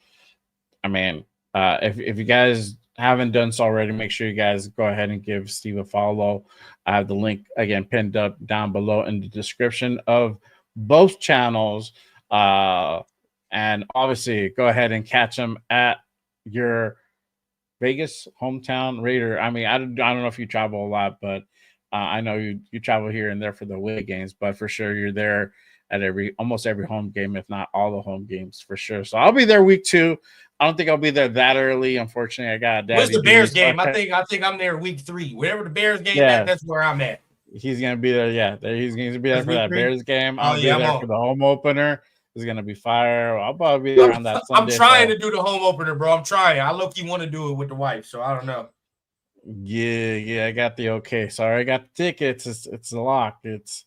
if you guys haven't done so already, make sure you guys go ahead and give Steve a follow. I have the link again pinned up down below in the description of both channels. And obviously go ahead and catch them at your Vegas hometown Raider. I don't know if you travel a lot, but I know you travel here and there for the away games, but for sure you're there at almost every home game, if not all the home games for sure. So I'll be there week 2. I don't think I'll be there that early. Unfortunately, I got a daddy. What's the Bears duties, game? I think I'm there week 3. Wherever the Bears game Yeah. at, that's where I'm at. He's gonna be there. Yeah, he's gonna be there That's for week that 3? Bears game. Oh, I'll yeah, be I'm there on. for the home opener. It's gonna be fire. I'll probably be there on that Sunday. I'm trying to do the home opener, bro. I'm trying. I low-key want to do it with the wife, so I don't know. Yeah, I got the okay. Sorry, I got the tickets. It's a lock. It's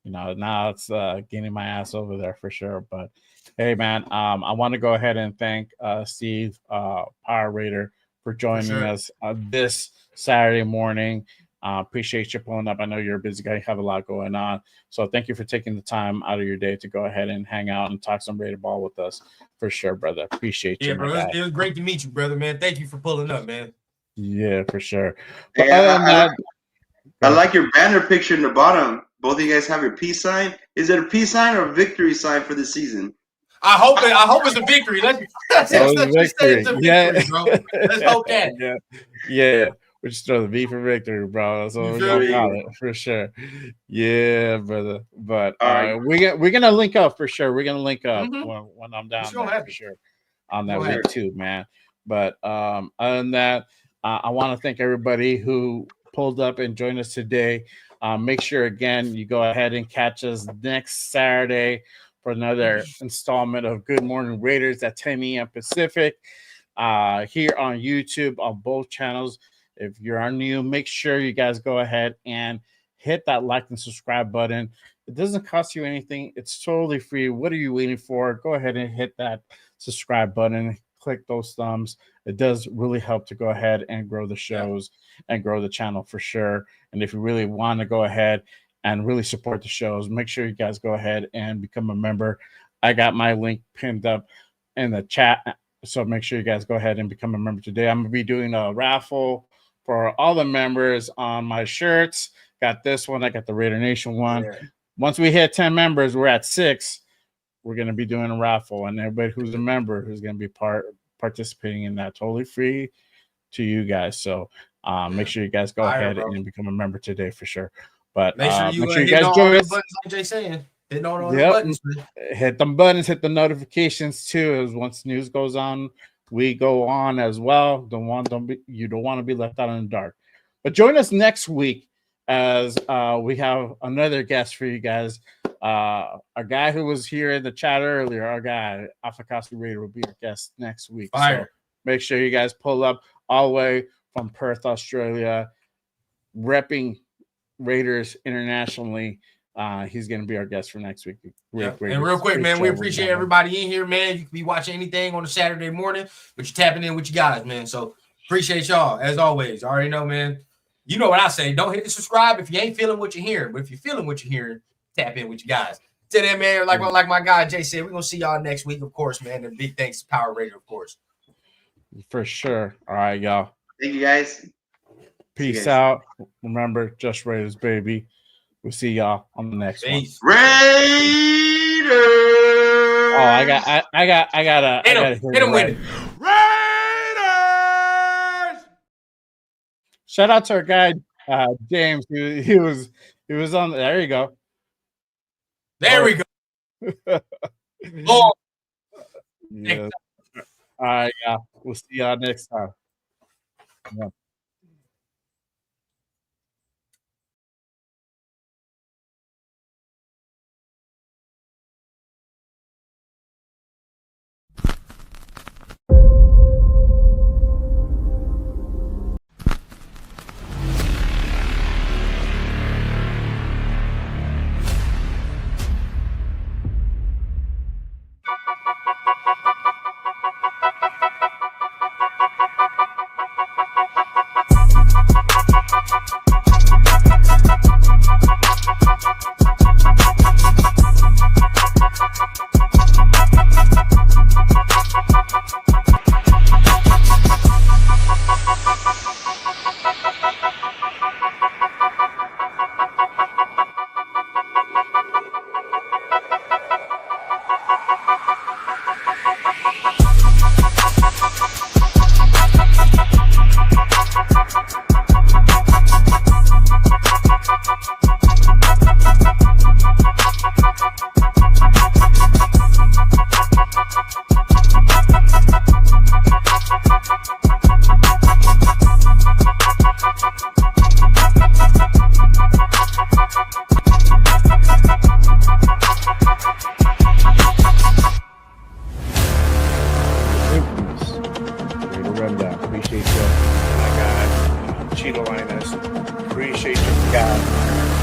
now it's getting my ass over there for sure. But hey, man, I want to go ahead and thank Steve Power Raider for joining us this Saturday morning. Appreciate you pulling up. I know you're a busy guy. You have a lot going on. So thank you for taking the time out of your day to go ahead and hang out and talk some Raider ball with us for sure, brother. Appreciate you. Yeah, bro. It was great to meet you, brother, man. Thank you for pulling up, man. Yeah, for sure. But I like your banner picture in the bottom. Both of you guys have your peace sign. Is it a peace sign or a victory sign for the season? I hope it's a victory. Let's just say it's a victory, bro. Let's hope that. Yeah. We just throw the V for victory, bro. That's what we're gonna call it for sure. Yeah, brother. But we're gonna link up for sure. We're gonna link up when I'm down there for sure on that week too, man. But other than that, I want to thank everybody who pulled up and joined us today. Make sure again you go ahead and catch us next Saturday for another installment of Good Morning Raiders at 10 a.m. Pacific here on YouTube on both channels. If you are new, make sure you guys go ahead and hit that like and subscribe button. It doesn't cost you anything. It's totally free. What are you waiting for? Go ahead and hit that subscribe button. Click those thumbs. It does really help to go ahead and grow the shows and grow the channel for sure. And if you really want to go ahead and really support the shows, make sure you guys go ahead and become a member. I got my link pinned up in the chat. So make sure you guys go ahead and become a member today. I'm going to be doing a raffle for all the members on my shirts. Got this one. I got the Raider Nation one. Yeah. Once we hit 10 members, we're at 6. We're going to be doing a raffle. And everybody who's a member who's going to be participating in that, totally free to you guys. So make sure you guys go ahead and become a member today for sure. But make sure you guys join us. Buttons, like Jay saying. Hitting on all the buttons. Hit them buttons, hit the notifications too. As once news goes on, we go on as well. You don't want to be left out in the dark. But join us next week as we have another guest for you guys. A guy who was here in the chat earlier, our guy, Afakasi Raider, will be our guest next week. Fire. So make sure you guys pull up all the way from Perth, Australia, repping Raiders internationally. He's going to be our guest for next week. And real quick, man, we appreciate everybody in here, man. You can be watching anything on a Saturday morning, but you're tapping in with you guys, man. So appreciate y'all as always. I already know, man. You know what I say. Don't hit the subscribe if you ain't feeling what you're hearing. But if you're feeling what you're hearing, tap in with you guys. Till then, man, like my guy Jay said, we're going to see y'all next week, of course, man. And big thanks to Power Raider, of course. For sure. All right, y'all. Thank you, guys. Peace out. Remember, just Raiders, baby. We'll see y'all on the next one. Raiders. Oh, I gotta hit him with it. Raiders. Shout out to our guy James. He was on. There you go. There we go. Oh. Yeah. All right, yeah. We'll see y'all next time. Yeah.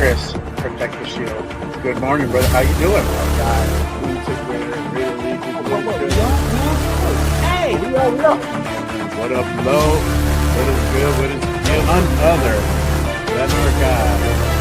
Chris, protect the shield. Good morning, brother. How you doing? Hey, What up, Lo? What is good? What is none other than our guy,